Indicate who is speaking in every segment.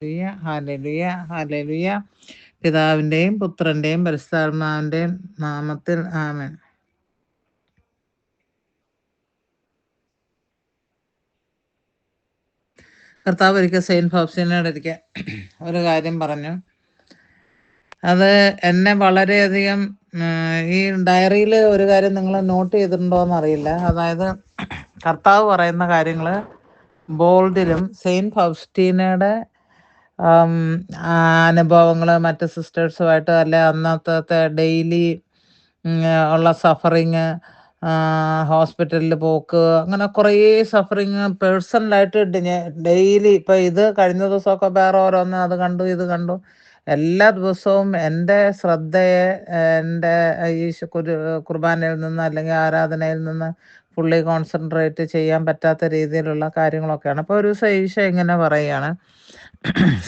Speaker 1: Hallelujah, hallelujah, hallelujah. പിതാവിന്റെയും പുത്രന്റെയും പരിശുദ്ധാത്മാവിന്റെയും നാമത്തിൽ ആമേൻ. കർത്താവ് ഒരിക്കൽ സെയിന്റ് ഫൗസ്റ്റീനയോട് ഒരിക്കൽ ഒരു കാര്യം പറഞ്ഞു. അത് എന്നെ വളരെയധികം ഈ ഡയറിയിൽ ഒരു കാര്യം നിങ്ങൾ നോട്ട് ചെയ്തിട്ടുണ്ടോയെന്ന് അറിയില്ല. അതായത് കർത്താവ് പറയുന്ന കാര്യങ്ങൾ ബോൾഡിലും സെയിന്റ് ഫൗസ്റ്റീനയുടെ അനുഭവങ്ങൾ മറ്റ് സിസ്റ്റേഴ്സുമായിട്ട് അല്ലെ അന്നത്തെ ഡെയിലി ഉള്ള സഫറിങ്, ഹോസ്പിറ്റലിൽ പോക്ക്, അങ്ങനെ കുറേ സഫറിങ് പേഴ്സണലായിട്ട് ഡെയിലി ഇപ്പം ഇത് കഴിഞ്ഞ ദിവസമൊക്കെ വേറെ ഓരോന്ന് അത് കണ്ടു ഇത് കണ്ടു. എല്ലാ ദിവസവും എൻ്റെ ശ്രദ്ധയെ എൻ്റെ ഈ കുർബാനയിൽ നിന്ന് അല്ലെങ്കിൽ ആരാധനയിൽ നിന്ന് ഫുള്ളി കോൺസെൻട്രേറ്റ് ചെയ്യാൻ പറ്റാത്ത രീതിയിലുള്ള കാര്യങ്ങളൊക്കെയാണ്. അപ്പോൾ ഒരു ദിവസം ഈശോ ഇങ്ങനെ പറയുകയാണ്,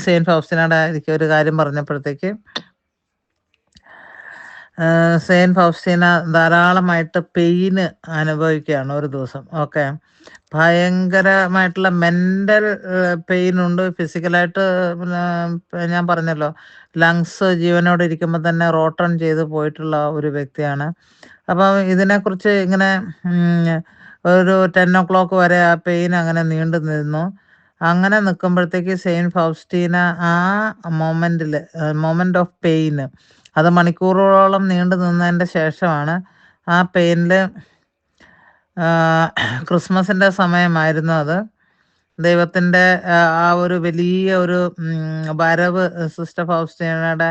Speaker 1: സെയിന്റ് ഫൗസ്റ്റീനയുടെ എനിക്ക് ഒരു കാര്യം പറഞ്ഞപ്പോഴത്തേക്ക് സെയിന്റ് ഫൗസ്റ്റീന ധാരാളമായിട്ട് പെയിന് അനുഭവിക്കുകയാണ് ഒരു ദിവസം. ഓക്കെ, ഭയങ്കരമായിട്ടുള്ള മെൻ്റൽ പെയിനുണ്ട്. ഫിസിക്കലായിട്ട് ഞാൻ പറഞ്ഞല്ലോ, ലങ്സ് ജീവനോടെ ഇരിക്കുമ്പോൾ തന്നെ റോട്ടൺ ചെയ്ത് പോയിട്ടുള്ള ഒരു വ്യക്തിയാണ്. അപ്പം ഇതിനെക്കുറിച്ച് ഇങ്ങനെ ഒരു 10 o'clock വരെ ആ പെയിൻ അങ്ങനെ നീണ്ടു നിന്നു. അങ്ങനെ നിൽക്കുമ്പോഴത്തേക്ക് സെയിന്റ് ഫൗസ്റ്റീന ആ മൊമെൻ്റ് ഓഫ് പെയിന്, അത് മണിക്കൂറുകളോളം നീണ്ടു നിന്നതിൻ്റെ ശേഷമാണ് ആ പെയിനിൽ, ക്രിസ്മസിൻ്റെ സമയമായിരുന്നു അത്, ദൈവത്തിൻ്റെ ആ ഒരു വലിയ ഒരു വരവ് സിസ്റ്റർ ഫൗസ്റ്റീനയുടെ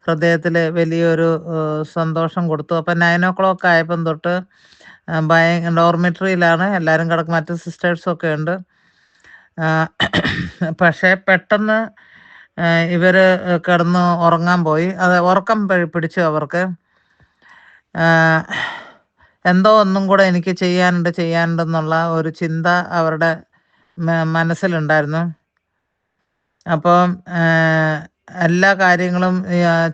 Speaker 1: ഹൃദയത്തിൽ വലിയൊരു സന്തോഷം കൊടുത്തു. അപ്പം 9 o'clock ആയപ്പം തൊട്ട് ഡോർമിറ്ററിയിലാണ് എല്ലാവരും കിടക്കും, മറ്റ് സിസ്റ്റേഴ്സൊക്കെ ഉണ്ട്. പക്ഷേ പെട്ടെന്ന് ഇവർ കിടന്ന് ഉറങ്ങാൻ പോയി. അത് ഉറക്കം പിടിച്ചു അവർക്ക്. എന്തോ ഒന്നും കൂടെ എനിക്ക് ചെയ്യാനുണ്ടെന്നുള്ള ഒരു ചിന്ത അവരുടെ മനസ്സിലുണ്ടായിരുന്നു. അപ്പം എല്ലാ കാര്യങ്ങളും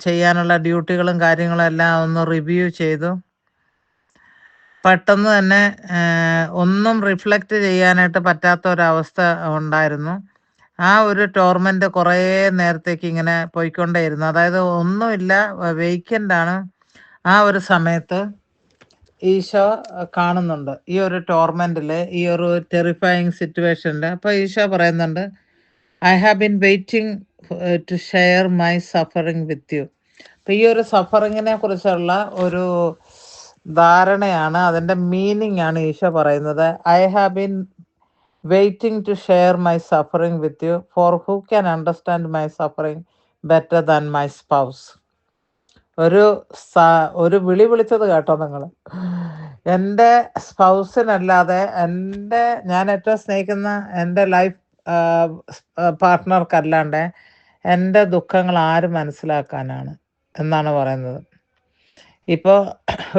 Speaker 1: ചെയ്യാനുള്ള ഡ്യൂട്ടികളും കാര്യങ്ങളും എല്ലാം ഒന്ന് റിവ്യൂ ചെയ്തു. പെട്ടെന്ന് തന്നെ ഒന്നും റിഫ്ലക്റ്റ് ചെയ്യാനായിട്ട് പറ്റാത്ത ഒരവസ്ഥ ഉണ്ടായിരുന്നു. ആ ഒരു ടോർമെൻ്റ് കുറേ നേരത്തേക്ക് ഇങ്ങനെ പോയിക്കൊണ്ടേയിരുന്നു. അതായത് ഒന്നുമില്ല, വേക്കൻ്റാണ്. ആ ഒരു സമയത്ത് ഈശോ കാണുന്നുണ്ട് ഈ ഒരു ടോർമെൻറ്റിൽ, ഈ ഒരു ടെറിഫയിങ് സിറ്റുവേഷനിൽ. അപ്പോൾ ഈശോ പറയുന്നുണ്ട്, I have been waiting to share my suffering with you. അപ്പോൾ ഈ ഒരു സഫറിങ്ങിനെ കുറിച്ചുള്ള ഒരു ധാരണയാണ്, അതിൻ്റെ മീനിങ് ആണ് ഈശോ പറയുന്നത്. I have been waiting to share my suffering with you, for who can understand my suffering better than my spouse. ഒരു വിളി വിളിച്ചത് കേട്ടോ നിങ്ങൾ. എൻ്റെ സ്പൗസിനല്ലാതെ, ഞാൻ ഏറ്റവും സ്നേഹിക്കുന്ന എൻ്റെ ലൈഫ് പാർട്ട്ണർക്കല്ലാണ്ട് എൻ്റെ ദുഃഖങ്ങൾ ആര് മനസ്സിലാക്കാനാണ് എന്നാണ് പറയുന്നത്. ഇപ്പോൾ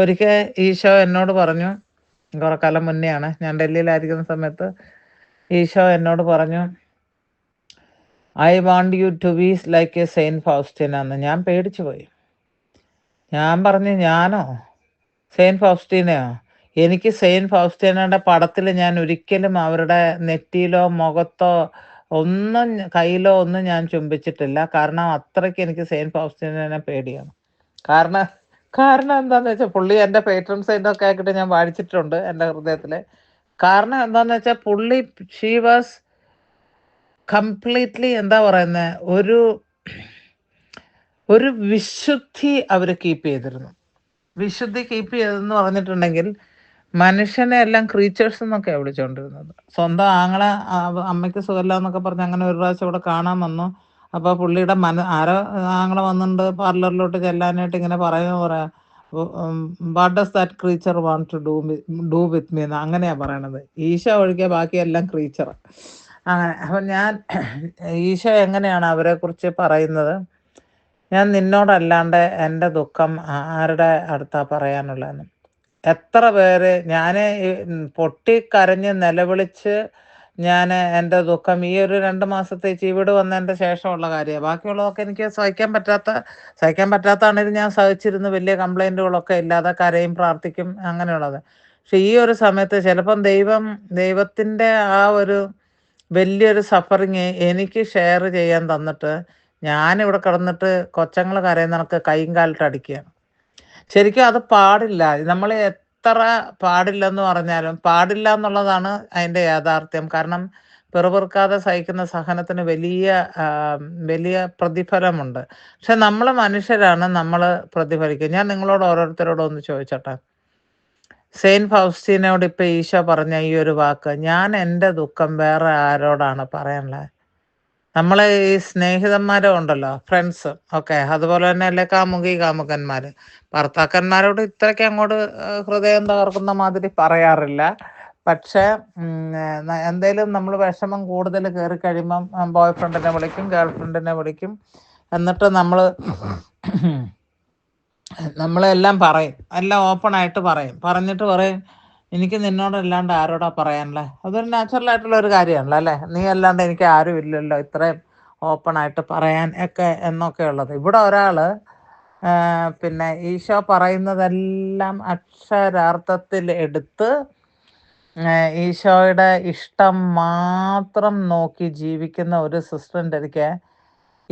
Speaker 1: ഒരിക്കൽ ഈശോ എന്നോട് പറഞ്ഞു, കുറെ കാലം മുന്നെയാണ്, ഞാൻ ഡൽഹിയിലായിരിക്കുന്ന സമയത്ത് ഈശോ എന്നോട് പറഞ്ഞു, I want you to be like a saint Faustina എന്ന്. ഞാൻ പേടിച്ചു പോയി. ഞാൻ പറഞ്ഞു, ഞാനോ സെയിന്റ് ഫൗസ്റ്റീനയോ? എനിക്ക് സെയിന്റ് ഫൗസ്റ്റീനയുടെ പടത്തിൽ ഞാൻ ഒരിക്കലും അവരുടെ നെറ്റിയിലോ മുഖത്തോ ഒന്നും കയ്യിലോ ഒന്നും ഞാൻ ചുംബിച്ചിട്ടില്ല. കാരണം അത്രയ്ക്ക് എനിക്ക് സെയിന്റ് ഫൗസ്റ്റീനെ പേടിയാണ്. കാരണം എന്താണെന്ന് വെച്ചാൽ, പുള്ളി എൻ്റെ പേട്രൺ സെയിൻ്റൊക്കെ ആക്കിയിട്ട് ഞാൻ വായിച്ചിട്ടുണ്ട് എൻ്റെ ഹൃദയത്തിൽ. കാരണം എന്താണെന്ന് വെച്ചാൽ, പുള്ളി ഷീ വാസ് കംപ്ലീറ്റ്ലി എന്താ പറയുന്നത്, ഒരു വിശുദ്ധി അവർ കീപ്പ് ചെയ്തിരുന്നു. വിശുദ്ധി കീപ്പ് ചെയ്തെന്ന് പറഞ്ഞിട്ടുണ്ടെങ്കിൽ, മനുഷ്യനെ എല്ലാം ക്രീച്ചേഴ്സ് എന്നൊക്കെയാണ് വിളിച്ചുകൊണ്ടിരുന്നത്. സ്വന്തം ആങ്ങളെ അമ്മയ്ക്ക് സുഖമില്ല എന്നൊക്കെ പറഞ്ഞ് അങ്ങനെ ഒരു പ്രാവശ്യം ഇവിടെ കാണാൻ വന്നു. അപ്പോൾ പുള്ളിയുടെ ആരോ ആങ്ങളെ വന്നിട്ടുണ്ട് പാർലറിലോട്ട് ചെല്ലാനായിട്ട്, ഇങ്ങനെ പറയാ what does that creature want to do with me എന്ന് അങ്ങനെയാണ് പറയണത്. ഈശോ ഒഴികെ ബാക്കിയെല്ലാം ക്രീച്ചർ. അങ്ങനെ. അപ്പം ഈശോ എങ്ങനെയാണ് അവരെക്കുറിച്ച് പറയുന്നത്, ഞാൻ നിന്നോടല്ലാണ്ട് എൻ്റെ ദുഃഖം ആരുടെ അടുത്താണ് പറയാനുള്ളതെന്ന്. എത്ര പേര് ഞാൻ പൊട്ടിക്കരഞ്ഞ് നിലവിളിച്ച് ഞാൻ എൻ്റെ ദുഃഖം ഈ ഒരു 2 മാസത്തെ ചീവിട് വന്നതിൻ്റെ ശേഷമുള്ള കാര്യമാണ്. ബാക്കിയുള്ളതൊക്കെ എനിക്ക് സഹിക്കാൻ പറ്റാത്തതാണെങ്കിൽ ഞാൻ സഹിച്ചിരുന്നു, വലിയ കംപ്ലൈൻറ്റുകളൊക്കെ ഇല്ലാതെ കരയും, പ്രാർത്ഥിക്കും, അങ്ങനെയുള്ളത്. പക്ഷെ ഈ ഒരു സമയത്ത് ചിലപ്പം ദൈവത്തിൻ്റെ ആ ഒരു വലിയൊരു സഫറിങ് എനിക്ക് ഷെയർ ചെയ്യാൻ തന്നിട്ട് ഞാനിവിടെ കിടന്നിട്ട് കൊച്ചങ്ങൾ കരയുന്ന കണക്ക് കൈയും കാലിട്ട് അടിക്കുകയാണ്. ശരിക്കും അത് പാടില്ല. നമ്മൾ എത്ര പാടില്ലെന്ന് പറഞ്ഞാലും പാടില്ല എന്നുള്ളതാണ് അതിൻ്റെ യാഥാർത്ഥ്യം. കാരണം പിറുപിറുക്കാതെ സഹിക്കുന്ന സഹനത്തിന് വലിയ പ്രതിഫലമുണ്ട്. പക്ഷെ നമ്മൾ മനുഷ്യരാണ്, നമ്മൾ പ്രതിഫലിക്കും. ഞാൻ നിങ്ങളോട് ഓരോരുത്തരോടും ഒന്ന് ചോദിച്ചോട്ടെ. സെയിന്റ് ഫൗസ്റ്റീനോട് ഇപ്പൊ ഈശോ പറഞ്ഞ ഈ ഒരു വാക്ക്, ഞാൻ എൻ്റെ ദുഃഖം വേറെ ആരോടാണ് പറയാനുള്ളത്? നമ്മളെ ഈ സ്നേഹിതന്മാരും ഉണ്ടല്ലോ, ഫ്രണ്ട്സ് ഒക്കെ, അതുപോലെ തന്നെ അല്ലെ കാമുകന്മാര്, ഭർത്താക്കന്മാരോട് ഇത്രയ്ക്ക് അങ്ങോട്ട് ഹൃദയം തകർക്കുന്ന മാതിരി പറയാറില്ല. പക്ഷെ എന്തേലും നമ്മൾ വിഷമം കൂടുതൽ കയറി കഴിയുമ്പം ബോയ് ഫ്രണ്ടിനെ വിളിക്കും, ഗേൾ ഫ്രണ്ടിനെ വിളിക്കും. എന്നിട്ട് നമ്മളെല്ലാം പറയും, എല്ലാം ഓപ്പൺ ആയിട്ട് പറഞ്ഞിട്ട് പറയും, എനിക്ക് നിന്നോടല്ലാണ്ട് ആരോടാ പറയാനല്ലേ? അതൊരു നാച്ചുറൽ ആയിട്ടുള്ള ഒരു കാര്യമാണല്ലോ അല്ലേ? നീ അല്ലാണ്ട് എനിക്ക് ആരും ഇല്ലല്ലോ ഇത്രയും ഓപ്പൺ ആയിട്ട് പറയാൻ ഒക്കെ എന്നൊക്കെ ഉള്ളത്. ഇവിടെ ഒരാള് പിന്നെ ഈശോ പറയുന്നതെല്ലാം അക്ഷരാർത്ഥത്തിൽ എടുത്ത് ഈശോയുടെ ഇഷ്ടം മാത്രം നോക്കി ജീവിക്കുന്ന ഒരു സിസ്റ്ററിൻ്റെ അടുക്കെ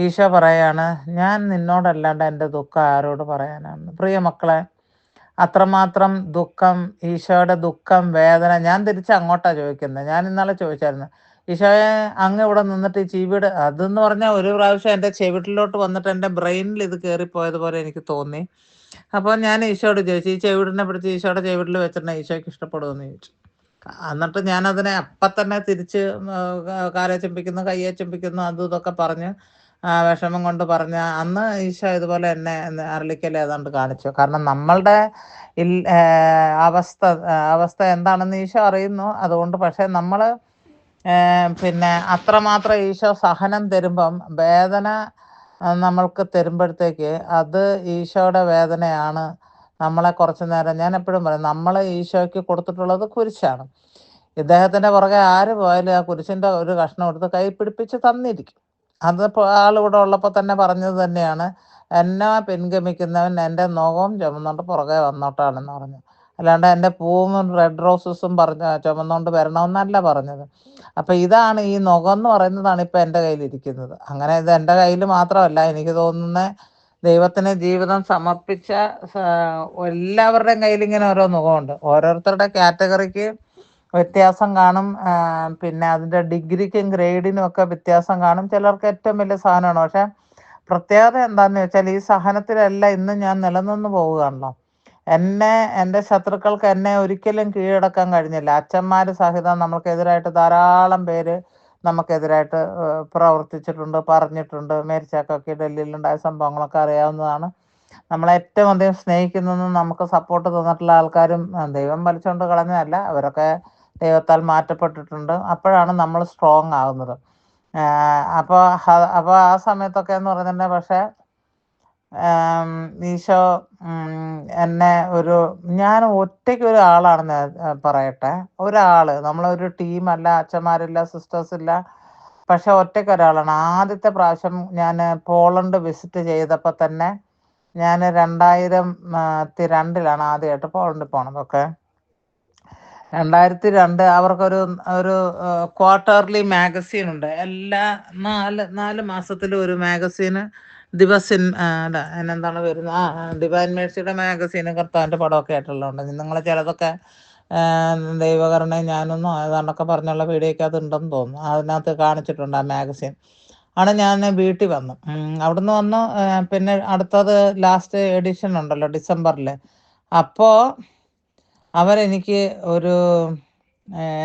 Speaker 1: ഈശോ പറയാണ്, ഞാൻ നിന്നോടല്ലാണ്ട് എൻ്റെ ദുഃഖം ആരോട് പറയാനാണ്? പ്രിയ മക്കളെ, അത്രമാത്രം ദുഃഖം, ഈശോയുടെ ദുഃഖം, വേദന. ഞാൻ തിരിച്ച് അങ്ങോട്ടാ ചോദിക്കുന്നത്. ഞാൻ ഇന്നലെ ചോദിച്ചായിരുന്നു, ഈശോയെ അങ്ങ് ഇവിടെ നിന്നിട്ട് ഈ ചെവിയുടെ അതെന്ന് പറഞ്ഞാൽ ഒരു പ്രാവശ്യം എൻ്റെ ചെവിട്ടിലോട്ട് വന്നിട്ട് എൻ്റെ ബ്രെയിനിൽ ഇത് കയറിപ്പോയതുപോലെ എനിക്ക് തോന്നി. അപ്പോൾ ഞാൻ ഈശോയോട് ചോദിച്ചു, ഈ ചെവിടിനെ പിടിച്ച് ഈശോയുടെ ചെവിട്ടിൽ വെച്ചിട്ടുണ്ടെങ്കിൽ ഈശോയ്ക്ക് ഇഷ്ടപ്പെടുമെന്ന് ചോദിച്ചു. എന്നിട്ട് ഞാനതിനെ അപ്പം തന്നെ തിരിച്ച് കാലെ ചുംബിക്കുന്നു, കയ്യെ ചുംബിക്കുന്നു, അതും ഇതൊക്കെ പറഞ്ഞ് വിഷമം കൊണ്ട് പറഞ്ഞ അന്ന് ഈശോ ഇതുപോലെ എന്നെ അരളിക്കൽ ഏതാണ്ട് കാണിച്ചു. കാരണം നമ്മളുടെ അവസ്ഥ എന്താണെന്ന് ഈശോ അറിയുന്നു. അതുകൊണ്ട് പക്ഷെ നമ്മൾ പിന്നെ അത്രമാത്രം ഈശോ സഹനം തരുമ്പം, വേദന നമ്മൾക്ക് തരുമ്പോഴത്തേക്ക് അത് ഈശോയുടെ വേദനയാണ്. നമ്മളെ കുറച്ച് നേരം, ഞാൻ എപ്പോഴും പറയും, നമ്മൾ ഈശോയ്ക്ക് കൊടുത്തിട്ടുള്ളത് കുരിശാണ്. ഇദ്ദേഹത്തിൻ്റെ പുറകെ ആര് പോയാലും ആ കുരിശിൻ്റെ ഒരു കഷ്ണം എടുത്ത് കൈ പിടിപ്പിച്ച് തന്നിരിക്കും. അത് ആളിവിടെ ഉള്ളപ്പോൾ തന്നെ പറഞ്ഞത് തന്നെയാണ്, എന്നെ പിൻഗമിക്കുന്നവൻ എൻ്റെ നുകവും ചുമന്നുകൊണ്ട് പുറകെ വന്നോട്ടാണെന്ന് പറഞ്ഞു. അല്ലാണ്ട് എൻ്റെ പൂവും റെഡ് റോസസും ചുമന്നുകൊണ്ട് വരണമെന്നല്ല പറഞ്ഞത്. അപ്പം ഇതാണ് ഈ നുകം എന്ന് പറയുന്നതാണ് ഇപ്പം എൻ്റെ കയ്യിലിരിക്കുന്നത്. അങ്ങനെ ഇത് എൻ്റെ കയ്യിൽ മാത്രമല്ല, എനിക്ക് തോന്നുന്ന ദൈവത്തിന് ജീവിതം സമർപ്പിച്ച എല്ലാവരുടെയും കയ്യിൽ ഇങ്ങനെ ഓരോ നുകമുണ്ട്. ഓരോരുത്തരുടെ കാറ്റഗറിക്ക് വ്യത്യാസം കാണും. പിന്നെ അതിൻ്റെ ഡിഗ്രിക്കും ഗ്രേഡിനും ഒക്കെ വ്യത്യാസം കാണും. ചിലർക്ക് ഏറ്റവും വലിയ സാധനമാണ്. പക്ഷെ പ്രത്യേകത എന്താണെന്ന് വെച്ചാൽ ഈ സഹനത്തിലെല്ലാം ഇന്ന് ഞാൻ നിലനിന്ന് പോവുകയാണല്ലോ. എൻ്റെ ശത്രുക്കൾക്ക് എന്നെ ഒരിക്കലും കീഴടക്കാൻ കഴിഞ്ഞില്ല. അച്ഛന്മാർ സഹിതം നമുക്കെതിരായിട്ട് ധാരാളം പേര് നമുക്കെതിരായിട്ട് പ്രവർത്തിച്ചിട്ടുണ്ട്, പറഞ്ഞിട്ടുണ്ട്. മേരിച്ചാക്കൊക്കെ ഡൽഹിയിലുണ്ടായ സംഭവങ്ങളൊക്കെ അറിയാവുന്നതാണ്. നമ്മളെ ഏറ്റവും അധികം സ്നേഹിക്കുന്നതും നമുക്ക് സപ്പോർട്ട് തന്നിട്ടുള്ള ആൾക്കാരും ദൈവം വലിച്ചുകൊണ്ട് കളഞ്ഞതല്ല, അവരൊക്കെ ദൈവത്താൽ മാറ്റപ്പെട്ടിട്ടുണ്ട്. അപ്പോഴാണ് നമ്മൾ സ്ട്രോങ് ആകുന്നത്. അപ്പോൾ ആ സമയത്തൊക്കെ എന്ന് പറഞ്ഞിട്ടുണ്ടെങ്കിൽ പക്ഷേ ഈശോ എന്നെ ഞാൻ ഒറ്റയ്ക്ക് ഒരാളാണെന്ന് പറയട്ടെ. നമ്മളൊരു ടീമല്ല, അച്ഛന്മാരില്ല, സിസ്റ്റേഴ്സ് ഇല്ല. പക്ഷെ ഒറ്റയ്ക്ക് ഒരാളാണ്. ആദ്യത്തെ പ്രാവശ്യം ഞാൻ പോളണ്ട് വിസിറ്റ് ചെയ്തപ്പോൾ തന്നെ, ഞാൻ 2002 ആദ്യമായിട്ട് പോളണ്ടിൽ പോണത്. ഓക്കെ, 2002 അവർക്കൊരു ക്വാർട്ടർലി മാഗസീൻ ഉണ്ട്. എല്ലാ 4 മാസത്തിലും ഒരു മാഗസീന്, അല്ല അതിനെന്താണ് വരുന്നത്, ഡിവൈൻ മേഴ്സിയുടെ മാഗസീന്, കർത്താവിൻ്റെ പടമൊക്കെ ആയിട്ടുള്ളതുണ്ട്. നിങ്ങൾ ചിലതൊക്കെ ദൈവകരുണ ഞാനൊന്നും ഏതാണ്ടൊക്കെ പറഞ്ഞുള്ള വീഡിയോയ്ക്ക് അത് ഉണ്ടെന്ന് തോന്നുന്നു. അതിനകത്ത് കാണിച്ചിട്ടുണ്ട് ആ മാഗസീൻ. ആണ് ഞാൻ വീട്ടിൽ വന്നു. അവിടുന്ന് വന്നു. പിന്നെ അടുത്തത് ലാസ്റ്റ് എഡിഷൻ ഉണ്ടല്ലോ ഡിസംബറിൽ. അപ്പോൾ അവരെനിക്ക്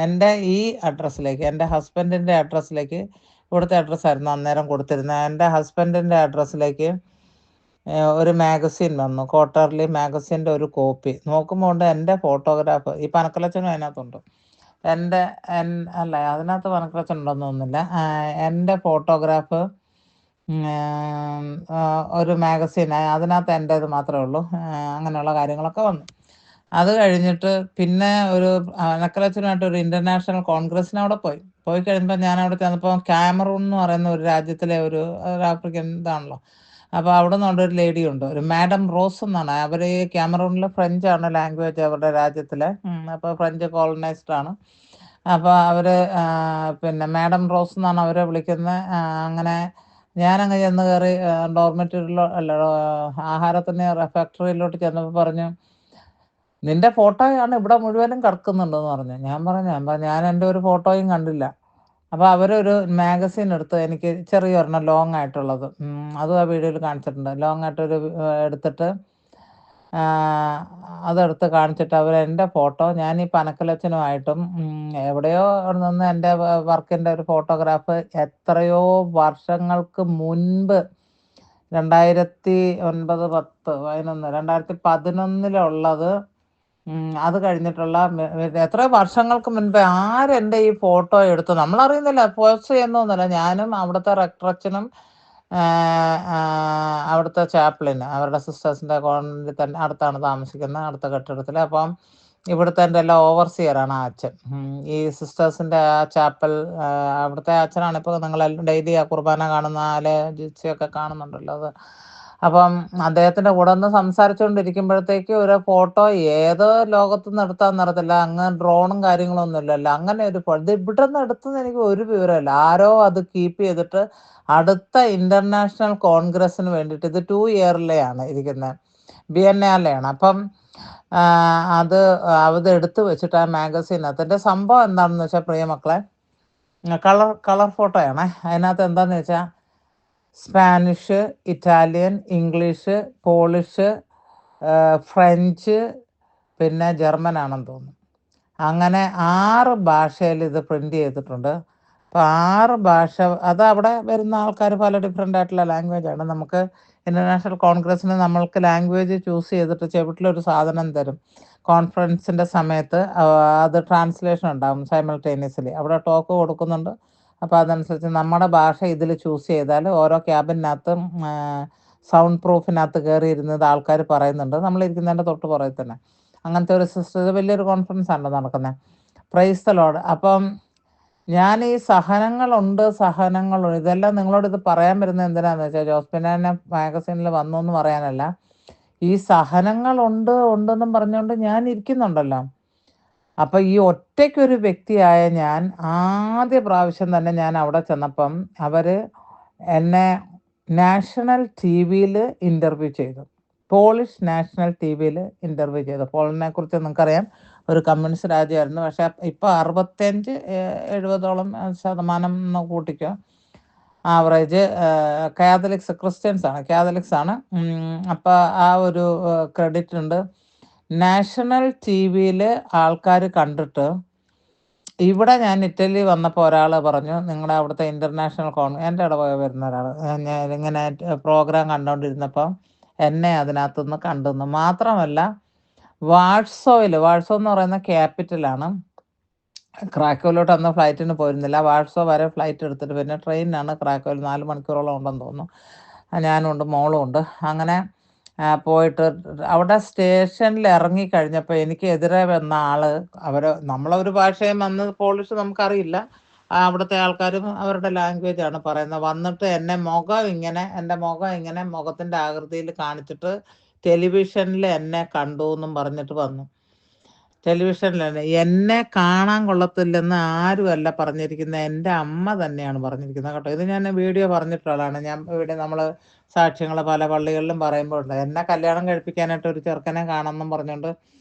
Speaker 1: എൻ്റെ ഈ അഡ്രസ്സിലേക്ക്, എൻ്റെ ഹസ്ബൻഡിൻ്റെ അഡ്രസ്സിലേക്ക്, ഇവിടുത്തെ അഡ്രസ്സായിരുന്നു അന്നേരം കൊടുത്തിരുന്നത്, എൻ്റെ ഹസ്ബൻഡിൻ്റെ അഡ്രസ്സിലേക്ക് ഒരു മാഗസീൻ വന്നു. ക്വാർട്ടർലി മാഗസീൻ്റെ ഒരു കോപ്പി. നോക്കുമ്പോൾ ഉണ്ട് എൻ്റെ ഫോട്ടോഗ്രാഫ്. ഈ പനക്കലച്ചനും അതിനകത്തുണ്ട്. അല്ല, അതിനകത്ത് പനക്കലച്ചൻ ഉണ്ടെന്ന് തോന്നുന്നില്ല. എൻ്റെ ഫോട്ടോഗ്രാഫ് ഒരു മാഗസീൻ, അതിനകത്ത് എൻ്റേത് മാത്രമേ ഉള്ളൂ. അങ്ങനെയുള്ള കാര്യങ്ങളൊക്കെ വന്നു. അത് കഴിഞ്ഞിട്ട് പിന്നെ പനക്കലച്ചനുമായിട്ട് ഒരു ഇൻ്റർനാഷണൽ കോൺഗ്രസ്സിന് അവിടെ പോയി കഴിയുമ്പോൾ ഞാൻ അവിടെ ചെന്നപ്പോൾ കാമറൂൺ എന്ന് പറയുന്ന ഒരു രാജ്യത്തിലെ ഒരു ആഫ്രിക്കൻ ഇതാണല്ലോ. അപ്പോൾ അവിടെ നിന്നുണ്ട് ഒരു ലേഡി ഉണ്ട്, ഒരു മാഡം റോസ് എന്നാണ്. അവർ ക്യാമറൂണിൽ ഫ്രഞ്ചാണ് ലാംഗ്വേജ് അവരുടെ രാജ്യത്തിലെ. അപ്പോൾ ഫ്രഞ്ച് കോളനൈസ്ഡ് ആണ്. അപ്പോൾ അവർ പിന്നെ മാഡം റോസ് എന്നാണ് അവരെ വിളിക്കുന്നത്. അങ്ങനെ ഞാനങ്ങ് ചെന്ന് കയറി ഡോർമെറ്ററിയിലോ അല്ല ആഹാരത്തിന് ഫാക്ടറിയിലോട്ട് ചെന്നപ്പോൾ പറഞ്ഞു, നിന്റെ ഫോട്ടോയാണ് ഇവിടെ മുഴുവനും കിടക്കുന്നുണ്ടെന്ന് പറഞ്ഞു. ഞാൻ എൻ്റെ ഒരു ഫോട്ടോയും കണ്ടില്ല. അപ്പോൾ അവരൊരു മാഗസിൻ എടുത്ത് എനിക്ക് ചെറിയൊരെണ്ണം ലോങ് ആയിട്ടുള്ളത്, അതും ആ വീഡിയോയിൽ കാണിച്ചിട്ടുണ്ട്. ലോങ് ആയിട്ടൊരു എടുത്തിട്ട് അതെടുത്ത് കാണിച്ചിട്ട് അവർ എൻ്റെ ഫോട്ടോ ഞാൻ ഈ പനക്കലച്ചനുമായിട്ടും എവിടെയോ നിന്ന് എൻ്റെ വർക്കിൻ്റെ ഒരു ഫോട്ടോഗ്രാഫ് എത്രയോ വർഷങ്ങൾക്ക് മുൻപ് 2009, 10, 11, 2011 അത് കഴിഞ്ഞിട്ടുള്ള എത്രയോ വർഷങ്ങൾക്ക് മുൻപേ ആരെൻ്റെ ഈ ഫോട്ടോ എടുത്തു നമ്മളറിയുന്നില്ല, പോസ്റ്റ് ചെയ്യുന്നൊന്നുമില്ല. ഞാനും അവിടുത്തെ റെക്ടറച്ചനും അവിടുത്തെ ചാപ്ലിന് അവരുടെ സിസ്റ്റേഴ്സിൻ്റെ കോളനിയിൽ തന്നെ അടുത്താണ് താമസിക്കുന്നത്, അടുത്ത കെട്ടിടത്തിൽ. അപ്പം ഇവിടുത്തെ എൻ്റെ എല്ലാം ഓവർസിയറാണ് ആ അച്ഛൻ. ഈ സിസ്റ്റേഴ്സിൻ്റെ ആ ചാപ്പൽ അവിടുത്തെ അച്ഛനാണ്. ഇപ്പോൾ നിങ്ങൾ ഡെയിലി ആ കുർബാന കാണുന്ന ജിച്ചിയൊക്കെ കാണുന്നുണ്ടല്ലോ അത്. അപ്പം അദ്ദേഹത്തിൻ്റെ കൂടെ ഒന്ന് സംസാരിച്ചുകൊണ്ടിരിക്കുമ്പോഴത്തേക്ക് ഒരു ഫോട്ടോ ഏതോ ലോകത്തു നിന്ന് എടുത്താന്ന് അറിയത്തില്ല, അങ്ങ് ഡ്രോണും കാര്യങ്ങളൊന്നും ഇല്ലല്ലോ, അങ്ങനെ ഒരു ഇത് ഇവിടെ നിന്ന് എടുത്തെന്ന് എനിക്ക് ഒരു വിവരമില്ല. ആരോ അത് കീപ്പ് ചെയ്തിട്ട് അടുത്ത ഇന്റർനാഷണൽ കോൺഗ്രസിന് വേണ്ടിയിട്ട്, ഇത് 2 ഇയറിലെയാണ് ഇരിക്കുന്നത്, ബിയന്നാലെയാണ്. അപ്പം അത് എടുത്തു വെച്ചിട്ട് ആ മാഗസീനകത്ത് എൻ്റെ സംഭവം എന്താണെന്ന് വെച്ചാൽ, പ്രിയ മക്കളെ, കളർ ഫോട്ടോയാണേ. അതിനകത്ത് എന്താണെന്ന് വെച്ചാൽ Spanish, Italian, English, polish, French, പിന്നെ ജർമ്മൻ ആണെന്ന് തോന്നുന്നു. അങ്ങനെ 6 ഭാഷയിൽ ഇത് പ്രിൻ്റ് ചെയ്തിട്ടുണ്ട്. അപ്പോൾ 6 ഭാഷ, അത് അവിടെ വരുന്ന ആൾക്കാർ പല ഡിഫറെൻ്റ് ആയിട്ടുള്ള ലാംഗ്വേജാണ്. നമുക്ക് ഇൻ്റർനാഷണൽ കോൺഗ്രസ്സിന് നമ്മൾക്ക് ലാംഗ്വേജ് ചൂസ് ചെയ്തിട്ട് ചെവിട്ടിലൊരു സാധനം തരും. കോൺഫറൻസിൻ്റെ സമയത്ത് അത് ട്രാൻസ്ലേഷൻ ഉണ്ടാകും സൈമൾട്ടേനിയസ്ലി. അവിടെ ടോക്ക് കൊടുക്കുന്നുണ്ട്. അപ്പോൾ അതനുസരിച്ച് നമ്മുടെ ഭാഷ ഇതിൽ ചൂസ് ചെയ്താൽ ഓരോ ക്യാബിനകത്തും സൗണ്ട് പ്രൂഫിനകത്ത് കയറി ഇരുന്നത് ആൾക്കാർ പറയുന്നുണ്ട്, നമ്മളിരിക്കുന്നതിൻ്റെ തൊട്ട് പുറകിൽ തന്നെ. അങ്ങനത്തെ ഒരു സിസ്റ്റം, വലിയൊരു കോൺഫറൻസ് ആണ് നടക്കുന്നത്. Price the Lord. അപ്പം ഞാൻ ഈ സഹനങ്ങളുണ്ട് ഇതെല്ലാം നിങ്ങളോട് ഇത് പറയാൻ വരുന്നത് എന്തിനാന്ന് വെച്ചാൽ, ജോസ്പിനെ മാഗസീനിൽ വന്നു എന്ന് പറയാനല്ല. ഈ സഹനങ്ങളുണ്ടെന്നും പറഞ്ഞുകൊണ്ട് ഞാൻ ഇരിക്കുന്നുണ്ടല്ലോ. അപ്പം ഈ ഒറ്റയ്ക്കൊരു വ്യക്തിയായ ഞാൻ ആദ്യ പ്രാവശ്യം തന്നെ ഞാൻ അവിടെ ചെന്നപ്പം അവർ എന്നെ നാഷണൽ TV-യിൽ ഇൻ്റർവ്യൂ ചെയ്തു. പോളിഷ് നാഷണൽ TV-യിൽ ഇൻ്റർവ്യൂ ചെയ്തു. പോളിനെ കുറിച്ച് നിങ്ങൾക്കറിയാം, ഒരു കമ്മ്യൂണിസ്റ്റ് രാജ്യമായിരുന്നു. പക്ഷേ ഇപ്പോൾ 65-70% എന്ന് കൂട്ടിക്കോ, ആവറേജ് കാത്തലിക്സ് ആണ്. അപ്പോൾ ആ ഒരു ക്രെഡിറ്റ് ഉണ്ട്. നാഷണൽ TV-യിൽ ആൾക്കാർ കണ്ടിട്ട്, ഇവിടെ ഞാൻ ഇറ്റലി വന്നപ്പോൾ ഒരാൾ പറഞ്ഞു, നിങ്ങളുടെ അവിടുത്തെ ഇൻ്റർനാഷണൽ എൻ്റെ ഇടവക വരുന്ന ഒരാൾ, ഞാൻ ഇങ്ങനെ പ്രോഗ്രാം കണ്ടുകൊണ്ടിരുന്നപ്പോൾ എന്നെ അതിനകത്തുനിന്ന് കണ്ടെന്ന്. മാത്രമല്ല വാഴ്സോ എന്ന് പറയുന്ന ക്യാപിറ്റലാണ്. ക്രാക്കോയിലോട്ട് അന്ന് ഫ്ലൈറ്റിന് പോയിരുന്നില്ല. വാഴ്സോ വരെ ഫ്ലൈറ്റ് എടുത്തിട്ട് പിന്നെ ട്രെയിനിനാണ് ക്രാക്കോയിൽ 4 മണിക്കൂറോളം ഉണ്ടെന്ന് തോന്നുന്നു. ഞാനുണ്ട്, മോളും ഉണ്ട്. അങ്ങനെ പോയിട്ട് അവിടെ സ്റ്റേഷനിൽ ഇറങ്ങിക്കഴിഞ്ഞപ്പോൾ എനിക്ക് എതിരെ വന്ന ആൾ, നമ്മളൊരു ഭാഷയും വന്ന് പോളിഷ് നമുക്കറിയില്ല, അവിടുത്തെ ആൾക്കാരും അവരുടെ ലാംഗ്വേജാണ് പറയുന്നത്. വന്നിട്ട് എൻ്റെ മുഖം ഇങ്ങനെ മുഖത്തിൻ്റെ ആകൃതിയിൽ കാണിച്ചിട്ട് ടെലിവിഷനിൽ എന്നെ കണ്ടു എന്നും പറഞ്ഞിട്ട് വന്നു. ടെലിവിഷനിലാണ്. എന്നെ കാണാൻ കൊള്ളത്തില്ലെന്ന് ആരുമല്ല പറഞ്ഞിരിക്കുന്നത്, എൻ്റെ അമ്മ തന്നെയാണ് പറഞ്ഞിരിക്കുന്നത് കേട്ടോ. ഇത് ഞാൻ വീഡിയോ പറഞ്ഞിട്ടുള്ളതാണ്. ഞാൻ ഇവിടെ നമ്മൾ സാക്ഷ്യങ്ങൾ പല പള്ളികളിലും പറയുമ്പോൾ ഉണ്ട്. എന്നെ കല്യാണം കഴിപ്പിക്കാനായിട്ട് ഒരു ചെറുക്കനെ കാണണമെന്നും പറഞ്ഞുകൊണ്ട്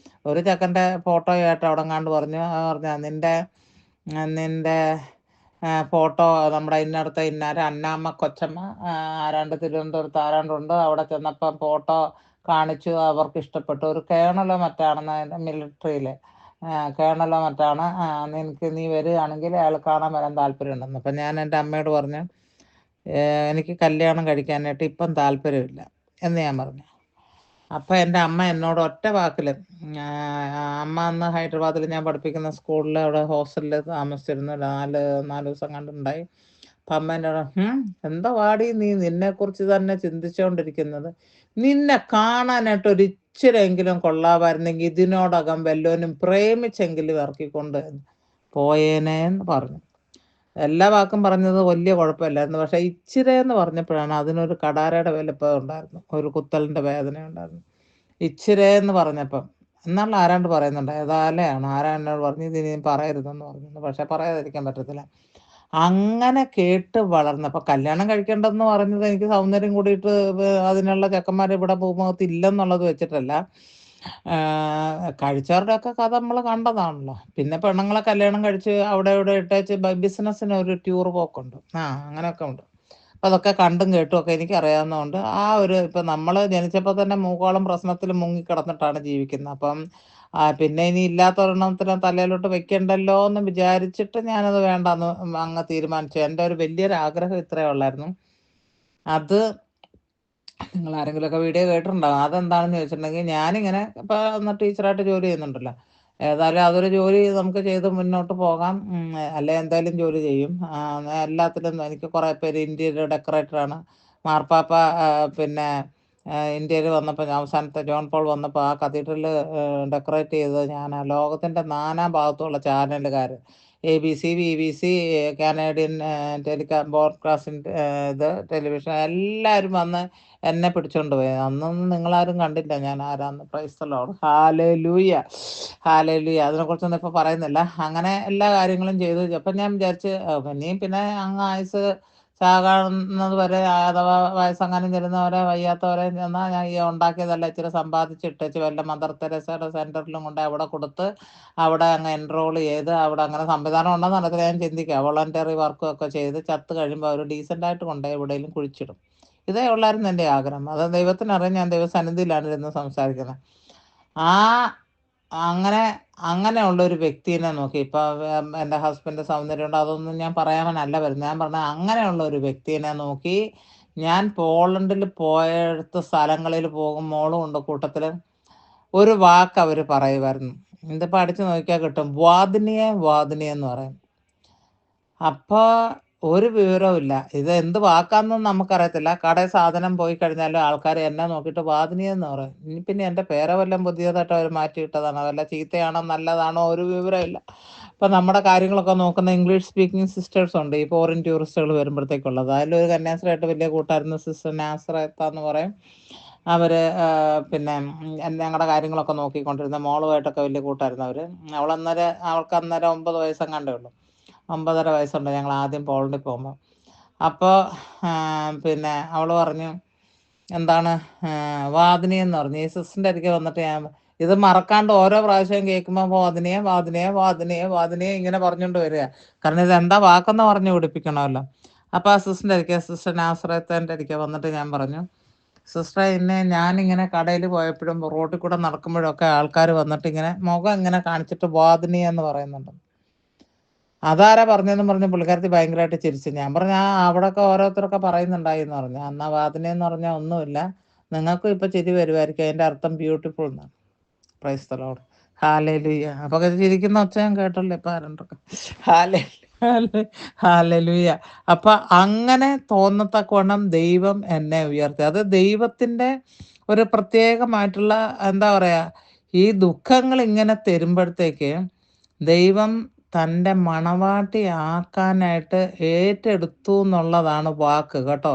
Speaker 1: ഒരു ചെക്കൻ്റെ ഫോട്ടോയായിട്ട് അവിടെ കണ്ട് പറഞ്ഞു നിൻ്റെ ഫോട്ടോ നമ്മുടെ ഇന്നടുത്ത ഇന്നാര് അന്നാമ്മ കൊച്ചമ്മ തിരുവനന്തപുരത്ത് ആരാണ്ടുണ്ട്, അവിടെ ചെന്നപ്പം ഫോട്ടോ കാണിച്ചു, അവർക്ക് ഇഷ്ടപ്പെട്ടു. ഒരു കേണലോ മറ്റാണെന്ന്, മിലിറ്ററിയിൽ കേണലോ മറ്റാണ്. നീ വരികയാണെങ്കിൽ അയാൾ കാണാൻ വരാൻ താല്പര്യമുണ്ടെന്ന്. അപ്പം ഞാൻ എൻ്റെ അമ്മയോട് പറഞ്ഞു, എനിക്ക് കല്യാണം കഴിക്കാനായിട്ട് ഇപ്പം താല്പര്യമില്ല എന്ന് ഞാൻ പറഞ്ഞു. അപ്പം എൻ്റെ അമ്മ എന്നോട് ഒറ്റ വാക്കിൽ, അമ്മ അന്ന് ഹൈദരാബാദിൽ ഞാൻ പഠിപ്പിക്കുന്ന സ്കൂളിൽ അവിടെ ഹോസ്റ്റലിൽ താമസിച്ചിരുന്നു. 4 ദിവസം കണ്ടുണ്ടായി. അപ്പം അമ്മ എന്നോട്, എന്താ വാടി നീ നിന്നെക്കുറിച്ച് തന്നെ ചിന്തിച്ചുകൊണ്ടിരിക്കുന്നത്, നിന്നെ കാണാനായിട്ട് ഒരു ഇച്ചിരെങ്കിലും കൊള്ളാമായിരുന്നെങ്കിൽ ഇതിനോടകം വല്ലവനും പ്രേമിച്ചെങ്കിലും ഇറക്കിക്കൊണ്ട് പോയേനേന്ന് പറഞ്ഞു. എല്ലാ വാക്കും പറഞ്ഞത് വലിയ കുഴപ്പമില്ലായിരുന്നു. പക്ഷേ ഇച്ചിരെന്ന് പറഞ്ഞപ്പോഴാണ് അതിനൊരു കടാരയുടെ വലിപ്പം ഉണ്ടായിരുന്നു, ഒരു കുത്തലിൻ്റെ വേദന ഉണ്ടായിരുന്നു. ഇച്ചിരെന്ന് പറഞ്ഞപ്പം എന്നുള്ള ആരാണ്ട് പറയുന്നുണ്ട്. ഏതായാലാണ് ആരാ എന്നോട് പറഞ്ഞു ഇത് ഇനി പറയരുതെന്ന് പറഞ്ഞു. പക്ഷെ പറയാതിരിക്കാൻ പറ്റത്തില്ല. അങ്ങനെ കേട്ട് വളർന്ന അപ്പൊ കല്യാണം കഴിക്കണ്ടെന്ന് പറഞ്ഞത് എനിക്ക് സൗന്ദര്യം കൂടിയിട്ട് അതിനുള്ള ചെക്കന്മാർ ഇവിടെ ഭൂമുഖത്ത് ഇല്ലെന്നുള്ളത് വെച്ചിട്ടല്ല. കഴിച്ചവരുടെയൊക്കെ കഥ നമ്മൾ കണ്ടതാണല്ലോ. പിന്നെ പെണ്ണുങ്ങളെ കല്യാണം കഴിച്ച് അവിടെ ഇവിടെ ഇട്ടേച്ച് ബിസിനസ്സിന് ഒരു ടൂർ പോക്കുണ്ട്. അങ്ങനെയൊക്കെ ഉണ്ട്. അപ്പൊ അതൊക്കെ കണ്ടും കേട്ടും ഒക്കെ എനിക്കറിയാവുന്നതുകൊണ്ട് ഇപ്പം നമ്മൾ ജനിച്ചപ്പോൾ തന്നെ മൂക്കോളം പ്രശ്നത്തിൽ മുങ്ങി കിടന്നിട്ടാണ് ജീവിക്കുന്നത്. അപ്പം പിന്നെ ഇനി ഇല്ലാത്ത ഒരെണ്ണത്തിന് തലയിലോട്ട് വെക്കണ്ടല്ലോ എന്ന് വിചാരിച്ചിട്ട് ഞാനത് വേണ്ടാന്ന് അങ്ങ് തീരുമാനിച്ചു. എൻ്റെ ഒരു വലിയൊരു ആഗ്രഹം ഇത്രയേ ഉള്ളായിരുന്നു. അത് നിങ്ങൾ ആരെങ്കിലുമൊക്കെ വീഡിയോ കേട്ടിട്ടുണ്ടാകും. അതെന്താണെന്ന് ചോദിച്ചിട്ടുണ്ടെങ്കിൽ ഞാനിങ്ങനെ ഇപ്പം ടീച്ചറായിട്ട് ജോലി ചെയ്യുന്നുണ്ടല്ലോ. ഏതായാലും അതൊരു ജോലി നമുക്ക് ചെയ്ത് മുന്നോട്ട് പോകാം. അല്ലെ എന്തായാലും ജോലി ചെയ്യും. എല്ലാത്തിലും എനിക്ക് കുറേ പേര് ഇന്റീരിയർ ഡെക്കറേറ്ററാണ്. മാർപ്പാപ്പ പിന്നെ ഇന്ത്യയിൽ വന്നപ്പോൾ അവസാനത്തെ ജോൺ പോൾ വന്നപ്പോൾ ആ കത്തീഡ്രൽ ഡെക്കറേറ്റ് ചെയ്തത് ഞാനാ. ലോകത്തിൻ്റെ നാനാ ഭാഗത്തുള്ള ചാനലുകാർ ABC, BBC, Canadian broadcasting television എല്ലാവരും വന്ന് എന്നെ പിടിച്ചോണ്ട് പോയി. അന്നൊന്നും നിങ്ങളാരും കണ്ടില്ല ഞാൻ ആരാന്ന്. Price the Lord. Hallelujah, hallelujah. അതിനെക്കുറിച്ചൊന്നും ഇപ്പോൾ പറയുന്നില്ല. അങ്ങനെ എല്ലാ കാര്യങ്ങളും ചെയ്തു. അപ്പം ഞാൻ വിചാരിച്ച് പിന്നെയും പിന്നെ അങ്ങ് ആയുസ് ചാകാവുന്നത് വരെ അഥവാ വയസ്സെങ്ങാനും ചെല്ലുന്നവരെ വയ്യാത്തവരെ എന്നാൽ ഞാൻ ഈ ഉണ്ടാക്കിയതല്ല ഇച്ചിരി സമ്പാദിച്ചിട്ടേച്ച് വല്ല മദർ തെരേസയുടെ സെൻറ്ററിലും കൊണ്ട് അവിടെ കൊടുത്ത് അവിടെ അങ്ങ് എൻറോൾ ചെയ്ത് അവിടെ അങ്ങനെ സംവിധാനം ഉണ്ടെന്ന് അറിയത്തില്ല. ഞാൻ ചിന്തിക്കുക വോളണ്ടറി വർക്കും ഒക്കെ ചെയ്ത് ചത്ത് കഴിയുമ്പോൾ അവർ ഡീസൻ്റായിട്ട് കൊണ്ട് എവിടെയെങ്കിലും കുഴിച്ചിടും. ഇതേ ഉള്ളായിരുന്നു എൻ്റെ ആഗ്രഹം. അത് ദൈവത്തിനറിയാം ഞാൻ ദൈവസന്നിധിയിലാണ് ഇരുന്ന് സംസാരിക്കുന്നത്. ആ അങ്ങനെ അങ്ങനെയുള്ള ഒരു വ്യക്തിനെ നോക്കി ഇപ്പം എൻ്റെ ഹസ്ബൻഡ് സൗന്ദര്യമുണ്ട് അതൊന്നും ഞാൻ പറയാനല്ല വരുന്നത്. ഞാൻ പറഞ്ഞ അങ്ങനെയുള്ള ഒരു വ്യക്തിനെ നോക്കി ഞാൻ പോളണ്ടിൽ പോയടുത്ത സ്ഥലങ്ങളിൽ പോകും മോളും ഉണ്ട് കൂട്ടത്തിൽ. ഒരു വാക്ക് അവർ പറയുമായിരുന്നു. ഇതിപ്പോൾ അടിച്ചു നോക്കിയാൽ കിട്ടും. വാദിനിയെ വാദിനിയെ എന്ന് പറയും. അപ്പോൾ ഒരു വിവരവും ഇല്ല. ഇത് എന്ത് വാക്കാന്നൊന്നും നമുക്കറിയത്തില്ല. കടയിൽ സാധനം പോയി കഴിഞ്ഞാലും ആൾക്കാർ എന്നെ നോക്കിയിട്ട് വാദിനിയെന്ന് പറയും. ഇനി പിന്നെ എൻ്റെ പേര വല്ലതും പുതിയതായിട്ട് അവർ മാറ്റിയിട്ടതാണോ വല്ല ചീത്തയാണോ നല്ലതാണോ ഒരു വിവരമില്ല. ഇപ്പം നമ്മുടെ കാര്യങ്ങളൊക്കെ നോക്കുന്ന ഇംഗ്ലീഷ് സ്പീക്കിംഗ് സിസ്റ്റേഴ്സ് ഉണ്ട്. ഈ ഫോറിൻ ടൂറിസ്റ്റുകൾ വരുമ്പോഴത്തേക്കുള്ളത്. അതിലൊരു കന്യാസ്ത്രീയായിട്ട് വലിയ കൂട്ടായിരുന്നു സിസ്റ്റർ നാസറത്ത എന്ന് പറയും. അവർ പിന്നെ ഞങ്ങളുടെ കാര്യങ്ങളൊക്കെ നോക്കിക്കൊണ്ടിരുന്ന മോളുമായിട്ടൊക്കെ വലിയ കൂട്ടായിരുന്നു അവർ. അവൾക്ക് അന്നേരം 9 വയസ്സെങ്ങാണ്ടേ ഉള്ളൂ. 9.5 വയസ്സുണ്ട് ഞങ്ങൾ ആദ്യം പോളണ്ടിൽ പോകുമ്പോൾ. അപ്പോൾ പിന്നെ അവൾ പറഞ്ഞു എന്താണ് വാദിനി എന്ന് പറഞ്ഞു. ഈ സിസ്റ്ററിൻ്റെ അടുക്കെ വന്നിട്ട് ഞാൻ ഇത് മറക്കാണ്ട് ഓരോ പ്രാവശ്യം കേൾക്കുമ്പോൾ വാദിനിയെ വാദിനിയെ വാദിനിയെ വാദിനിയെ ഇങ്ങനെ പറഞ്ഞുകൊണ്ട് വരിക. കാരണം ഇത് എന്താ വാക്കെന്ന് പറഞ്ഞു പിടിപ്പിക്കണമല്ലോ. അപ്പോൾ ആ സിസ്റ്ററിൻ്റെ അടുക്കെ സിസ്റ്റർ നാസറത്തേൻ്റെ അടുക്കെ വന്നിട്ട് ഞാൻ പറഞ്ഞു സിസ്റ്ററെ ഞാനിങ്ങനെ കടയിൽ പോയപ്പോഴും റോഡിൽ കൂടെ നടക്കുമ്പോഴൊക്കെ ആൾക്കാർ വന്നിട്ട് ഇങ്ങനെ മുഖം ഇങ്ങനെ കാണിച്ചിട്ട് വാദിനി എന്ന് പറയുന്നുണ്ട്. അതാരാ പറഞ്ഞതെന്ന് പറഞ്ഞ് പുള്ളിക്കാരത്തി ഭയങ്കരമായിട്ട് ചിരിച്ചു. ഞാൻ പറഞ്ഞു അവിടെയൊക്കെ ഓരോരുത്തരൊക്കെ പറയുന്നുണ്ടായി എന്ന് പറഞ്ഞു. എന്നാൽ വാദിനി എന്ന് പറഞ്ഞാൽ ഒന്നുമില്ല, നിങ്ങൾക്കും ഇപ്പം ചിരി വരുമായിരിക്കും, അതിൻ്റെ അർത്ഥം ബ്യൂട്ടിഫുൾ എന്നാണ്. Price the Lord. ഹല്ലേലൂയ. അപ്പോൾ ചിരിക്കുന്ന ഒച്ച ഞാൻ കേട്ടല്ലോ ഇപ്പം ആരണ്ടൊക്കെ. ഹല്ലേലൂയ. അപ്പൊ അങ്ങനെ തോന്നത്തക്കവണ്ണം ദൈവം എന്നെ ഉയർത്തി. അത് ദൈവത്തിൻ്റെ ഒരു പ്രത്യേകമായിട്ടുള്ള എന്താ പറയാ ഈ ദുഃഖങ്ങൾ ഇങ്ങനെ തരുമ്പോഴത്തേക്ക് ദൈവം തൻ്റെ മണവാട്ടി ആക്കാനായിട്ട് ഏറ്റെടുത്തു എന്നുള്ളതാണ് വാക്ക് കേട്ടോ.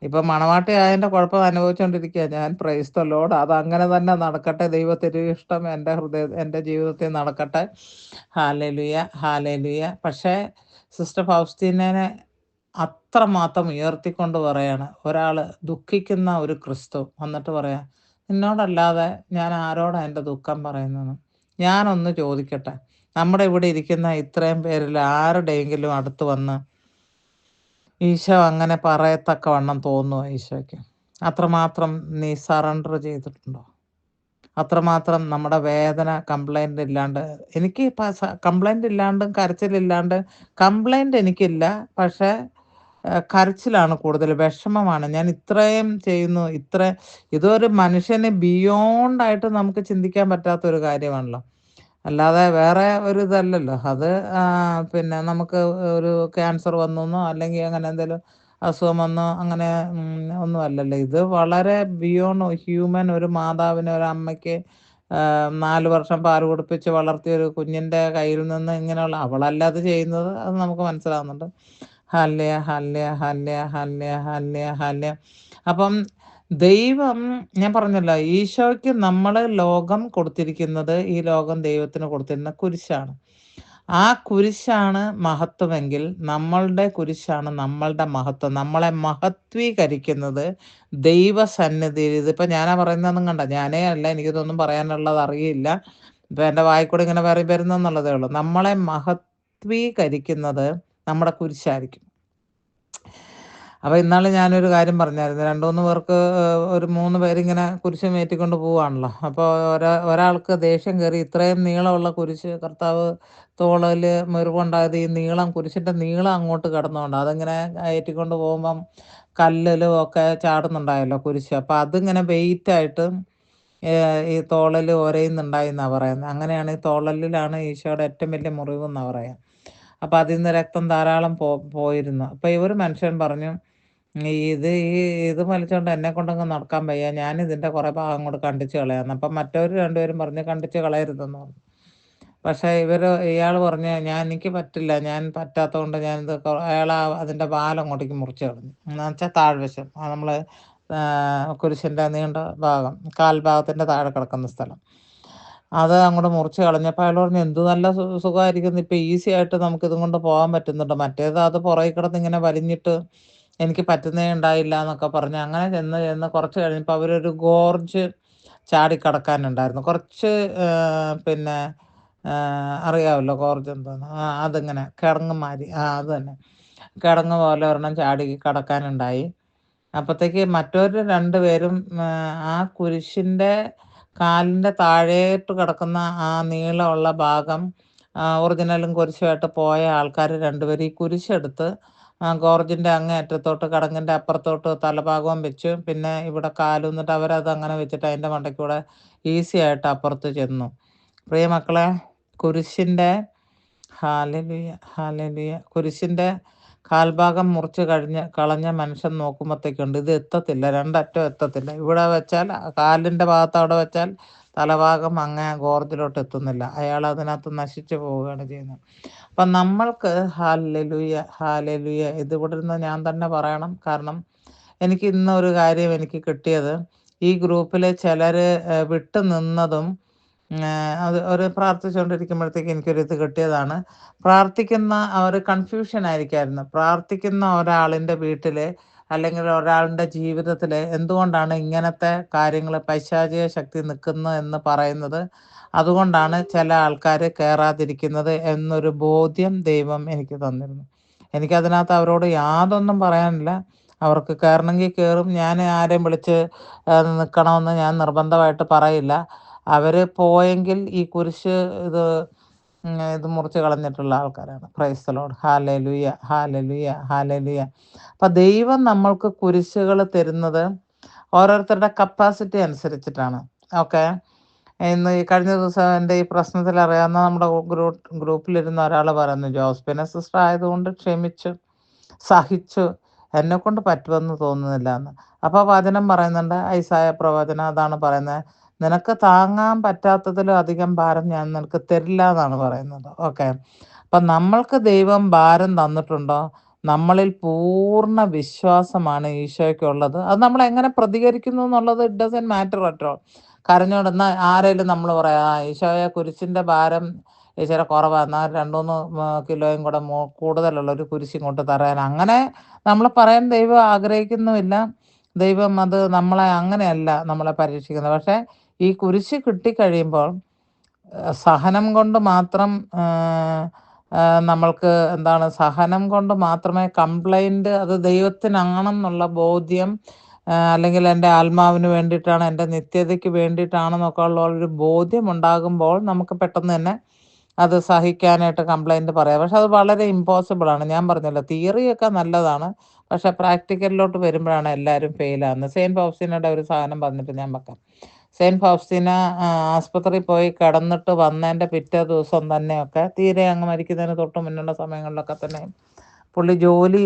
Speaker 1: ഇപ്പം മണവാട്ടി ആയതിൻ്റെ കുഴപ്പം അനുഭവിച്ചുകൊണ്ടിരിക്കുക ഞാൻ. Price the Lord. അതങ്ങനെ തന്നെ നടക്കട്ടെ. ദൈവത്തിന് ഇഷ്ടം എൻ്റെ ജീവിതത്തിൽ നടക്കട്ടെ. Hallelujah, hallelujah. പക്ഷേ സിസ്റ്റർ ഫൗസ്റ്റീനെ അത്രമാത്രം ഉയർത്തിക്കൊണ്ട് പറയാണ് ഒരാൾ ദുഃഖിക്കുന്ന ഒരു ക്രിസ്തു വന്നിട്ട് പറയാം നിന്നോടല്ലാതെ ഞാൻ ആരോടാണ് എൻ്റെ ദുഃഖം പറയുന്നത്. ഞാനൊന്ന് ചോദിക്കട്ടെ, നമ്മുടെ ഇവിടെ ഇരിക്കുന്ന ഇത്രയും പേരിൽ ആരുടെയെങ്കിലും അടുത്ത് വന്ന് ഈശോ അങ്ങനെ പറയത്തക്കവണ്ണം തോന്നുമോ ഈശോയ്ക്ക്? അത്രമാത്രം നീ സറണ്ടർ ചെയ്തിട്ടുണ്ടോ? അത്രമാത്രം നമ്മുടെ വേദന കംപ്ലൈൻ്റ് ഇല്ലാണ്ട് എനിക്ക് കംപ്ലൈൻ്റ് ഇല്ലാണ്ടും കരച്ചിലില്ലാണ്ട് കംപ്ലൈൻ്റ് എനിക്കില്ല. പക്ഷേ കരച്ചിലാണ് കൂടുതൽ, വിഷമമാണ്. ഞാൻ ഇത്രയും ചെയ്യുന്നു, ഇതൊരു മനുഷ്യന് ബിയോണ്ടായിട്ട് നമുക്ക് ചിന്തിക്കാൻ പറ്റാത്തൊരു കാര്യമാണല്ലോ. അല്ലാതെ വേറെ ഒരു ഇതല്ലല്ലോ അത്. പിന്നെ നമുക്ക് ഒരു ക്യാൻസർ വന്നെന്നോ അല്ലെങ്കിൽ അങ്ങനെ എന്തെങ്കിലും അസുഖം വന്നോ അങ്ങനെ ഒന്നും അല്ലല്ലോ. ഇത് വളരെ ബിയോണ്ട് ഹ്യൂമൻ. ഒരു മാതാവിന് ഒരു അമ്മയ്ക്ക് 4 വർഷം പാൽ കുടിപ്പിച്ച് വളർത്തിയ ഒരു കുഞ്ഞിൻ്റെ കയ്യിൽ നിന്ന് ഇങ്ങനെയുള്ള അവളല്ല അത് ചെയ്യുന്നത്, അത് നമുക്ക് മനസ്സിലാവുന്നുണ്ട്. Hallelujah, hallelujah, hallelujah, hallelujah, hallelujah, hallelujah. അപ്പം ദൈവം, ഞാൻ പറഞ്ഞല്ലോ, ഈശോയ്ക്ക് ലോകം കൊടുത്തിരിക്കുന്നത്, ഈ ലോകം ദൈവത്തിന് കൊടുത്തിരുന്ന കുരിശാണ്. ആ കുരിശാണ് മഹത്വമെങ്കിൽ നമ്മളുടെ കുരിശാണ് നമ്മളുടെ മഹത്വം. നമ്മളെ മഹത്വീകരിക്കുന്നത് ദൈവസന്നിധിയിൽ. ഇതിപ്പോൾ ഞാനാ പറയുന്നതെന്നും കണ്ട, ഞാനേ അല്ല, എനിക്കിതൊന്നും പറയാനുള്ളത് അറിയില്ല. ഇപ്പം എൻ്റെ വായിക്കൂടെ ഇങ്ങനെ വരുന്നെന്നുള്ളതേ ഉള്ളൂ. നമ്മളെ മഹത്വീകരിക്കുന്നത് നമ്മുടെ കുരിശായിരിക്കും. അപ്പോൾ ഇന്നാൾ ഞാനൊരു കാര്യം പറഞ്ഞായിരുന്നു. 2-3 പേർക്ക്, ഒരു 3 പേരിങ്ങനെ കുരിശും ഏറ്റിക്കൊണ്ട് പോവുകയാണല്ലോ. അപ്പോൾ ഒരാൾക്ക് ദേഷ്യം കയറി, ഇത്രയും നീളമുള്ള കുരിശ് കർത്താവ് തോളിൽ മുറിവുണ്ടായത് ഈ കുരിശിൻ്റെ നീളം അങ്ങോട്ട് കിടന്നുകൊണ്ട്, അതിങ്ങനെ ഏറ്റിക്കൊണ്ട് പോകുമ്പം കല്ലിലും ഒക്കെ ചാടുന്നുണ്ടായല്ലോ കുരിശ്. അപ്പോൾ അതിങ്ങനെ വെയിറ്റായിട്ട് ഈ തോളിൽ ഒരയുന്നുണ്ടായി എന്നാണ് പറയുന്നത്. അങ്ങനെയാണ്, ഈ തോളലിലാണ് ഈശോയുടെ ഏറ്റവും വലിയ മുറിവെന്നാണ് പറയുക. അപ്പോൾ അതിൽ നിന്ന് രക്തം ധാരാളം പോയിരുന്നു. അപ്പോൾ ഒരു മനുഷ്യൻ പറഞ്ഞു, ഇത് വലിച്ചോണ്ട് എന്നെക്കൊണ്ടങ്ങ് നടക്കാൻ വയ്യ, ഞാനിതിൻ്റെ കുറേ ഭാഗം അങ്ങോട്ട് കണ്ടിച്ച് കളയാമെന്ന്. അപ്പം മറ്റവർ 2 പേരും പറഞ്ഞ് കണ്ടിച്ച് കളയരുതെന്ന് പറഞ്ഞു. പക്ഷേ ഇയാൾ പറഞ്ഞ്, എനിക്ക് പറ്റില്ല, ഞാൻ പറ്റാത്തതുകൊണ്ട് ഞാനിത് അയാൾ അതിൻ്റെ വാലങ്ങോട്ടേക്ക് മുറിച്ച് കളഞ്ഞു. എന്ന് വെച്ചാൽ താഴ്വശം, നമ്മൾ കുരിശിൻ്റെ നീണ്ട ഭാഗം, കാൽഭാഗത്തിൻ്റെ താഴെ കിടക്കുന്ന സ്ഥലം, അത് അങ്ങോട്ട് മുറിച്ച് കളഞ്ഞപ്പോൾ അയാൾ പറഞ്ഞു, എന്ത് നല്ല സുഖമായിരിക്കുന്നു, ഇപ്പം ഈസി ആയിട്ട് നമുക്കിതും കൊണ്ട് പോകാൻ പറ്റുന്നുണ്ട്. മറ്റേത് അത് പുറകിൽ കിടന്ന് ഇങ്ങനെ വലിഞ്ഞിട്ട് എനിക്ക് പറ്റുന്നേ ഉണ്ടായില്ല എന്നൊക്കെ പറഞ്ഞ് അങ്ങനെ ചെന്ന് കുറച്ച് കഴിഞ്ഞപ്പോൾ അവരൊരു ഗോർജ് ചാടിക്കടക്കാനുണ്ടായിരുന്നു. കുറച്ച് പിന്നെ അറിയാമല്ലോ ഗോർജ് എന്താന്ന്? അതിങ്ങനെ കിടങ്ങുമാരി, അത് തന്നെ, കിടങ്ങ് പോലെ ഒരെണ്ണം ചാടി കടക്കാനുണ്ടായി. അപ്പോഴത്തേക്ക് മറ്റൊരു 2 പേരും ആ കുരിശിൻ്റെ കാലിൻ്റെ താഴേട്ട് കിടക്കുന്ന ആ നീളമുള്ള ഭാഗം, ഒറിജിനലും കുരിശുമായിട്ട് പോയ ആൾക്കാർ 2 പേരും ഈ കുരിശെടുത്ത് ഗോർജിൻ്റെ അങ്ങേ അറ്റത്തോട്ട് കിടങ്ങിൻ്റെ അപ്പുറത്തോട്ട് തലഭാഗവും വെച്ച്, പിന്നെ ഇവിടെ കാലൂന്നിട്ട് അവരത് അങ്ങനെ വെച്ചിട്ട് അതിൻ്റെ മണ്ടയ്ക്കൂടെ ഈസി ആയിട്ട് അപ്പുറത്ത് ചെന്നു. പ്രിയ മക്കളെ, കുരിശിൻ്റെ ഹാലലുയ ഹാലലുയ കുരിശിൻ്റെ കാൽഭാഗം മുറിച്ച് കളഞ്ഞ മനുഷ്യൻ നോക്കുമ്പോഴത്തേക്കുണ്ട്, ഇത് എത്തത്തില്ല, 2 അറ്റം എത്തത്തില്ല. ഇവിടെ വെച്ചാൽ കാലിൻ്റെ ഭാഗത്ത് അവിടെ വെച്ചാൽ തലഭാഗം അങ്ങേ ഗോർജിലോട്ട് എത്തുന്നില്ല. അയാൾ അതിനകത്ത് നശിച്ചു പോവുകയാണ് ചെയ്യുന്നത്. അപ്പം നമ്മൾക്ക് ഹാലലുയ ഹാലലുയ, ഇതിവിടെ നിന്ന് ഞാൻ തന്നെ പറയണം. കാരണം എനിക്ക് ഇന്നൊരു കാര്യം എനിക്ക് കിട്ടിയത്, ഈ ഗ്രൂപ്പിൽ ചിലർ വിട്ടു നിന്നതും അത് ഒരു പ്രാർത്ഥിച്ചുകൊണ്ടിരിക്കുമ്പോഴത്തേക്ക് എനിക്കൊരിത് കിട്ടിയതാണ്. പ്രാർത്ഥിക്കുന്ന ഒരു കൺഫ്യൂഷൻ ആയിരിക്കായിരുന്നു. പ്രാർത്ഥിക്കുന്ന ഒരാളിൻ്റെ വീട്ടിൽ അല്ലെങ്കിൽ ഒരാളുടെ ജീവിതത്തിൽ എന്തുകൊണ്ടാണ് ഇങ്ങനത്തെ കാര്യങ്ങൾ, പൈശാചിക ശക്തി നിൽക്കുന്നു എന്ന് പറയുന്നത്, അതുകൊണ്ടാണ് ചില ആൾക്കാർ കയറാതിരിക്കുന്നത് എന്നൊരു ബോധ്യം ദൈവം എനിക്ക് തന്നിരുന്നു. എനിക്കതിനകത്ത് അവരോട് യാതൊന്നും പറയാനില്ല. അവർക്ക് കയറണമെങ്കിൽ കയറും. ഞാൻ ആരെയും വിളിച്ച് നിൽക്കണമെന്ന് ഞാൻ നിർബന്ധമായിട്ട് പറയില്ല. അവർ പോയെങ്കിൽ ഈ കുരിശ് ഇത് മുറിച്ച് കളഞ്ഞിട്ടുള്ള ആൾക്കാരാണ്. Praise the lord. Hallelujah hallelujah hallelujah. അപ്പം ദൈവം നമ്മൾക്ക് കുരിശുകൾ തരുന്നത് ഓരോരുത്തരുടെ കപ്പാസിറ്റി അനുസരിച്ചിട്ടാണ്. ഓക്കെ, ഇന്ന് ഈ കഴിഞ്ഞ ദിവസം എൻ്റെ ഈ പ്രശ്നത്തിൽ അറിയാവുന്ന നമ്മുടെ ഗ്രൂപ്പിലിരുന്ന ഒരാൾ പറയുന്നു, ജോസ്പിന സിസ്റ്റർ ആയതുകൊണ്ട് ക്ഷമിച്ചു, സഹിച്ചു, എന്നെക്കൊണ്ട് പറ്റുമെന്ന് തോന്നുന്നില്ല എന്ന്. അപ്പോൾ വചനം പറയുന്നുണ്ട്, ഐസായ പ്രവചനം അതാണ് പറയുന്നത്, നിനക്ക് താങ്ങാൻ പറ്റാത്തതിലും അധികം ഭാരം ഞാൻ നിനക്ക് തരില്ല എന്നാണ് പറയുന്നത്. ഓക്കെ, അപ്പം നമ്മൾക്ക് ദൈവം ഭാരം തന്നിട്ടുണ്ടോ? നമ്മളിൽ പൂർണ്ണ വിശ്വാസമാണ് ഈശോയ്ക്കുള്ളത്. അത് നമ്മൾ എങ്ങനെ പ്രതികരിക്കുന്നു എന്നുള്ളത് it doesn't matter at all. കരഞ്ഞോടുന്ന ആരെങ്കിലും നമ്മൾ പറയാം, ഈശോയെ കുരിശിൻ്റെ ഭാരം ഈശോയുടെ കുറവാണ്, എന്നാൽ 2-3 കിലോയും കൂടെ കൂടുതലുള്ള ഒരു കുരിശ് ഇങ്ങോട്ട് തരാൻ, അങ്ങനെ നമ്മൾ പറയാൻ ദൈവം ആഗ്രഹിക്കുന്നുമില്ല. ദൈവം അത് നമ്മളെ അങ്ങനെയല്ല നമ്മളെ പരീക്ഷിക്കുന്നത്. പക്ഷേ ഈ കുരിശ് കിട്ടിക്കഴിയുമ്പോൾ സഹനം കൊണ്ട് മാത്രം നമ്മൾക്ക് എന്താണ്, സഹനം കൊണ്ട് മാത്രമേ കംപ്ലൈൻറ്റ് അത് ദൈവത്തിനാണെന്നുള്ള ബോധ്യം, അല്ലെങ്കിൽ എൻ്റെ ആത്മാവിന് വേണ്ടിയിട്ടാണ്, എൻ്റെ നിത്യതയ്ക്ക് വേണ്ടിയിട്ടാണെന്നൊക്കെ ഉള്ള ഒരു ബോധ്യം ഉണ്ടാകുമ്പോൾ നമുക്ക് പെട്ടെന്ന് തന്നെ അത് സഹിക്കാനായിട്ട് കംപ്ലൈൻറ്റ് പറയാം. പക്ഷെ അത് വളരെ ഇമ്പോസിബിളാണ്. ഞാൻ പറഞ്ഞല്ലോ, തിയറിയൊക്കെ നല്ലതാണ്, പക്ഷേ പ്രാക്ടിക്കലിലോട്ട് വരുമ്പോഴാണ് എല്ലാവരും ഫെയിലാകുന്നത്. സെയിൻറ്റ് ഫൗസ്റ്റീനയുടെ ഒരു സാധനം പറഞ്ഞിട്ട് ഞാൻ വെക്കാം. സെയിൻറ്റ് ഫൗസ്റ്റീന ആസ്പത്രിയിൽ പോയി കിടന്നിട്ട് വന്നതിൻ്റെ പിറ്റേ ദിവസം തന്നെയൊക്കെ, തീരെ അങ്ങ് മരിക്കുന്നതിന് തൊട്ട് മുന്നുള്ള സമയങ്ങളിലൊക്കെ തന്നെ പുള്ളി ജോലി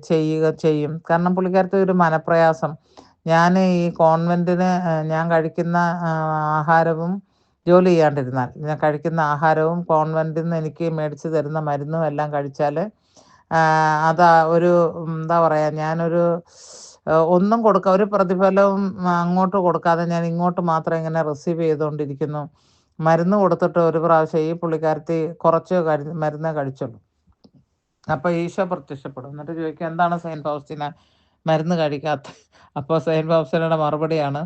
Speaker 1: ചെയ്യും. കാരണം പുള്ളിക്കാരത്തെ ഒരു മനപ്രയാസം, ഞാൻ ഈ കോൺവെൻറ്റിന് ഞാൻ കഴിക്കുന്ന ആഹാരവും, ജോലി ചെയ്യാണ്ടിരുന്നാൽ ഞാൻ കഴിക്കുന്ന ആഹാരവും കോൺവെൻറ്റിൽ നിന്ന് എനിക്ക് മേടിച്ച് തരുന്ന മരുന്നും എല്ലാം കഴിച്ചാൽ അത് ഒരു എന്താ പറയുക, ഞാനൊരു ഒന്നും ഒരു പ്രതിഫലവും അങ്ങോട്ട് കൊടുക്കാതെ ഞാൻ ഇങ്ങോട്ട് മാത്രം ഇങ്ങനെ റിസീവ് ചെയ്തുകൊണ്ടിരിക്കുന്നു. മരുന്ന് കൊടുത്തിട്ട് ഒരു പ്രാവശ്യം ഈ പുള്ളിക്കാരത്തി കുറച്ച് മരുന്നേ കഴിച്ചുള്ളൂ. അപ്പോൾ ഈശോ പ്രത്യക്ഷപ്പെടും. എന്നിട്ട് ചോദിക്കും, എന്താണ് സെയിൻറ്റ് ഫൗസ്റ്റീന മരുന്ന് കഴിക്കാത്ത? അപ്പോൾ സെയിൻറ്റ് ഫൗസ്റ്റീനയുടെ മറുപടിയാണ്,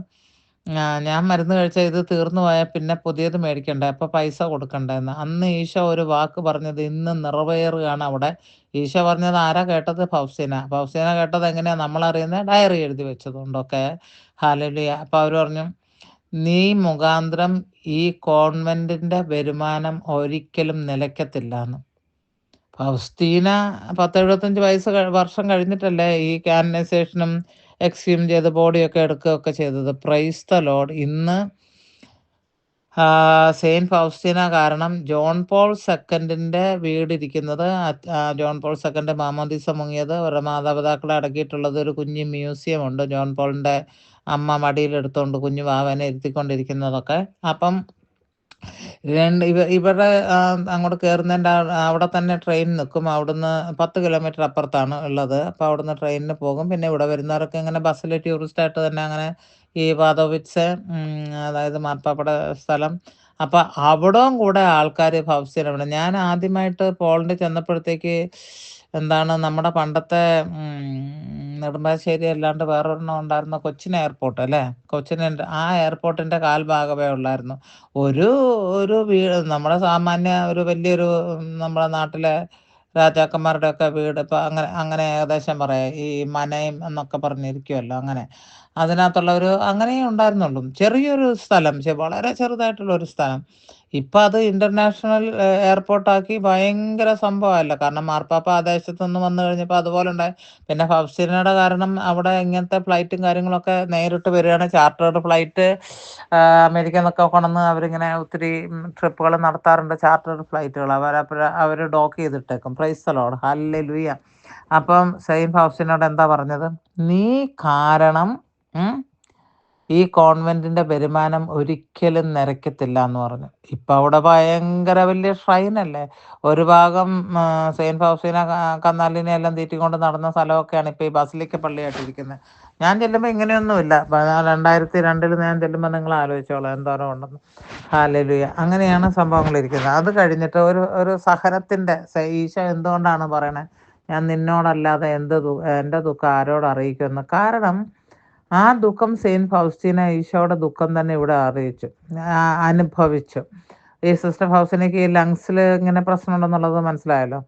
Speaker 1: ഞാൻ മരുന്ന് കഴിച്ചാൽ ഇത് തീർന്നു പോയാൽ പിന്നെ പുതിയത് മേടിക്കണ്ടേ, അപ്പോൾ പൈസ കൊടുക്കണ്ടേ എന്ന്. അന്ന് ഈശോ ഒരു വാക്ക് പറഞ്ഞത് ഇന്ന് നിറവേറുകയാണ് അവിടെ. ഈശോ പറഞ്ഞത് ആരാ കേട്ടത്? ഫൗസ്റ്റീന. ഫൗസ്റ്റീന കേട്ടത് എങ്ങനെയാണ് നമ്മളറിയുന്നത്? ഡയറി എഴുതി വെച്ചതുകൊണ്ടൊക്കെ. ഹല്ലേലൂയ. അപ്പോൾ അവർ പറഞ്ഞു, നീ മുഖാന്തരം ഈ കോൺവെന്റിന്റെ വരുമാനം ഒരിക്കലും നിലയ്ക്കത്തില്ല എന്ന്. ഫൗസ്റ്റീന 10-75 വർഷം കഴിഞ്ഞിട്ടല്ലേ ഈ കാനനൈസേഷനും എക്സ്ഹ്യൂം ചെയ്ത് ബോഡിയൊക്കെ എടുക്കുകയൊക്കെ ചെയ്തത്. Praise the lord. ഇന്ന് സെയിൻറ്റ് ഫൗസ്റ്റീന കാരണം ജോൺ പോൾ സെക്കൻഡിൻ്റെ വീടിരിക്കുന്നത്, ജോൺ പോൾ സെക്കൻഡ് മാമോദീസ മുങ്ങിയത്, അവരുടെ മാതാപിതാക്കളെ അടക്കിയിട്ടുള്ളത് ഒരു കുഞ്ഞ് മ്യൂസിയം ഉണ്ട്. ജോൺ പോളിൻ്റെ അമ്മ മടിയിലെടുത്തുകൊണ്ട് കുഞ്ഞു വാവനെ ഇരുത്തിക്കൊണ്ടിരിക്കുന്നതൊക്കെ. അപ്പം ഇവരുടെ അങ്ങോട്ട് കയറുന്നതിൻ്റെ അവിടെ തന്നെ ട്രെയിൻ നിൽക്കും. അവിടുന്ന് 10 കിലോമീറ്റർ അപ്പുറത്താണ് ഉള്ളത്. അപ്പോൾ അവിടുന്ന് ട്രെയിനിന് പോകും. പിന്നെ ഇവിടെ വരുന്നവരൊക്കെ ഇങ്ങനെ ബസ്സിൽ ടൂറിസ്റ്റായിട്ട് തന്നെ അങ്ങനെ ഈ വാദോവിറ്റ്സ്, അതായത് മാർപ്പാപ്പയുടെ സ്ഥലം. അപ്പം അവിടവും കൂടെ ആൾക്കാർ ഫൗസ്റ്റീന. ഞാൻ ആദ്യമായിട്ട് പോളണ്ടിൽ ചെന്നപ്പോഴത്തേക്ക് എന്താണ് നമ്മുടെ പണ്ടത്തെ നെടുമ്പാശ്ശേരി അല്ലാണ്ട് വേറൊരെണ്ണം ഉണ്ടായിരുന്ന കൊച്ചിൻ എയർപോർട്ട് അല്ലേ, ആ എയർപോർട്ടിൻ്റെ കാൽഭാഗമേ ഉള്ളായിരുന്നു. ഒരു ഒരു നമ്മുടെ സാമാന്യ ഒരു വലിയൊരു നമ്മുടെ നാട്ടിലെ രാജാക്കന്മാരുടെയൊക്കെ വീട് ഇപ്പം അങ്ങനെ അങ്ങനെ ഏകദേശം പറയാം, ഈ മനയും എന്നൊക്കെ പറഞ്ഞിരിക്കുമല്ലോ, അങ്ങനെ അതിനകത്തുള്ള അങ്ങനെയേ ഉണ്ടായിരുന്നുള്ളൂ. ചെറിയൊരു സ്ഥലം, വളരെ ചെറുതായിട്ടുള്ള ഒരു സ്ഥലം. ഇപ്പം അത് ഇൻ്റർനാഷണൽ എയർപോർട്ടാക്കി ഭയങ്കര സംഭവമല്ല. കാരണം മാർപ്പാപ്പ ആ ദേശത്തുനിന്ന് വന്നു കഴിഞ്ഞപ്പോൾ അതുപോലെ ഉണ്ടായി. പിന്നെ ഫൗസ്റ്റീനയുടെ കാരണം അവിടെ ഇങ്ങനത്തെ ഫ്ലൈറ്റും കാര്യങ്ങളൊക്കെ നേരിട്ട് വരികയാണ്. ചാർട്ടേഡ് ഫ്ലൈറ്റ് അമേരിക്കയിൽ നിന്നൊക്കെ കൊണ്ടുവന്ന് അവരിങ്ങനെ ഒത്തിരി ട്രിപ്പുകൾ നടത്താറുണ്ട്, ചാർട്ടേഡ് ഫ്ലൈറ്റുകൾ. അവർ ഡോക്ക് ചെയ്തിട്ടേക്കും. Praise the Lord. ഹല്ലേലൂയ. അപ്പം സെയിൻറ്റ് ഫൗസ്റ്റീനയോട് എന്താ പറഞ്ഞത്? നീ കാരണം ഈ കോൺവെന്റിന്റെ വരുമാനം ഒരിക്കലും നിരക്കത്തില്ല എന്ന് പറഞ്ഞു. ഇപ്പം അവിടെ ഭയങ്കര വലിയ ഷ്രൈനല്ലേ. ഒരു ഭാഗം സെയിൻറ്റ് ഫൗസ്റ്റീന കന്നാലിനെ എല്ലാം തീറ്റിക്കൊണ്ട് നടന്ന സ്ഥലമൊക്കെയാണ് ഇപ്പോൾ ഈ ബസിലിക്ക പള്ളിയായിട്ടിരിക്കുന്നത്. ഞാൻ ചെല്ലുമ്പോൾ ഇങ്ങനെയൊന്നുമില്ല. 2002 ഞാൻ ചെല്ലുമ്പോൾ നിങ്ങൾ ആലോചിച്ചോളാം എന്തോരം ഉണ്ടെന്ന്. ഹല്ലേലൂയ. അങ്ങനെയാണ് സംഭവങ്ങളിരിക്കുന്നത്. അത് കഴിഞ്ഞിട്ട് ഒരു സഹനത്തിൻ്റെ ഈശോ എന്തുകൊണ്ടാണ് പറയണത്, ഞാൻ നിന്നോടല്ലാതെ എൻ്റെ ദുഃഖം ആരോട് അറിയിക്കുമെന്ന്. കാരണം ആ ദുഃഖം സെയിൻറ്റ് ഫൗസ്റ്റീന ഈശോയുടെ ദുഃഖം തന്നെ ഇവിടെ അനുഭവിച്ചു. ഈ സിസ്റ്റർ ഫൗസ്റ്റീനയ്ക്ക് ഈ ലങ്സിൽ ഇങ്ങനെ പ്രശ്നമുണ്ടെന്നുള്ളത് മനസ്സിലായല്ലോ.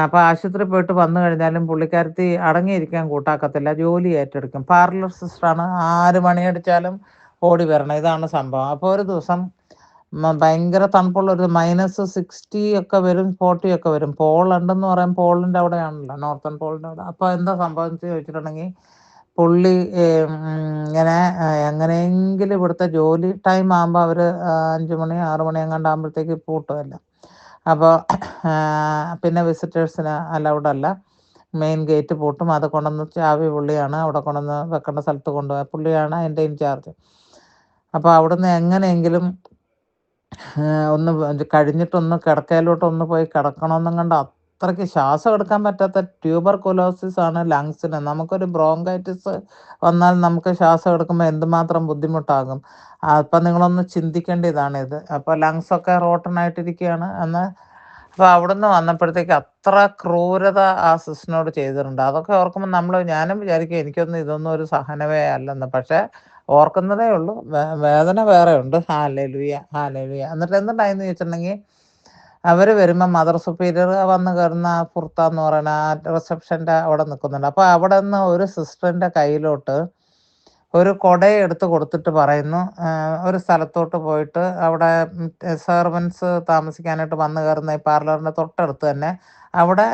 Speaker 1: അപ്പോൾ ആശുപത്രി പോയിട്ട് വന്നു കഴിഞ്ഞാലും പുള്ളിക്കാരത്തി അടങ്ങിയിരിക്കാൻ കൂട്ടാക്കത്തില്ല, ജോലി ഏറ്റെടുക്കും. പാർലർ സിസ്റ്ററാണ്. 6 മണിയടിച്ചാലും ഓടി വരണം, ഇതാണ് സംഭവം. അപ്പോൾ ഒരു ദിവസം ഭയങ്കര തണുപ്പുള്ള ഒരു -60 ഒക്കെ വരും, 40 ഒക്കെ വരും. പോളണ്ട് എന്ന് പറയും, പോളിൻ്റെ അവിടെയാണല്ലോ, നോർത്തേൺ പോളിൻ്റെ അവിടെ. അപ്പോൾ എന്താ സംഭവിച്ചത് ചോദിച്ചിട്ടുണ്ടെങ്കിൽ, പുള്ളി ഇങ്ങനെ എങ്ങനെയെങ്കിലും ഇവിടുത്തെ ജോലി ടൈം ആകുമ്പോൾ അവർ 5 മണി 6 മണി എങ്ങാണ്ട് ആകുമ്പോഴത്തേക്ക് പൂട്ടുമല്ല. അപ്പോൾ പിന്നെ വിസിറ്റേഴ്സിന് അലൗഡ് അല്ല. മെയിൻ ഗേറ്റ് പൂട്ടും. അത് കൊണ്ടുവന്ന് ചാവി പുള്ളിയാണ് അവിടെ കൊണ്ടുവന്ന് വെക്കേണ്ട സ്ഥലത്ത് കൊണ്ടുപോയി, പുള്ളിയാണ് അതിൻ്റെ ഇൻചാർജ്. അപ്പോൾ അവിടുന്ന് എങ്ങനെയെങ്കിലും ഒന്ന് കഴിഞ്ഞിട്ടൊന്ന് കിടക്കയിലോട്ടൊന്ന് പോയി കിടക്കണമെന്നും കണ്ട് അത്രയ്ക്ക് ശ്വാസം എടുക്കാൻ പറ്റാത്ത ട്യൂബർകുലോസിസ് ആണ് ലങ്സിന്. നമുക്കൊരു ബ്രോങ്കൈറ്റിസ് വന്നാൽ നമുക്ക് ശ്വാസം എടുക്കുമ്പോൾ എന്തുമാത്രം ബുദ്ധിമുട്ടാകും. അപ്പം നിങ്ങളൊന്ന് ചിന്തിക്കേണ്ടതാണിത്. അപ്പോൾ ലങ്സൊക്കെ റോട്ടനായിട്ടിരിക്കുകയാണ് എന്ന്. അപ്പോൾ അവിടുന്ന് വന്നപ്പോഴത്തേക്ക് അത്ര ക്രൂരത ആ സിസ്റ്ററിനോട് ചെയ്തിട്ടുണ്ട്. അതൊക്കെ ഓർക്കുമ്പോൾ ഞാനും വിചാരിക്കും എനിക്കൊന്നും ഇതൊന്നും ഒരു സഹനവേ അല്ലെന്ന്. പക്ഷേ ഓർക്കുന്നതേ ഉള്ളൂ, വേദന വേറെ ഉണ്ട്. Hallelujah, hallelujah. എന്നിട്ട് എന്തുണ്ടായെന്ന് ചോദിച്ചിട്ടുണ്ടെങ്കിൽ, അവർ വരുമ്പോൾ മദർ സുപ്പീരിയർ വന്ന് കയറുന്ന ഫുർത്ത എന്ന് പറയുന്ന ആ റിസപ്ഷൻ്റെ അവിടെ നിൽക്കുന്നുണ്ട്. അപ്പോൾ അവിടെ നിന്ന് ഒരു സിസ്റ്ററിൻ്റെ കയ്യിലോട്ട് ഒരു കുടയെടുത്ത് കൊടുത്തിട്ട് പറയുന്നു, ഒരു സ്ഥലത്തോട്ട് പോയിട്ട് അവിടെ സെർവൻസ് താമസിക്കാനായിട്ട് വന്നു കയറുന്ന ഈ പാർലറിൻ്റെ തൊട്ടടുത്ത് തന്നെ അവിടെ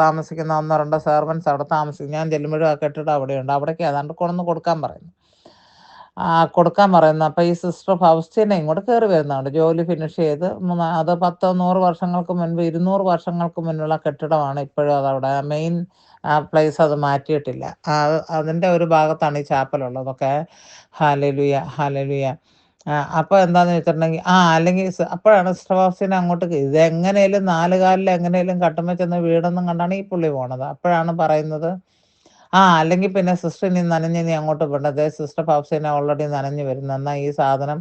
Speaker 1: താമസിക്കുന്ന 1-2 സെർവൻസ് അവിടെ താമസിക്കും. ഞാൻ ചെല്ലുമ്പോഴും ആ കെട്ടിടം അവിടെയുണ്ട്. അവിടേക്ക് ഏതാണ്ട് കൊണ്ടുവന്ന് കൊടുക്കാൻ പറയുന്നു. അപ്പോൾ ഈ സിസ്റ്റർ ഫൗസ്റ്റീന ഇങ്ങോട്ട് കയറി വരുന്നുണ്ട്. ജോലി ഫിനിഷ് ചെയ്ത് അത് 10-100 വർഷങ്ങൾക്ക് മുൻപ്, 200 വർഷങ്ങൾക്ക് മുന്നുള്ള കെട്ടിടമാണ്. ഇപ്പോഴും അതവിടെ മെയിൻ പ്ലേസ് അത് മാറ്റിയിട്ടില്ല. അതിൻ്റെ ഒരു ഭാഗത്താണ് ഈ ചാപ്പലുള്ളതൊക്കെ. Hallelujah, hallelujah. അപ്പോൾ എന്താണെന്ന് വെച്ചിട്ടുണ്ടെങ്കിൽ അല്ലെങ്കിൽ അപ്പോഴാണ് സിസ്റ്റർ ഫൗസ്റ്റീന അങ്ങോട്ട് ഇതെങ്ങനെയും 4 കാലിൽ എങ്ങനെയും കട്ടുമ്പോൾ ചെന്ന് വീടെന്നും കണ്ടാണ് ഈ പുള്ളി പോണത്. അപ്പോഴാണ് പറയുന്നത്, അല്ലെങ്കിൽ പിന്നെ സിസ്റ്റർ ഇനി നനഞ്ഞ് നീ അങ്ങോട്ട് പോകണ്ട, അതേ സിസ്റ്റർ പൗസേന ഓൾറെഡി നനഞ്ഞു വരുന്നു, എന്നാൽ ഈ സാധനം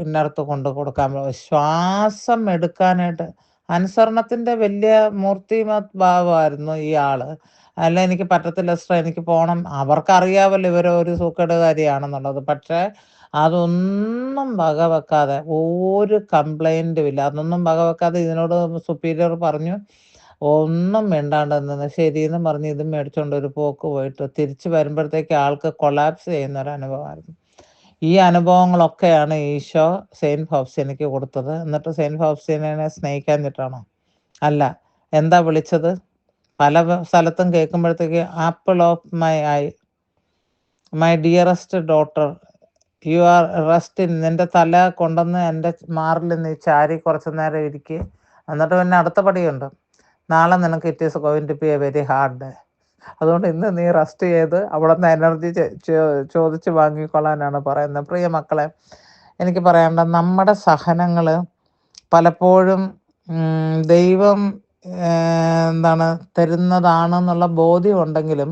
Speaker 1: ഇന്നടത്ത് കൊണ്ട് കൊടുക്കാൻ ശ്വാസം എടുക്കാനായിട്ട് അനുസരണത്തിന്റെ വലിയ മൂർത്തിമത് ഭാവമായിരുന്നു ഈ ആള്. അല്ല എനിക്ക് പറ്റത്തില്ല സിസ്റ്റർ, എനിക്ക് പോകണം. അവർക്കറിയാവല്ലോ ഇവർ ഒരു സൂക്കേടുകാരിയാണെന്നുള്ളത്. പക്ഷേ അതൊന്നും വകവെക്കാതെ, ഒരു കംപ്ലൈൻറ്റും ഇല്ല, അതൊന്നും വകവെക്കാതെ ഇതിനോട് സുപ്പീരിയർ പറഞ്ഞു, ഒന്നും മിണ്ടാണ്ട് നിന്ന് ശരിയെന്നും പറഞ്ഞ് ഇതും മേടിച്ചുകൊണ്ട് ഒരു പോക്ക് പോയിട്ട് തിരിച്ച് വരുമ്പോഴത്തേക്ക് ആൾക്ക് കൊളാപ്സ് ചെയ്യുന്ന ഒരു അനുഭവമായിരുന്നു. ഈ അനുഭവങ്ങളൊക്കെയാണ് ഈശോ സെയിൻറ്റ് ഫൗസ്റ്റീനയ്ക്ക് കൊടുത്തത്. എന്നിട്ട് സെയിൻറ്റ് ഫൗസ്റ്റീനെ സ്നേഹിക്കാഞ്ഞിട്ടാണോ? അല്ല. എന്താ വിളിച്ചത്? പല സ്ഥലത്തും കേൾക്കുമ്പോഴത്തേക്ക് apple of my eye, my dearest daughter, you are rest in, നിൻ്റെ തല കൊണ്ടുവന്ന് എൻ്റെ മാറിൽ നീ ചാരി കുറച്ച് നേരം ഇരിക്കുക. എന്നിട്ട് പിന്നെ അടുത്ത പടിയുണ്ട്, നാളെ നിനക്ക് it is going to be a very hard day. അതുകൊണ്ട് ഇന്ന് നീ റെസ്റ്റ് ചെയ്ത് അവിടെ നിന്ന് എനർജി ചോദിച്ച് വാങ്ങിക്കൊള്ളാനാണ് പറയുന്നത്. പ്രിയ മക്കളെ, എനിക്ക് പറയാനുള്ളത്, നമ്മുടെ സഹനങ്ങൾ പലപ്പോഴും ദൈവം എന്താണ് തരുന്നതാണെന്നുള്ള ബോധ്യമുണ്ടെങ്കിലും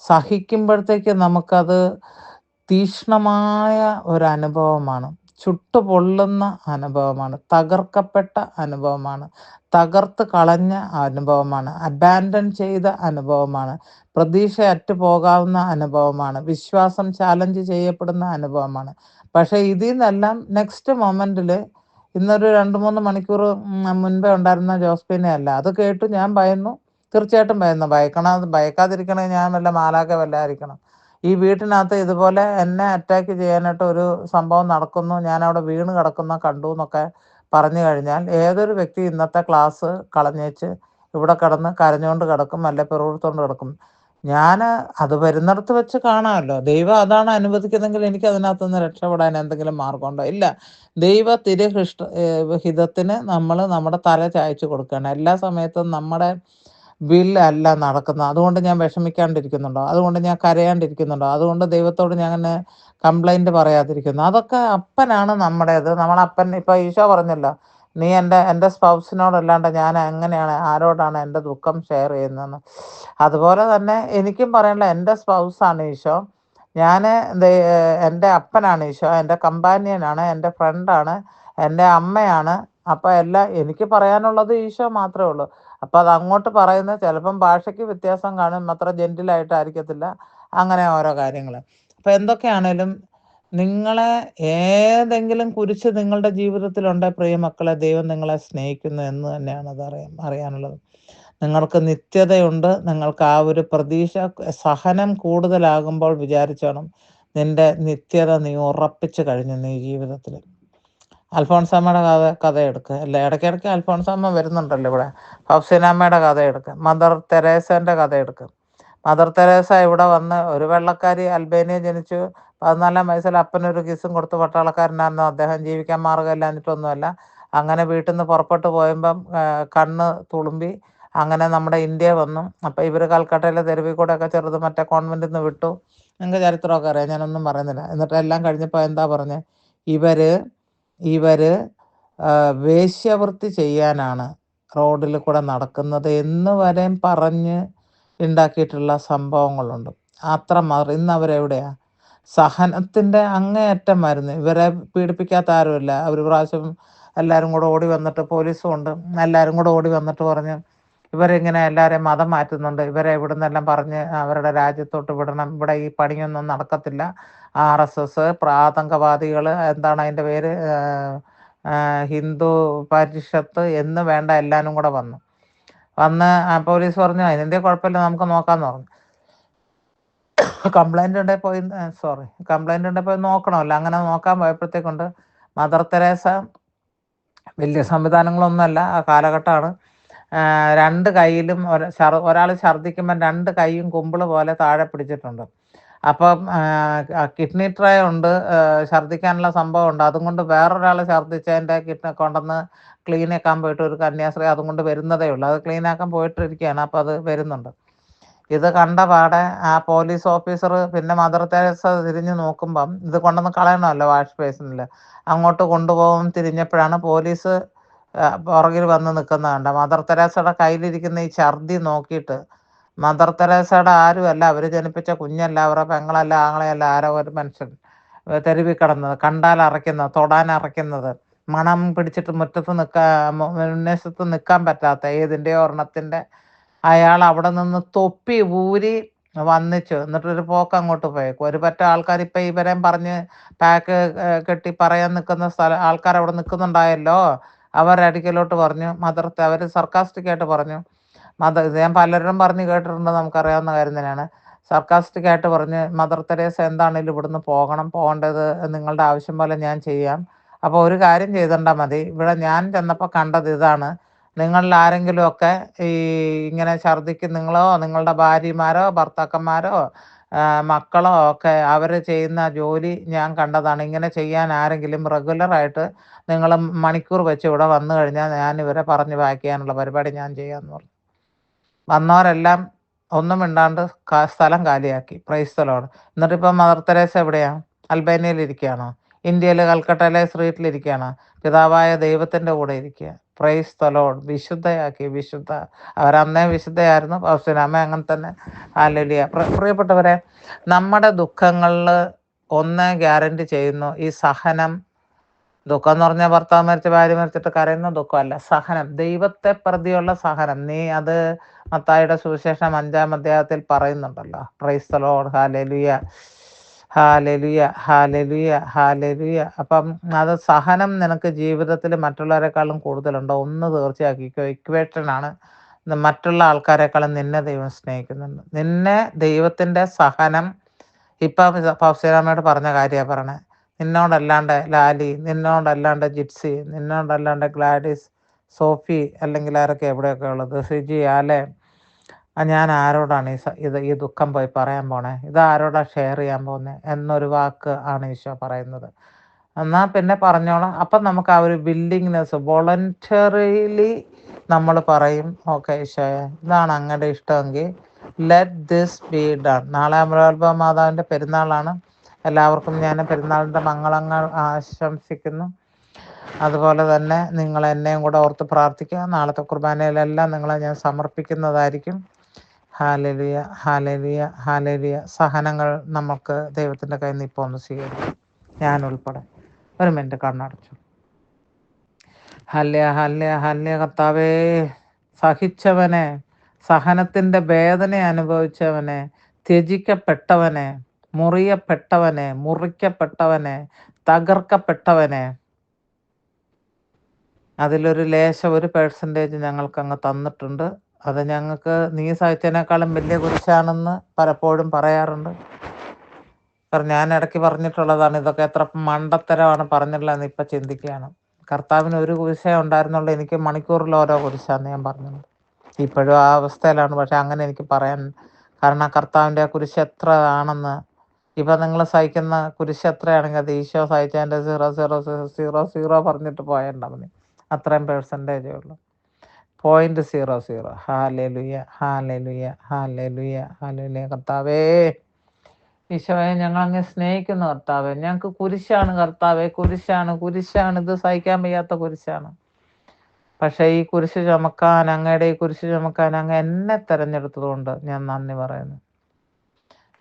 Speaker 1: സഹിക്കുമ്പോഴത്തേക്ക് നമുക്കത് തീക്ഷ്ണമായ ഒരനുഭവമാണ്, ചുട്ടുപൊള്ളുന്ന അനുഭവമാണ്, തകർക്കപ്പെട്ട അനുഭവമാണ്, തകർത്ത് കളഞ്ഞ അനുഭവമാണ്, അബാൻഡൻ ചെയ്ത അനുഭവമാണ്, പ്രതീക്ഷ അറ്റുപോകാവുന്ന അനുഭവമാണ്, വിശ്വാസം ചാലഞ്ച് ചെയ്യപ്പെടുന്ന അനുഭവമാണ്. പക്ഷേ ഇതിൽ നിന്നെല്ലാം നെക്സ്റ്റ് മൊമെൻറ്റിൽ, ഇന്നൊരു 2-3 മണിക്കൂർ മുൻപേ ഉണ്ടായിരുന്ന ജോസ്ഫിനെ അല്ല, അത് കേട്ടു ഞാൻ ഭയന്നു, തീർച്ചയായിട്ടും ഭയന്നു. ഭയക്കാതിരിക്കണേ ഞാൻ വല്ല മാലാഖ വല്ലാതിരിക്കണം. ഈ വീട്ടിനകത്ത് ഇതുപോലെ എന്നെ അറ്റാക്ക് ചെയ്യാനായിട്ട് ഒരു സംഭവം നടക്കുന്നു, ഞാൻ അവിടെ വീണ് കിടക്കുന്ന കണ്ടു എന്നൊക്കെ പറഞ്ഞു കഴിഞ്ഞാൽ ഏതൊരു വ്യക്തി ഇന്നത്തെ ക്ലാസ് കളഞ്ഞേച്ച് ഇവിടെ കിടന്ന് കരഞ്ഞുകൊണ്ട് കിടക്കും, അല്ലെ പിറുപിറുത്തോണ്ട് കിടക്കും. ഞാൻ അത് വരുന്നിടത്ത് വെച്ച് കാണാമല്ലോ. ദൈവം അതാണ് അനുവദിക്കുന്നെങ്കിൽ എനിക്ക് അതിനകത്തുനിന്ന് രക്ഷപ്പെടാൻ എന്തെങ്കിലും മാർഗമുണ്ടോ? ഇല്ല. ദൈവ ഹിതത്തിന് നമ്മൾ നമ്മുടെ തല ചായച്ചു കൊടുക്കുകയാണ്. എല്ലാ സമയത്തും നമ്മുടെ അല്ല നടക്കുന്നത്. അതുകൊണ്ട് ഞാൻ വിഷമിക്കാണ്ടിരിക്കുന്നുണ്ടോ? അതുകൊണ്ട് ഞാൻ കരയാണ്ടിരിക്കുന്നുണ്ടോ? അതുകൊണ്ട് ദൈവത്തോട് ഞാൻ അങ്ങനെ കംപ്ലൈൻറ്റ് പറയാതിരിക്കുന്നു? അതൊക്കെ അപ്പനാണ് നമ്മുടേത്. നമ്മളപ്പൻ ഇപ്പോൾ ഈശോ പറഞ്ഞല്ലോ, നീ എൻ്റെ സ്പൗസിനോടല്ലാണ്ട് ഞാൻ എങ്ങനെയാണ് ആരോടാണ് എൻ്റെ ദുഃഖം ഷെയർ ചെയ്യുന്നതെന്ന്. അതുപോലെ തന്നെ എനിക്കും പറയാനുള്ള എൻ്റെ സ്പൗസാണ് ഈശോ, ഞാൻ എൻ്റെ അപ്പനാണ് ഈശോ, എൻ്റെ കമ്പാനിയനാണ്, എൻ്റെ ഫ്രണ്ടാണ്, എൻ്റെ അമ്മയാണ്. അപ്പോൾ എല്ലാം എനിക്ക് പറയാനുള്ളത് ഈശോ മാത്രമേ ഉള്ളൂ. അപ്പോൾ അത് അങ്ങോട്ട് പറയുന്നത് ചിലപ്പം ഭാഷയ്ക്ക് വ്യത്യാസം കാണും, അത്ര ജെൻറ്റിലായിട്ടായിരിക്കത്തില്ല, അങ്ങനെ ഓരോ കാര്യങ്ങൾ. അപ്പോൾ എന്തൊക്കെയാണേലും നിങ്ങളെ ഏതെങ്കിലും കുരിശ് നിങ്ങളുടെ ജീവിതത്തിലുണ്ട് പ്രിയ മക്കളെ, ദൈവം നിങ്ങളെ സ്നേഹിക്കുന്നു എന്ന് തന്നെയാണ് അത് അറിയാനുള്ളത്. നിങ്ങൾക്ക് നിത്യതയുണ്ട്. നിങ്ങൾക്ക് ആ ഒരു പ്രതീക്ഷ, സഹനം കൂടുതലാകുമ്പോൾ വിചാരിച്ചോണം, നിൻ്റെ നിത്യത നീ ഉറപ്പിച്ച് കഴിഞ്ഞു നീ ജീവിതത്തിൽ. അൽഫോൺസാമ്മയുടെ കഥ എടുക്കുക, അല്ല ഇടയ്ക്കിടയ്ക്ക് അൽഫോൺസാമ്മ വരുന്നുണ്ടല്ലോ ഇവിടെ. ഫൗസീനാമ്മയുടെ കഥ എടുക്കുക, മദർ തെരേസേൻ്റെ കഥ എടുക്കുക. മദർ തെരേസ ഇവിടെ വന്ന് ഒരു വെള്ളക്കാരി, അൽബേനിയ ജനിച്ചു, 14 വയസ്സിൽ അപ്പനൊരു കിസും കൊടുത്ത് പട്ടാളക്കാരനായിരുന്നു. അദ്ദേഹം ജീവിക്കാൻ മാർഗ്ഗമില്ലാഞ്ഞിട്ടൊന്നുമല്ല, അങ്ങനെ വീട്ടിൽ നിന്ന് പുറപ്പെട്ടു പോയമ്പം കണ്ണ് തുളുമ്പി, അങ്ങനെ നമ്മുടെ ഇന്ത്യ വന്നു. അപ്പോൾ ഇവർ കൽക്കട്ടയിലെ തെരുവിൽ കൂടെയൊക്കെ ചെറുത് മറ്റേ കോൺവെൻറ്റിൽ നിന്ന് വിട്ടു. നിങ്ങൾക്ക് ചരിത്രമൊക്കെ അറിയാം, ഞാനൊന്നും പറയുന്നില്ല. എന്നിട്ട് എല്ലാം കഴിഞ്ഞപ്പോൾ എന്താ പറഞ്ഞത്? ഇവർ വേശ്യാവൃത്തി ചെയ്യാനാണ് റോഡിൽ കൂടെ നടക്കുന്നത് എന്ന് വരെയും പറഞ്ഞ് ഉണ്ടാക്കിയിട്ടുള്ള സംഭവങ്ങളുണ്ട്. അത്രമാത്രം. ഇന്ന് അവരെവിടെയാണ്? സഹനത്തിൻ്റെ അങ്ങേയറ്റമായിരുന്നു. ഇവരെ പീഡിപ്പിക്കാത്ത ആരുമില്ല. ഒരു പ്രാവശ്യം എല്ലാവരും കൂടെ ഓടി വന്നിട്ട്, പോലീസും ഉണ്ട്, എല്ലാവരും കൂടെ ഓടി വന്നിട്ട് പറഞ്ഞു, ഇവരിങ്ങനെ എല്ലാവരെയും മതം മാറ്റുന്നുണ്ട്, ഇവരെ ഇവിടുന്നെല്ലാം പറഞ്ഞ് അവരുടെ രാജ്യത്തോട്ട് വിടണം, ഇവിടെ ഈ പണിയൊന്നും നടക്കത്തില്ല, RSS ആതങ്കവാദികൾ, എന്താണ് അതിൻ്റെ പേര്, ഹിന്ദു പരിഷത്ത് എന്ന് വേണ്ട എല്ലാവരും കൂടെ വന്ന് പോലീസ് പറഞ്ഞു അതിൻ്റെ കുഴപ്പമില്ല, നമുക്ക് നോക്കാമെന്ന് പറഞ്ഞു. കംപ്ലൈൻറ്റ് ഉണ്ടെങ്കിൽ പോയി നോക്കണമല്ലോ. അങ്ങനെ നോക്കാൻ പോയപ്പോഴത്തേക്കുണ്ട് മദർ തെരേസ വലിയ സംവിധാനങ്ങളൊന്നുമല്ല, ആ കാലഘട്ടമാണ്. 2 കൈയിലും ഒരാൾ ഛർദ്ദിക്കുമ്പം 2 കൈയും കുമ്പിൾ പോലെ താഴെ പിടിച്ചിട്ടുണ്ട്. അപ്പം കിഡ്നി ട്രേ ഉണ്ട്, ഛർദ്ദിക്കാനുള്ള സംഭവമുണ്ട്. അതും കൊണ്ട് വേറൊരാൾ ഛർദ്ദിച്ചതിൻ്റെ കിഡ്നി കൊണ്ടുവന്ന് ക്ലീനാക്കാൻ പോയിട്ട് ഒരു കന്യാസ്ത്രീ അതും കൊണ്ട് വരുന്നതേ ഉള്ളൂ. അത് ക്ലീനാക്കാൻ പോയിട്ടിരിക്കുകയാണ്. അപ്പോൾ അത് വരുന്നുണ്ട്. ഇത് കണ്ട പാടെ ആ പോലീസ് ഓഫീസർ, പിന്നെ മദർ തെരേസ തിരിഞ്ഞ് നോക്കുമ്പം ഇത് കൊണ്ടുവന്ന് കളയണമല്ലോ വാഷ് ബേസിനിൽ, അങ്ങോട്ട് കൊണ്ടുപോകും. തിരിഞ്ഞപ്പോഴാണ് പോലീസ് പുറകിൽ വന്ന് നിൽക്കുന്നത് കണ്ട. മദർ തെരേസയുടെ കയ്യിലിരിക്കുന്ന ഈ ഛർദി നോക്കിയിട്ട് മദർ തെരേസയുടെ ആരുമല്ല, അവർ ജനിപ്പിച്ച കുഞ്ഞല്ല, അവരുടെ പെങ്ങളല്ല, ആങ്ങളെയല്ല, ആരോ ഒരു മനുഷ്യൻ തെരുവിൽ കിടന്നത്, കണ്ടാൽ അറയ്ക്കുന്നത്, തൊടാൻ അറയ്ക്കുന്നത്, മണം പിടിച്ചിട്ട് മുറ്റത്ത് മുന്നേശത്ത് നിൽക്കാൻ പറ്റാത്ത ഏതിൻ്റെയോ ഒരെണ്ണത്തിൻ്റെ അയാൾ അവിടെ നിന്ന് തൊപ്പി ഊരി വന്നിച്ചു. എന്നിട്ടൊരു പോക്ക് അങ്ങോട്ട് പോയേക്കും. ഒരു പറ്റ ആൾക്കാർ ഇപ്പം ഇവരെയും പറഞ്ഞ് പാക്ക് കെട്ടി പറയാൻ നിൽക്കുന്ന ആൾക്കാർ അവിടെ നിൽക്കുന്നുണ്ടായല്ലോ. അവർ അടുക്കലോട്ട് പറഞ്ഞു, അവർ സർക്കാസ്റ്റിക് ആയിട്ട് പറഞ്ഞു, ഇത് ഞാൻ പലരും പറഞ്ഞ് കേട്ടിട്ടുണ്ട്, നമുക്കറിയാവുന്ന കാര്യം തന്നെയാണ്. സർക്കാസ്റ്റിക് ആയിട്ട് പറഞ്ഞ്, മദർ തെരേസ എന്താണെങ്കിലും ഇവിടുന്ന് പോകേണ്ടത് നിങ്ങളുടെ ആവശ്യം പോലെ ഞാൻ ചെയ്യാം. അപ്പോൾ ഒരു കാര്യം ചെയ്തിട്ടുണ്ടാൽ മതി, ഇവിടെ ഞാൻ ചെന്നപ്പോൾ കണ്ടത് ഇതാണ്, നിങ്ങളിൽ ആരെങ്കിലുമൊക്കെ ഈ ഇങ്ങനെ ഛർദ്ദിക്കും, നിങ്ങളോ നിങ്ങളുടെ ഭാര്യമാരോ ഭർത്താക്കന്മാരോ മക്കളോ ഒക്കെ അവർ ചെയ്യുന്ന ജോലി ഞാൻ കണ്ടതാണ്. ഇങ്ങനെ ചെയ്യാൻ ആരെങ്കിലും റെഗുലറായിട്ട് നിങ്ങൾ മണിക്കൂർ വെച്ച് ഇവിടെ വന്നു കഴിഞ്ഞാൽ ഞാൻ ഇവരെ പറഞ്ഞ് ബാക്ക് ചെയ്യാനുള്ള പരിപാടി ഞാൻ ചെയ്യാമെന്ന് പറഞ്ഞു. വന്നവരെല്ലാം ഒന്നും മിണ്ടാണ്ട് സ്ഥലം കാലിയാക്കി. Praise the Lord. എന്നിട്ടിപ്പം മദർ തെരേസ എവിടെയാണ്? അൽബേനിയയിൽ ഇരിക്കുകയാണോ? ഇന്ത്യയിൽ കൽക്കട്ടയിലെ സ്ട്രീറ്റിലിരിക്കുകയാണ്. പിതാവായ ദൈവത്തിൻ്റെ കൂടെ ഇരിക്കുക. Praise the Lord. വിശുദ്ധയാക്കി. അവരന്നേ വിശുദ്ധയായിരുന്നു. പൗസ്തീനാമ്മ അങ്ങനെ തന്നെ. ഹല്ലേലൂയ. പ്രിയപ്പെട്ടവരെ, നമ്മുടെ ദുഃഖങ്ങളിൽ ഒന്ന് ഗ്യാരണ്ടി ചെയ്യുന്നു, ഈ സഹനം. ദുഃഖം എന്ന് പറഞ്ഞാൽ ഭർത്താവ് മരിച്ച് ഭാര്യ മരിച്ചിട്ട് കരയുന്ന ദുഃഖമല്ല, സഹനം, ദൈവത്തെ പ്രതിയുള്ള സഹനം. അത് മത്തായിയുടെ സുവിശേഷം 5-ാം അധ്യായത്തിൽ പറയുന്നുണ്ടല്ലോ. Price the Lord. Hallelujah, hallelujah, hallelujah, hallelujah. അപ്പം അത് സഹനം നിനക്ക് ജീവിതത്തിൽ മറ്റുള്ളവരെക്കാളും കൂടുതലുണ്ടോ? ഒന്ന് തീർച്ചയാക്കിക്കോ. ഇക്വേഷനാണ്. മറ്റുള്ള ആൾക്കാരെക്കാളും നിന്നെ ദൈവം സ്നേഹിക്കുന്നുണ്ട്. നിന്നെ ദൈവത്തിൻ്റെ സഹനം. ഇപ്പം പൗസ്തീനാമ്മയോട് പറഞ്ഞ കാര്യമാണ് പറയണേ. നിന്നോടല്ലാണ്ട് ലാലി, നിന്നോടല്ലാണ്ട് ജിപ്സി, നിന്നോടല്ലാണ്ട് ഗ്ലാഡിസ്, സോഫി, അല്ലെങ്കിൽ ആരൊക്കെ എവിടെയൊക്കെ ഉള്ളത്, സിജി, ആലെ, ഞാൻ ആരോടാണ് ഈ ദുഃഖം പോയി പറയാൻ പോണേ? ഇത് ആരോടാ ഷെയർ ചെയ്യാൻ പോകുന്നത് എന്നൊരു വാക്ക് ആണ് ഈശോ പറയുന്നത്. എന്നാൽ പിന്നെ പറഞ്ഞോളാം. അപ്പം നമുക്ക് ആ ഒരു വില്ലിങ്നെസ്, വോളണ്ടറിലി നമ്മൾ പറയും, ഓക്കെ ഈശോയെ, ഇതാണ് അങ്ങയുടെ ഇഷ്ടമെങ്കിൽ ലെറ്റ് ദിസ് ബി ഡൺ. നാളെ അമലോത്ഭവ മാതാവിൻ്റെ പെരുന്നാളാണ്. എല്ലാവർക്കും ഞാൻ പെരുന്നാളിൻ്റെ മംഗളങ്ങൾ ആശംസിക്കുന്നു. അതുപോലെ തന്നെ നിങ്ങൾ എന്നെയും കൂടെ ഓർത്ത് പ്രാർത്ഥിക്കുക. നാളത്തെ കുർബാനയിലെല്ലാം നിങ്ങളെ ഞാൻ സമർപ്പിക്കുന്നതായിരിക്കും. Hallelujah, hallelujah, hallelujah. സഹനങ്ങൾ നമുക്ക് ദൈവത്തിൻ്റെ കയ്യിൽ നിന്ന് ഇപ്പോൾ ഒന്ന് സ്വീകരിക്കും. ഞാൻ ഉൾപ്പെടെ. ഒരു മിനിറ്റ് കണ്ണടച്ചു. Hallelujah, hallelujah, hallelujah. കർത്താവേ, സഹിച്ചവനെ, സഹനത്തിൻ്റെ വേദന അനുഭവിച്ചവനെ, ത്യജിക്കപ്പെട്ടവനെ, മുറിയപ്പെട്ടവനെ, മുറിക്കപ്പെട്ടവനെ, തകർക്കപ്പെട്ടവനെ, അതിലൊരു ലേശം, ഒരു പെർസെൻറ്റേജ് ഞങ്ങൾക്ക് അങ്ങ് തന്നിട്ടുണ്ട്. അത് ഞങ്ങൾക്ക് നീ സഹിച്ചതിനേക്കാളും വലിയ കുരിശാണെന്ന് പലപ്പോഴും പറയാറുണ്ട്. കാരണം ഞാൻ ഇടയ്ക്ക് പറഞ്ഞിട്ടുള്ളതാണ്, ഇതൊക്കെ എത്ര മണ്ടത്തരമാണ് പറഞ്ഞിട്ടുള്ളതെന്ന് ഇപ്പം ചിന്തിക്കുകയാണ്. കർത്താവിന് ഒരു കുരിശേ ഉണ്ടായിരുന്നുള്ളൂ, എനിക്ക് മണിക്കൂറിൽ ഓരോ കുരിശാന്ന് ഞാൻ പറഞ്ഞിട്ടുണ്ട്. ഇപ്പോഴും ആ അവസ്ഥയിലാണ്. പക്ഷെ അങ്ങനെ എനിക്ക് പറയാൻ കാരണം കർത്താവിൻ്റെ ആ കുരിശ് എത്ര ആണെന്ന്, ഇപ്പം നിങ്ങൾ സഹിക്കുന്ന കുരിശ് എത്രയാണെങ്കിൽ അത് ഈശോ സഹിച്ചതിൻ്റെ 0.0000 പറഞ്ഞിട്ട് പോയണ്ടാവുന്നത്. അത്രയും പെർസെൻറ്റേജേ ഉള്ളൂ. 0.00. Hallelujah, hallelujah, hallelujah, hallelujah. കർത്താവേ, ഈശോയെ, ഞങ്ങൾ അങ്ങ് സ്നേഹിക്കുന്ന കർത്താവേ, ഞങ്ങൾക്ക് കുരിശാണ് കർത്താവേ, കുരിശാണ്. ഇത് സഹിക്കാൻ വയ്യാത്ത കുരിശാണ്. പക്ഷേ ഈ കുരിശ് ചുമക്കാൻ, അങ്ങയുടെ ഈ കുരിശ് ചുമക്കാൻ അങ്ങ് എന്നെ തിരഞ്ഞെടുത്തതുകൊണ്ട് ഞാൻ നന്ദി പറയുന്നു.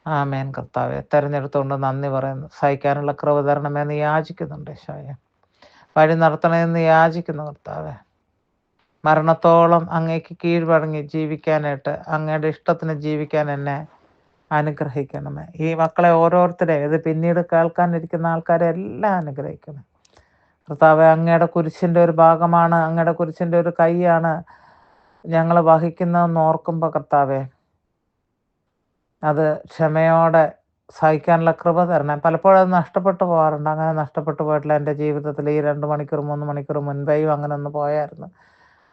Speaker 1: ആമേൻ കർത്താവെ. തിരഞ്ഞെടുത്തുകൊണ്ട് നന്ദി പറയുന്നു. സഹിക്കാനുള്ള കൃപ തരണമെന്ന് യാചിക്കുന്നുണ്ട് ഈശോയെ. വഴി നടത്തണമെന്ന് യാചിക്കുന്നു കർത്താവെ. മരണത്തോളം അങ്ങേക്ക് കീഴ്വഴങ്ങി ജീവിക്കാനായിട്ട്, അങ്ങയുടെ ഇഷ്ടത്തിന് ജീവിക്കാൻ എന്നെ അനുഗ്രഹിക്കണമേ. ഈ മക്കളെ ഓരോരുത്തരെ, ഇത് പിന്നീട് കേൾക്കാനിരിക്കുന്ന ആൾക്കാരെ എല്ലാം അനുഗ്രഹിക്കണം കർത്താവെ. അങ്ങയുടെ കുരിശിൻ്റെ ഒരു ഭാഗമാണ്, അങ്ങയുടെ കുരിശിൻ്റെ ഒരു കൈയാണ് ഞങ്ങൾ വഹിക്കുന്നതെന്ന് ഓർക്കുമ്പോൾ കർത്താവെ, അത് ക്ഷമയോടെ സഹിക്കാനുള്ള കൃപ തരണം. പലപ്പോഴും അത് നഷ്ടപ്പെട്ടു പോകാറുണ്ട്. അങ്ങനെ നഷ്ടപ്പെട്ടു പോയിട്ടില്ല. എൻ്റെ ജീവിതത്തിൽ ഈ 2 മണിക്കൂർ 3 മണിക്കൂർ മുൻപേയും അങ്ങനെ ഒന്ന് പോയായിരുന്നു.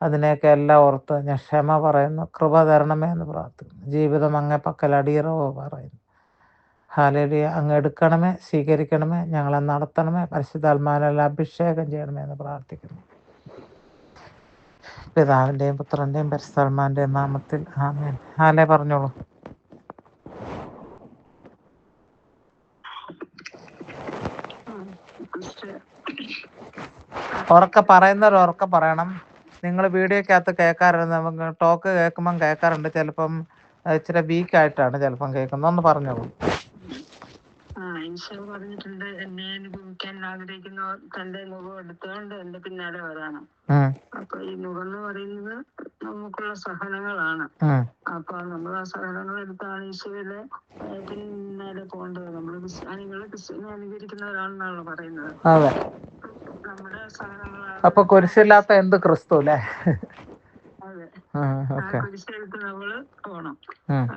Speaker 1: അതിനെയൊക്കെ എല്ലാം ഓർത്ത് ഞാൻ ക്ഷമ പറയുന്നു. കൃപ തരണമേ എന്ന് പ്രാർത്ഥിക്കുന്നു. ജീവിതം അങ്ങേ പക്കൽ അടിയറവ് പറയുന്നു. ഹല്ലേലൂയ. അങ്ങ് എടുക്കണമേ, സ്വീകരിക്കണമേ, ഞങ്ങളെ നടത്തണമേ, പരിശുദ്ധാത്മാവിനാൽ അഭിഷേകം ചെയ്യണമേ എന്ന് പ്രാർത്ഥിക്കുന്നു. പിതാവിൻ്റെയും പുത്രൻ്റെയും പരിശുദ്ധാത്മാവിൻ്റെയും നാമത്തിൽ ആമേൻ. ഹാലേ പറഞ്ഞോളൂ. ഉറക്കെ പറയുന്നവർ ഉറക്കെ പറയണം. നിങ്ങൾ വീഡിയോക്കകത്ത് കേൾക്കാറുണ്ട്, നമുക്ക് ടോക്ക് കേൾക്കുമ്പം കേൾക്കാറുണ്ട്. ചിലപ്പം ഇച്ചിരി വീക്കായിട്ടാണ് ചിലപ്പം കേൾക്കുന്നത്. ഒന്ന് പറഞ്ഞോളൂ.
Speaker 2: ഈശോ പറഞ്ഞിട്ടുണ്ട്, എന്നെ അനുഭവിക്കാൻ ആഗ്രഹിക്കുന്നവർ തന്റെ മുഖം എടുത്തുകൊണ്ട് എന്റെ പിന്നാലെ വരണം. അപ്പൊ ഈ മുഖം എന്ന് പറയുന്നത് നമുക്കുള്ള സഹനങ്ങളാണ്. അപ്പൊ നമ്മൾ ആ സഹനങ്ങൾ എടുത്താണ് ഈശോയിലെ പിന്നാലെ പോകേണ്ടത്. നമ്മൾ ക്രിസ്ത്യനെ അനുകരിക്കുന്നവരാണെന്നാണല്ലോ പറയുന്നത്. നമ്മുടെ സഹനങ്ങളാണ്.
Speaker 1: അപ്പൊ കുരിശില്ലാത്ത എന്ത് ക്രിസ്തു അല്ലേ?
Speaker 2: അതെ, കുരിശെടുത്ത് നമ്മള് പോണം.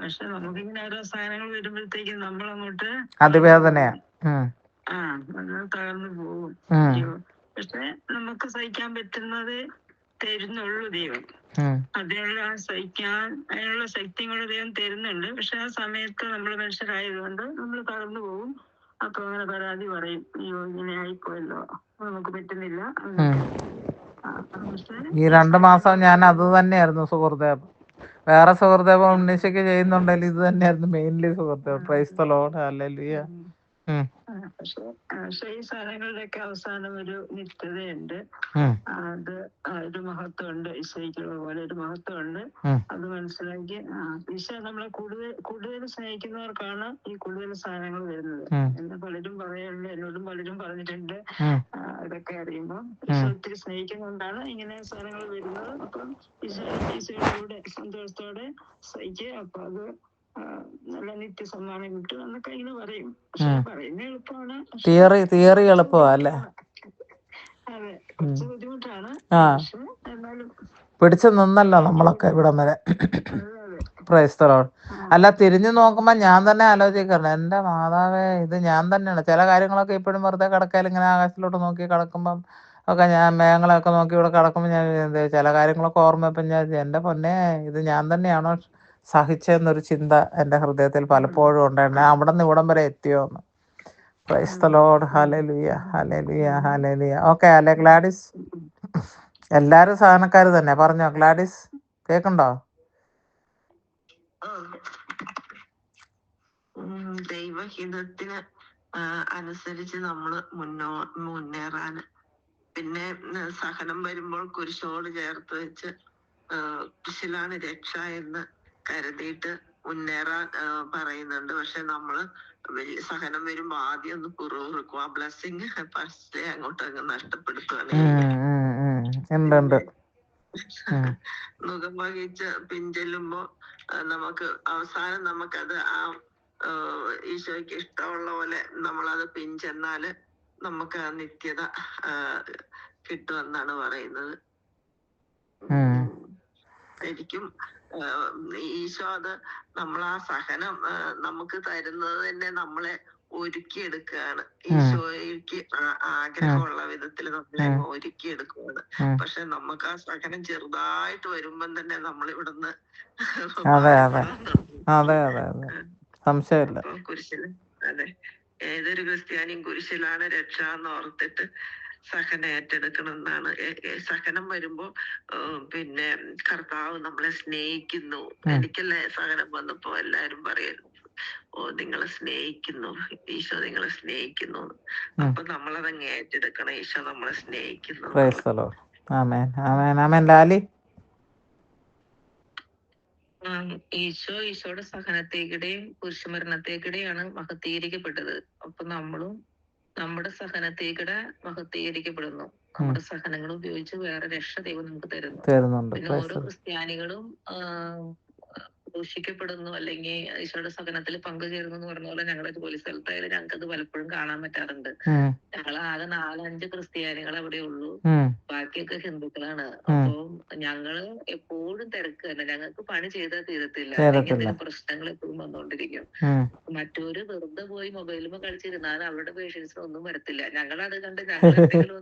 Speaker 2: പക്ഷെ നമുക്കിങ്ങനെ ഓരോ സാധനങ്ങൾ വരുമ്പോഴത്തേക്കും നമ്മളങ്ങോട്ട്
Speaker 1: അതിവേദനയാ,
Speaker 2: തകർന്നു പോകും. പക്ഷെ നമുക്ക് സഹിക്കാൻ പറ്റുന്നത് തരുന്നുള്ളൂ ദൈവം. അതിനുള്ള ശക്തി കൂടെ ദൈവം തരുന്നുണ്ട്. പക്ഷെ ആ സമയത്ത് നമ്മൾ മനുഷ്യരായതുകൊണ്ട് നമ്മൾ തകർന്നു പോകും. അപ്പൊ അങ്ങനെ പരാതി പറയും, അയ്യോ ഇങ്ങനെ ആയിപ്പോയല്ലോ, നമുക്ക് പറ്റുന്നില്ല.
Speaker 1: ഈ 2 മാസം ഞാൻ അത് തന്നെയായിരുന്നു സുഹൃദേവ്. വേറെ സുഹൃദേവ ഉണ്ണീശയ്ക്ക് ചെയ്യുന്നുണ്ടെങ്കിൽ ഇത് തന്നെയായിരുന്നു മെയിൻലി സുഹൃദേവ്. Praise the Lord, hallelujah.
Speaker 2: പക്ഷെ ഈ സാധനങ്ങളുടെയൊക്കെ അവസാനം ഒരു നിത്യതയുണ്ട്. അത് ഒരു മഹത്വമുണ്ട്. ഈശോയ്ക്കുള്ള പോലെ ഒരു മഹത്വമുണ്ട്. അത് മനസ്സിലാക്കി ഈശോ നമ്മളെ കൂടുതൽ സ്നേഹിക്കുന്നവർക്കാണ് ഈ കൂടുതൽ സാധനങ്ങൾ വരുന്നത്. എന്ന് പലരും പറയുന്നുണ്ട്, എന്നോടും പലരും പറഞ്ഞിട്ടുണ്ട്. ഇതൊക്കെ അറിയുമ്പോൾ ഈശോ ഒത്തിരി സ്നേഹിക്കുന്നതുകൊണ്ടാണ് ഇങ്ങനെ സാധനങ്ങൾ വരുന്നത്. അപ്പം ഈശോയുടെ കൂടെ സന്തോഷത്തോടെ സഹിക്കുക. അപ്പൊ അത് നല്ല നിത്യസമ്മാനം കിട്ടും എന്നൊക്കെ ഇങ്ങനെ പറയും. പക്ഷെ പറയുന്ന എളുപ്പമാണ്,
Speaker 1: തിയറി എളുപ്പമാണ് അല്ലേ?
Speaker 2: അതെ, കുറച്ച് ബുദ്ധിമുട്ടാണ്. പക്ഷെ എന്നാലും
Speaker 1: പിടിച്ചു നിന്നല്ലോ നമ്മളൊക്കെ ഇവിടം വരെ. Price the Lord. അല്ല, തിരിഞ്ഞു നോക്കുമ്പോ ഞാൻ തന്നെ ആലോചിക്കണം, എന്റെ മാതാവേ, ഇത് ഞാൻ തന്നെയാണ്. ചില കാര്യങ്ങളൊക്കെ ഇപ്പോഴും വെറുതെ കിടക്കയിൽ ഇങ്ങനെ ആകാശത്തിലോട്ട് നോക്കി കിടക്കുമ്പം ഒക്കെ ഞാൻ മേഘങ്ങളൊക്കെ നോക്കി ഇവിടെ കിടക്കുമ്പോൾ ഞാൻ ചില കാര്യങ്ങളൊക്കെ ഓർമ്മയപ്പം ഞാൻ എന്റെ പൊന്നെ, ഇത് ഞാൻ തന്നെയാണോ സഹിച്ചെന്നൊരു ചിന്ത എൻ്റെ ഹൃദയത്തിൽ പലപ്പോഴും ഉണ്ടായിരുന്നു. അവിടെ നിന്ന് ഇവിടം വരെ എത്തിയോന്ന്. Praise the Lord, hallelujah, hallelujah, hallelujah. Okay അല്ലേ ഗ്ലാഡിസ്? എല്ലാരും സാധനക്കാര് തന്നെ. പറഞ്ഞോ ഗ്ലാഡിസ്, കേക്കണ്ടോ?
Speaker 2: ദൈവഹിതത്തിന് അനുസരിച്ച് നമ്മള് മുന്നേറാൻ, പിന്നെ സഹനം വരുമ്പോൾ കുരിശോട് ചേർത്ത് വെച്ച് കുരിശിലാണ് രക്ഷ എന്ന് കരുതിയിട്ട് മുന്നേറാൻ പറയുന്നുണ്ട്. പക്ഷെ നമ്മള് വലിയ സഹനം വരുമ്പോ ആദ്യം ഒന്ന് പുറകുറുക്കും. ആ ബ്ലെസ്സിങ് ഫസ്റ്റേ അങ്ങോട്ട് നഷ്ടപ്പെടുത്തുകയാണ്. മുഖം വഹിച്ച് പിഞ്ചെല്ലുമ്പോ നമുക്ക് അവസാനം നമുക്കത് ആ ഈശോയ്ക്ക് ഇഷ്ടമുള്ള പോലെ നമ്മളത് പിഞ്ചെന്നാല് നമുക്ക് ആ നിത്യത കിട്ടുമെന്നാണ് പറയുന്നത്. ശരിക്കും ഈശോ അത് നമ്മളാ സഹനം നമുക്ക് തരുന്നത് തന്നെ നമ്മളെ ഒരുക്കിയെടുക്കുകയാണ്. ഈശോയ്ക്ക് ആഗ്രഹമുള്ള വിധത്തിൽ നമ്മളെ ഒരുക്കിയെടുക്കുകയാണ്. പക്ഷെ നമുക്ക് ആ സഹനം ചെറുതായിട്ട് വരുമ്പം തന്നെ നമ്മളിവിടുന്ന് കുരിശില്, അതെ, ഏതൊരു ക്രിസ്ത്യാനിയും കുരിശിലാണ് രക്ഷ എന്ന് ഓർത്തിട്ട് സഹനം ഏറ്റെടുക്കണം എന്നാണ്. സഹനം വരുമ്പോ പിന്നെ കർത്താവ് നമ്മളെ സ്നേഹിക്കുന്നു. എനിക്കല്ലേ സഹനം വന്നപ്പോ എല്ലാരും പറയുന്നു, ഓ നിങ്ങളെ സ്നേഹിക്കുന്നു, ഈശോ നിങ്ങളെ സ്നേഹിക്കുന്നു. അപ്പൊ നമ്മളതങ്ങ് ഏറ്റെടുക്കണം, ഈശോ നമ്മളെ സ്നേഹിക്കുന്നു. ഈശോയുടെ സഹനത്തേക്കിടെയും കുരിശുമരണത്തേക്കിടെയാണ് മഹത്വീകരിക്കപ്പെട്ടത്. അപ്പൊ നമ്മളും നമ്മുടെ സഹനത്തേക്കിടെ മഹത്വീകരിക്കപ്പെടുന്നു. നമ്മുടെ സഹനങ്ങൾ ഉപയോഗിച്ച് വേറെ രക്ഷ ദൈവം നമുക്ക് തരുന്നു. പിന്നെ ഓരോ ക്രിസ്ത്യാനികളും ദൂഷിക്കപ്പെടുന്നു, അല്ലെങ്കിൽ ഈശോയുടെ സഹനത്തിൽ പങ്കുചേരുന്നു എന്ന് പറഞ്ഞ പോലെ ഞങ്ങളുടെ ജോലി സ്ഥലത്തായാലും ഞങ്ങൾക്കത് പലപ്പോഴും കാണാൻ പറ്റാറുണ്ട്. ഞങ്ങൾ ആകെ 4-5 ക്രിസ്ത്യാനികൾ അവിടെ ഉള്ളൂ, ബാക്കിയൊക്കെ ഹിന്ദുക്കളാണ്. അപ്പൊ ഞങ്ങള് എപ്പോഴും തിരക്ക് തന്നെ, ഞങ്ങൾക്ക് പണി ചെയ്താൽ തീരത്തില്ല, അല്ലെങ്കിൽ എന്തെങ്കിലും പ്രശ്നങ്ങൾ എപ്പോഴും വന്നുകൊണ്ടിരിക്കും. മറ്റൊരു വെറുതെ പോയി മൊബൈലുമോ കളിച്ചിരുന്നാൽ അവരുടെ പേഷ്യൻസിന് ഒന്നും വരത്തില്ല. ഞങ്ങളത് കണ്ട് ഞങ്ങൾ എന്തെങ്കിലും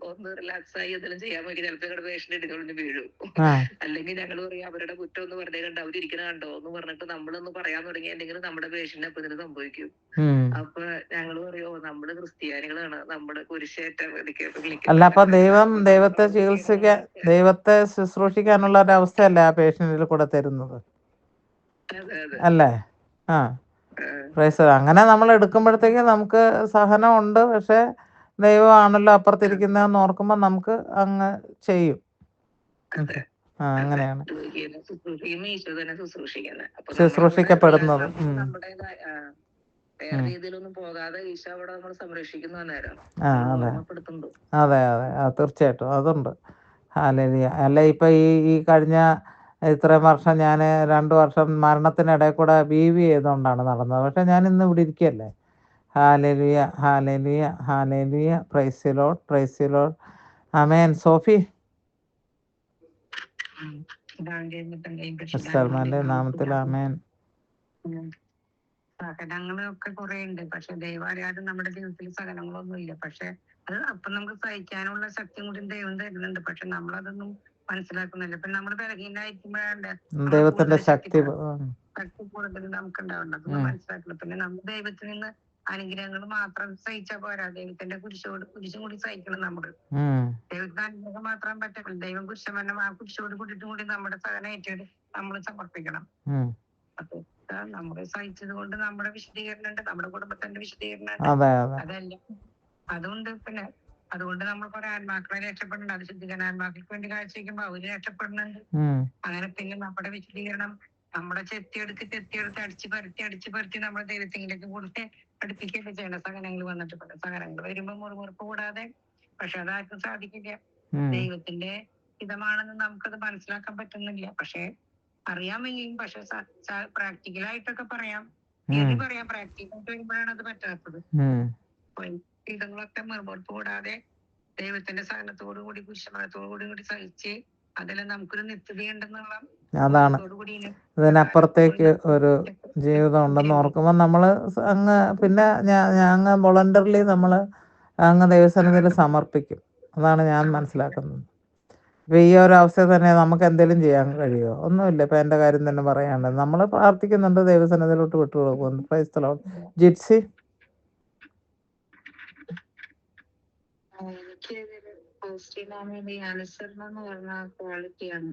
Speaker 2: ഒന്ന് റിലാക്സ് ആയി എന്തെങ്കിലും ചെയ്യാൻ നോക്കി ചിലപ്പോൾ ഞങ്ങളുടെ പേഷ്യന്റ് ഇടിഞ്ഞൊളിഞ്ഞ് വീഴും. അല്ലെങ്കിൽ ഞങ്ങൾ പറയും അവരുടെ കുറ്റം ഒന്ന് വെറുതെ കണ്ട് അവരിയ്ക്കണ കണ്ടോ എന്ന് പറഞ്ഞിട്ട് നമ്മളൊന്ന് പറയാൻ തുടങ്ങിയിട്ടുണ്ടെങ്കിൽ നമ്മുടെ പേഷ്യന്റ് അപ്പൊ ഇതിന് സംഭവിക്കും. അപ്പൊ ഞങ്ങൾ പറയോ നമ്മള് ക്രിസ്ത്യാനികളാണ്, നമ്മുടെ കുരിശേറ്റ
Speaker 1: അല്ല, അപ്പൊ ദൈവത്തെ ശുശ്രൂഷിക്കാനുള്ള ഒരു അവസ്ഥയല്ലേ ആ പേഷ്യന്റിൽ കൂടെ തരുന്നത് അല്ലേ? അങ്ങനെ നമ്മൾ എടുക്കുമ്പോഴത്തേക്ക് നമുക്ക് സഹനം ഉണ്ട്. പക്ഷെ ദൈവമാണല്ലോ അപ്പുറത്തിരിക്കുന്നതെന്ന് ഓർക്കുമ്പോ നമുക്ക് അങ്ങ് ചെയ്യും. അങ്ങനെയാണ്
Speaker 2: ശുശ്രൂഷിക്കുന്ന ഈശോ തന്നെ ശുശ്രൂഷിക്കുന്നത്. അപ്പൊ
Speaker 1: ശുശ്രൂഷിക്കപ്പെടുന്നത്.
Speaker 2: നമ്മുടേതായ വേറെ രീതിയിലൊന്നും പോകാതെ ഈശോ അവിടെ നമ്മൾ സംരക്ഷിക്കുന്ന നേരം ഓർമ്മപ്പെടുത്തുന്നുണ്ട്.
Speaker 1: അതെ അതെ തീർച്ചയായിട്ടും അതുണ്ട്. ഹല്ലേലൂയ. അല്ല ഇപ്പൊ ഈ കഴിഞ്ഞ ഇത്രയും വർഷം ഞാൻ 2 വർഷം മരണത്തിനിടയിൽ കൂടെ BV ചെയ്തുകൊണ്ടാണ് നടന്നത്. പക്ഷെ ഞാൻ ഇന്ന് ഇവിടെ ഇരിക്കുകയല്ലേ. Hallelujah hallelujah hallelujah. Praise the Lord praise the Lord. Amen. Sophie സൽമാന്റെ നാമത്തിൽ ആമേൻ.
Speaker 2: സഹനങ്ങളൊക്കെ കുറെ ഉണ്ട്. പക്ഷെ ദൈവം അറിയാതെ നമ്മുടെ ജീവിതത്തിൽ സഹനങ്ങളൊന്നും ഇല്ല. പക്ഷെ അത് അപ്പം നമുക്ക് സഹിക്കാനുള്ള ശക്തിയും കൂടി ദൈവം തരുന്നുണ്ട്. പക്ഷെ നമ്മളതൊന്നും മനസ്സിലാക്കുന്നില്ല. ഇപ്പൊ നമ്മൾ ബലഹീനായിരിക്കുമ്പോഴാണ്
Speaker 1: ദൈവത്തിന്റെ ശക്തി
Speaker 2: കൂടുതൽ നമുക്ക് ഉണ്ടാവുന്നത്. അതൊന്നും മനസ്സിലാക്കില്ല. പിന്നെ നമ്മൾ ദൈവത്തിൽ നിന്ന് അനുഗ്രഹങ്ങൾ മാത്രം സഹിച്ചാൽ പോരാ. ദൈവത്തിന്റെ കുരിശും കൂടി സഹിക്കണം നമ്മള്. ദൈവത്തിന് അനുഗ്രഹം മാത്രം പറ്റില്ല. ദൈവം കുരിശമരണം ആ കുരിശോട് കൂടിയിട്ടും കൂടി നമ്മുടെ സഹനം ഏറ്റെടുത്ത് നമ്മൾ സമർപ്പിക്കണം. അപ്പൊ നമ്മള് സഹിച്ചത് കൊണ്ട് നമ്മുടെ വിശദീകരണം ഉണ്ട്, നമ്മുടെ കുടുംബത്തിന്റെ വിശദീകരണം ഉണ്ട്. അതല്ല അതുകൊണ്ട് പിന്നെ അതുകൊണ്ട് നമ്മൾ കുറെ ആത്മാക്കളെ രക്ഷപ്പെടുന്നുണ്ട്. അത് ശുദ്ധീകരണ ആത്മാക്കൾക്ക് വേണ്ടി കാഴ്ചവെക്കുമ്പോ അവര് രക്ഷപ്പെടുന്നുണ്ട്. അങ്ങനെ പിന്നെ നമ്മുടെ വിശദീകരണം നമ്മുടെ ചെത്തിയെടുത്ത് അടിച്ചു പരത്തി നമ്മുടെ ദൈവത്തിലേക്ക് കൊടുത്ത് അടുപ്പിക്കുകയൊക്കെ ചെയ്യണം. സഹനങ്ങൾ വന്നിട്ട് സഹനങ്ങൾ വരുമ്പോ മുറിമുറുപ്പ് കൂടാതെ. പക്ഷെ അതാർക്കും സാധിക്കില്ല. ദൈവത്തിന്റെ ഹിതമാണെന്ന് നമുക്കത് മനസ്സിലാക്കാൻ പറ്റുന്നില്ല. പക്ഷെ അറിയാൻ വയ്യും. പക്ഷെ പ്രാക്ടിക്കലായിട്ടൊക്കെ പറയാം, പ്രാക്ടിക്കലായിട്ട് വരുമ്പോഴാണ് അത് പറ്റാത്തത്. ഇതങ്ങളൊക്കെ മുറിമുറുപ്പ് കൂടാതെ ദൈവത്തിന്റെ സഹനത്തോടു കൂടി കുരിശുമരണത്തോടു കൂടി സഹിച്ച് അതെല്ലാം നമുക്കൊരു നിത്യതയുണ്ടെന്നുള്ള
Speaker 1: അതാണ്. ഇതിനപ്പുറത്തേക്ക് ഒരു ജീവിതം ഉണ്ടെന്ന് ഓർക്കുമ്പോൾ നമ്മള് അങ്ങ് പിന്നെ അങ്ങ് വോളണ്ടറിലി നമ്മള് അങ്ങ് ദൈവസന്നിധിയിൽ സമർപ്പിക്കും. അതാണ് ഞാൻ മനസ്സിലാക്കുന്നത്. ഇപ്പൊ ഈ ഒരു അവസ്ഥയിൽ തന്നെ നമുക്ക് എന്തെങ്കിലും ചെയ്യാൻ കഴിയുമോ? ഒന്നുമില്ല. ഇപ്പൊ എന്റെ കാര്യം തന്നെ പറയാണ്ട് നമ്മൾ പ്രാർത്ഥിക്കുന്നുണ്ട്, ദൈവസന്നിധിയിലോട്ട് വിട്ടുകൊടുക്കുന്നു. Praise the Lord. ജിറ്റ്സി
Speaker 2: എനിക്ക് അനുസരണം എന്ന് പറഞ്ഞ ക്വാളിറ്റിയാണ്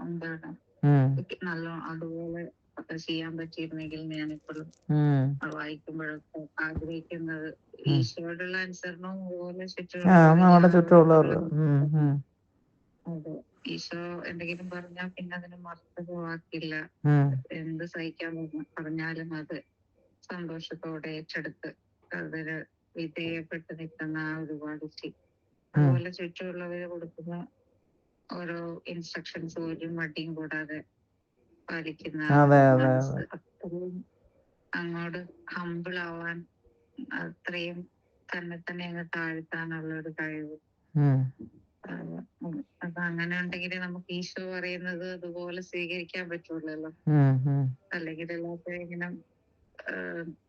Speaker 2: എന്താണ് നല്ല അതുപോലെ ചെയ്യാൻ പറ്റിയിരുന്നെങ്കിൽ ഞാൻ എപ്പോഴും വായിക്കുമ്പോഴൊക്കെ ആഗ്രഹിക്കുന്നത് ഈശോയോടുള്ള അനുസരണവും അതുപോലെ ചുറ്റുമുള്ളവർ. അതെ, ഈശോ എന്തെങ്കിലും പറഞ്ഞാൽ പിന്നെ അതിന് മറുത്തു പോവാക്കില്ല. എന്ത് സഹിക്കാൻ പറഞ്ഞാലും അത് സന്തോഷത്തോടെ ഏറ്റെടുത്ത് അതിന് വിധേയപ്പെട്ട് നിൽക്കുന്ന ആ ഒരു ക്വാളിറ്റി. അതുപോലെ ചുറ്റുമുള്ളവര് കൊടുക്കുന്ന ഓരോ ഇൻസ്ട്രക്ഷൻസ് ഒരു മടിയും കൂടാതെ പാലിക്കുന്ന മനസ്സ്, അത്രയും അങ്ങോട്ട് ഹമ്പിൾ ആവാൻ, അത്രയും തന്നെ അങ്ങ് താഴ്ത്താനുള്ള ഒരു കഴിവ്. അപ്പൊ അങ്ങനെ ഉണ്ടെങ്കിൽ നമുക്ക് ഈശോ പറയുന്നത് അതുപോലെ സ്വീകരിക്കാൻ പറ്റുള്ളല്ലോ. അല്ലെങ്കിൽ എല്ലാത്തിനും ഇങ്ങനെ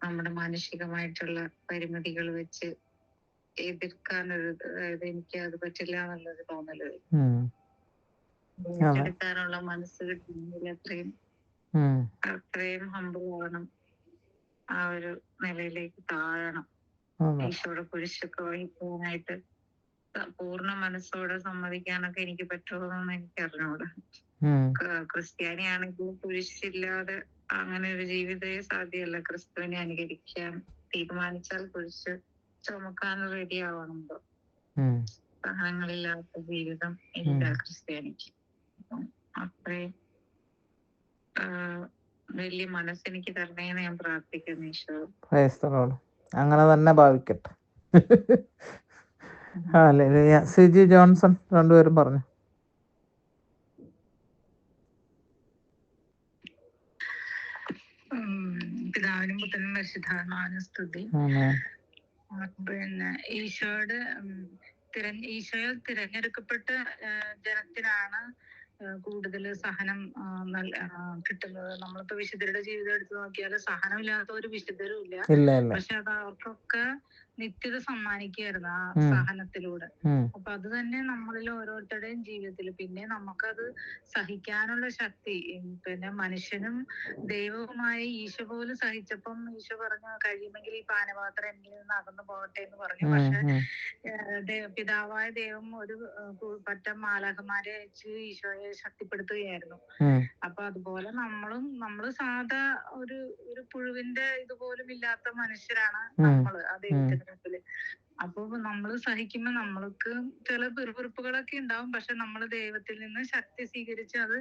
Speaker 2: നമ്മുടെ മാനുഷികമായിട്ടുള്ള പരിമിതികൾ വെച്ച് എതിർക്കാനൊരു, അതായത് എനിക്ക് അത് പറ്റില്ല എന്നുള്ളൊരു തോന്നല് ഏറ്റെടുക്കാനുള്ള മനസ്സ് കിട്ടുന്നില്ല. അത്രയും ഹമ്പിൾ ആവണം, ആ ഒരു നിലയിലേക്ക് താഴണം. ഈശോയുടെ കുരിശൊക്കെ വഹിക്കാനായിട്ട് പൂർണ്ണ മനസ്സോടെ സമ്മതിക്കാനൊക്കെ എനിക്ക് പറ്റുമെന്ന് എനിക്ക് അറിഞ്ഞൂടാ. ക്രിസ്ത്യാനിയാണെങ്കിൽ കുരിശില്ലാതെ അങ്ങനെ ഒരു ജീവിതമേ സാധ്യമല്ല. ക്രിസ്തുവിനെ അനുകരിക്കാൻ തീരുമാനിച്ചാൽ കുരിശ് ചുമക്കാൻ റെഡി ആവണല്ലോ. സഹനങ്ങളില്ലാത്ത ജീവിതം ഇല്ല ക്രിസ്ത്യാനിക്ക്. അത്രയും വലിയ മനസ്സെനിക്ക് തരണേന്ന് ഞാൻ പ്രാർത്ഥിക്കുന്നു ഈശോ.
Speaker 1: അങ്ങനെ തന്നെ ഭാവിക്കട്ടെ. സിജി ജോൺസൺ രണ്ടുപേരും പറഞ്ഞു.
Speaker 2: പിതാവിനും പുത്രനും പരിശുദ്ധാത്മാവിനും സ്തുതി. പിന്നെ ഈശോയിൽ തിരഞ്ഞെടുക്കപ്പെട്ട ജനത്തിനാണ് കൂടുതൽ സഹനം കിട്ടുന്നത്. നമ്മളിപ്പോ വിശുദ്ധരുടെ ജീവിതം എടുത്തു നോക്കിയാൽ സഹനമില്ലാത്ത ഒരു വിശുദ്ധരും ഇല്ല. പക്ഷെ അത് അവർക്കൊക്കെ നിത്യത സമ്മാനിക്കുകയായിരുന്നു ആ സഹനത്തിലൂടെ. അപ്പൊ അത് തന്നെ നമ്മളിൽ ഓരോരുത്തരുടെയും ജീവിതത്തിൽ പിന്നെ നമുക്കത് സഹിക്കാനുള്ള ശക്തി, പിന്നെ മനുഷ്യനും ദൈവവുമായി ഈശോ പോലും സഹിച്ചപ്പം ഈശോ പറഞ്ഞു കഴിയുമെങ്കിൽ ഈ പാനപാത്രം എന്നിൽ നിന്ന് അകന്നു പോകട്ടെ എന്ന് പറഞ്ഞു. പക്ഷെ പിതാവായ ദൈവം ഒരു പറ്റം മാലാഖമാരെ അയച്ച് ഈശോയെ ശക്തിപ്പെടുത്തുകയായിരുന്നു. അപ്പൊ അതുപോലെ നമ്മള് സാധാ ഒരു പുഴുവിന്റെ ഇതുപോലും ഇല്ലാത്ത മനുഷ്യരാണ് നമ്മള് ആ ദൈവത്തിന്റെ മുമ്പില്.
Speaker 3: അപ്പൊ നമ്മൾ സഹിക്കുമ്പോ നമ്മൾക്ക് ചില പിറുപിറുപ്പുകളൊക്കെ ഉണ്ടാവും. പക്ഷെ നമ്മൾ ദൈവത്തിൽ നിന്ന് ശക്തി സ്വീകരിച്ച് അത്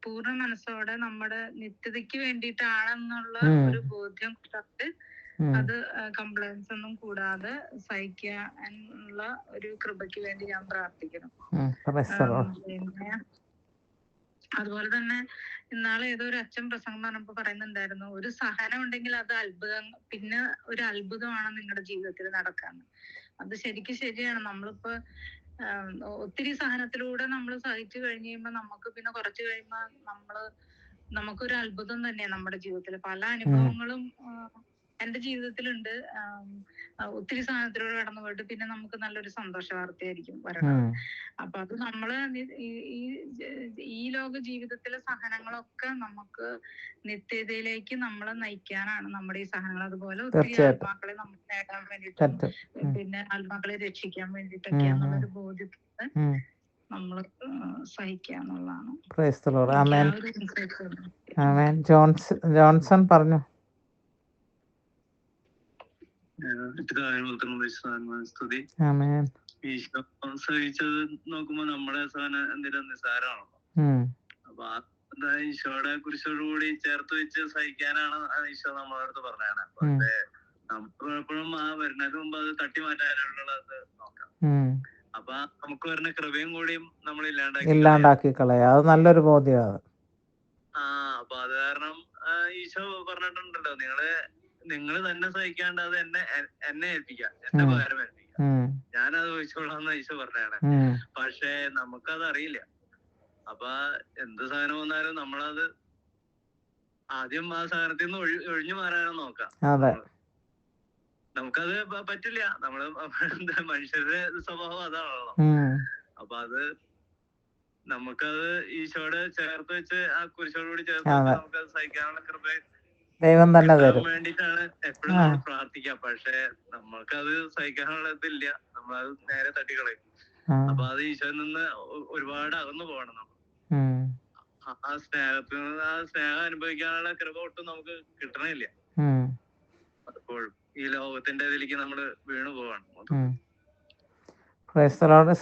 Speaker 3: പൂർണ്ണ മനസ്സോടെ നമ്മുടെ നിത്യതയ്ക്ക് വേണ്ടിയിട്ടാണെന്നുള്ള ഒരു ബോധ്യം കൂടാതെ അത് കംപ്ലൈൻസ് ഒന്നും കൂടാതെ സഹിക്കാനുള്ള ഒരു കൃപയ്ക്ക് വേണ്ടി ഞാൻ പ്രാർത്ഥിക്കണം. പിന്നെ അതുപോലെ തന്നെ ഇന്നാളെ ഏതോ ഒരു അച്ഛൻ പ്രസംഗം പറഞ്ഞപ്പോ പറയുന്നുണ്ടായിരുന്നു, ഒരു സഹനം ഉണ്ടെങ്കിൽ അത് അത്ഭുതം, പിന്നെ ഒരു അത്ഭുതമാണ് നിങ്ങളുടെ ജീവിതത്തിൽ നടക്കാന്ന്. അത് ശരിക്കും ശരിയാണ്. നമ്മളിപ്പോ ഒത്തിരി സഹനത്തിലൂടെ നമ്മൾ സഹിച്ചു കഴിഞ്ഞ് കഴിയുമ്പോ നമുക്ക് പിന്നെ കുറച്ച് കഴിയുമ്പോ നമുക്കൊരു അത്ഭുതം തന്നെയാണ് നമ്മുടെ ജീവിതത്തിൽ. പല അനുഭവങ്ങളും എന്റെ ജീവിതത്തിലുണ്ട്. ഒത്തിരി സാധനത്തിലൂടെ കടന്നു പോയിട്ട് പിന്നെ നമുക്ക് നല്ലൊരു സന്തോഷ വാർത്തയായിരിക്കും വരണത്. അപ്പൊ അത് നമ്മള് ഈ ലോക ജീവിതത്തിലെ സഹനങ്ങളൊക്കെ നമുക്ക് നിത്യതയിലേക്ക് നമ്മളെ നയിക്കാനാണ് നമ്മുടെ ഈ സഹനങ്ങൾ. അതുപോലെ ഒത്തിരി ആത്മാക്കളെ നമുക്ക് നേടാൻ വേണ്ടിയിട്ടും പിന്നെ ആത്മാക്കളെ രക്ഷിക്കാൻ വേണ്ടിയിട്ടൊക്കെയാന്നുള്ളൊരു ബോധ്യത്തോടെ നമ്മൾ സഹിക്കാന്നുള്ളതാണ്.
Speaker 1: ജോൺസൺ പറഞ്ഞു.
Speaker 4: സ്തുതി. ഈശോ സഹിച്ചത് നോക്കുമ്പോ നമ്മുടെ സഹനം എന്തെങ്കിലും നിസ്സാരമാണല്ലോ. അപ്പൊ ഈശോയുടെ കുരിശോടുകൂടി ചേർത്ത് വെച്ച് സഹിക്കാനാണ് ഈശോ നമ്മളെ അടുത്ത് പറഞ്ഞാണ്. പക്ഷേ നമുക്ക് എപ്പോഴും ആ വരുന്നതിന് മുമ്പ് അത് തട്ടി മാറ്റാനുള്ളത് നോക്കാം. അപ്പൊ നമുക്ക് വരുന്ന കൃപയും കൂടിയും നമ്മൾ
Speaker 1: ഇല്ലാണ്ടാക്കി കളയാ. അത് നല്ലൊരു ബോധ്യമാണ്.
Speaker 4: അപ്പൊ അത് കാരണം ഈശോ പറഞ്ഞിട്ടുണ്ടല്ലോ, നിങ്ങൾ തന്നെ സഹിക്കാണ്ട് അത് എന്നെ ഏൽപ്പിക്കാം, എന്റെ പകരം ഏൽപ്പിക്കാം, ഞാനത് വഹിച്ചോളാന്ന് ഈശോ പറഞ്ഞാണ്. പക്ഷെ നമുക്കത് അറിയില്ല. അപ്പൊ എന്ത് സാധനം വന്നാലും നമ്മളത് ആദ്യം ആ സാധനത്തിൽ നിന്ന് ഒഴിഞ്ഞു മാറാനും നോക്കാം. നമുക്കത് പറ്റില്ല. നമ്മള് മനുഷ്യരുടെ സ്വഭാവം അതാണല്ലോ. അപ്പൊ അത് നമുക്കത് ഈശോടെ ചേർത്ത് വെച്ച് ആ കുരിശോടുകൂടി ചേർത്ത് വെച്ച് നമുക്കത് സഹിക്കാനുള്ള കൃപ
Speaker 1: ദൈവം തന്നെ തരും
Speaker 4: വേണ്ടിട്ടാണ് എപ്പോഴും നമ്മൾ പ്രാർത്ഥിക്കുക. പക്ഷെ നമ്മൾക്കത് സഹിക്കാനുള്ള ഇതില്ല, നമ്മളത് നേരെ തട്ടിക്കളയും. അപ്പൊ അത് ഈശോയിൽ നിന്ന് ഒരുപാട് അകന്നു പോകണം. നമ്മൾ ആ സ്നേഹം അനുഭവിക്കാനുള്ള കൃപ ഒട്ടും നമുക്ക് കിട്ടണില്ല. പലപ്പോഴും ഈ ലോകത്തിന്റെ ഇതിലേക്ക് നമ്മള് വീണു പോവാണ്.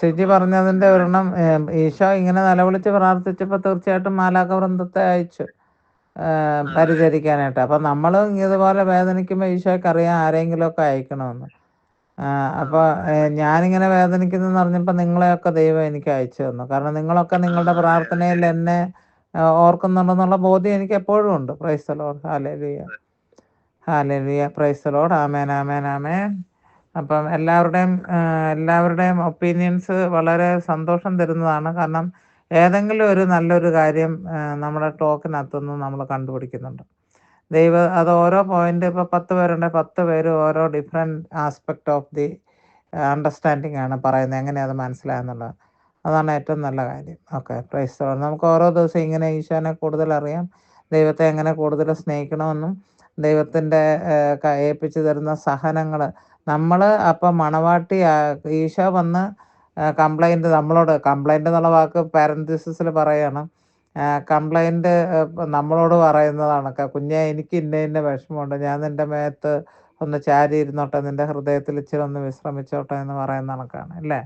Speaker 1: സിജി പറഞ്ഞതിന്റെ ഒരെണ്ണം, ഈശോ ഇങ്ങനെ നിലവിളിച്ച് പ്രാർത്ഥിച്ചപ്പോ തീർച്ചയായിട്ടും മാലാഖ വൃന്ദത്തെ അയച്ചു പരിചരിക്കാനായിട്ട്. അപ്പൊ നമ്മളും ഇതുപോലെ വേദനിക്കുമ്പോ ഈശോയ്ക്ക് അറിയാം ആരെങ്കിലും ഒക്കെ അയക്കണമെന്ന്. അപ്പൊ ഞാനിങ്ങനെ വേദനിക്കുന്നെന്ന് പറഞ്ഞപ്പോ നിങ്ങളെയൊക്കെ ദൈവം എനിക്ക് അയച്ചു തന്നു. കാരണം നിങ്ങളൊക്കെ നിങ്ങളുടെ പ്രാർത്ഥനയിൽ എന്നെ ഓർക്കുന്നുണ്ടെന്നുള്ള ബോധ്യം എനിക്ക് എപ്പോഴും ഉണ്ട്. Praise the Lord. Hallelujah, hallelujah, praise the Lord. Amen, amen, amen. അപ്പം എല്ലാവരുടെയും ഒപ്പീനിയൻസ് വളരെ സന്തോഷം തരുന്നതാണ്. കാരണം ഏതെങ്കിലും ഒരു നല്ലൊരു കാര്യം നമ്മുടെ ടോക്കിനകത്തുനിന്ന് നമ്മൾ കണ്ടുപിടിക്കുന്നുണ്ട്. അത് ഓരോ പോയിന്റ്, ഇപ്പോൾ 10 പേരുണ്ടെങ്കിൽ 10 പേര് ഓരോ different aspect of the understanding ആണ് പറയുന്നത്. എങ്ങനെയാണ് അത് മനസ്സിലായെന്നുള്ളത്. അതാണ് ഏറ്റവും നല്ല കാര്യം. Okay, price the Lord. നമുക്ക് ഓരോ ദിവസം ഇങ്ങനെ ഈശോനെ കൂടുതൽ അറിയാം, ദൈവത്തെ എങ്ങനെ കൂടുതൽ സ്നേഹിക്കണമെന്നും ദൈവത്തിൻ്റെ ഏൽപ്പിച്ചു തരുന്ന സഹനങ്ങൾ നമ്മൾ അപ്പം മണവാട്ടി ഈശോ വന്ന് കംപ്ലൈൻറ്റ് നമ്മളോട്, കംപ്ലൈൻറ്റ് എന്നുള്ള വാക്ക് പാരന്തസിസിൽ പറയണം, കംപ്ലൈൻറ്റ് നമ്മളോട് പറയുന്നതാണ്. കുഞ്ഞെ എനിക്ക് ഇന്ന വിഷമമുണ്ട്, ഞാൻ നിൻ്റെ മേത്ത് ഒന്ന് ചാരി ഇരുന്നോട്ടെ, നിൻ്റെ ഹൃദയത്തിൽ ഇച്ചിരി ഒന്ന് വിശ്രമിച്ചോട്ടെ എന്ന് പറയുന്ന കണക്കാണ് അല്ലേ.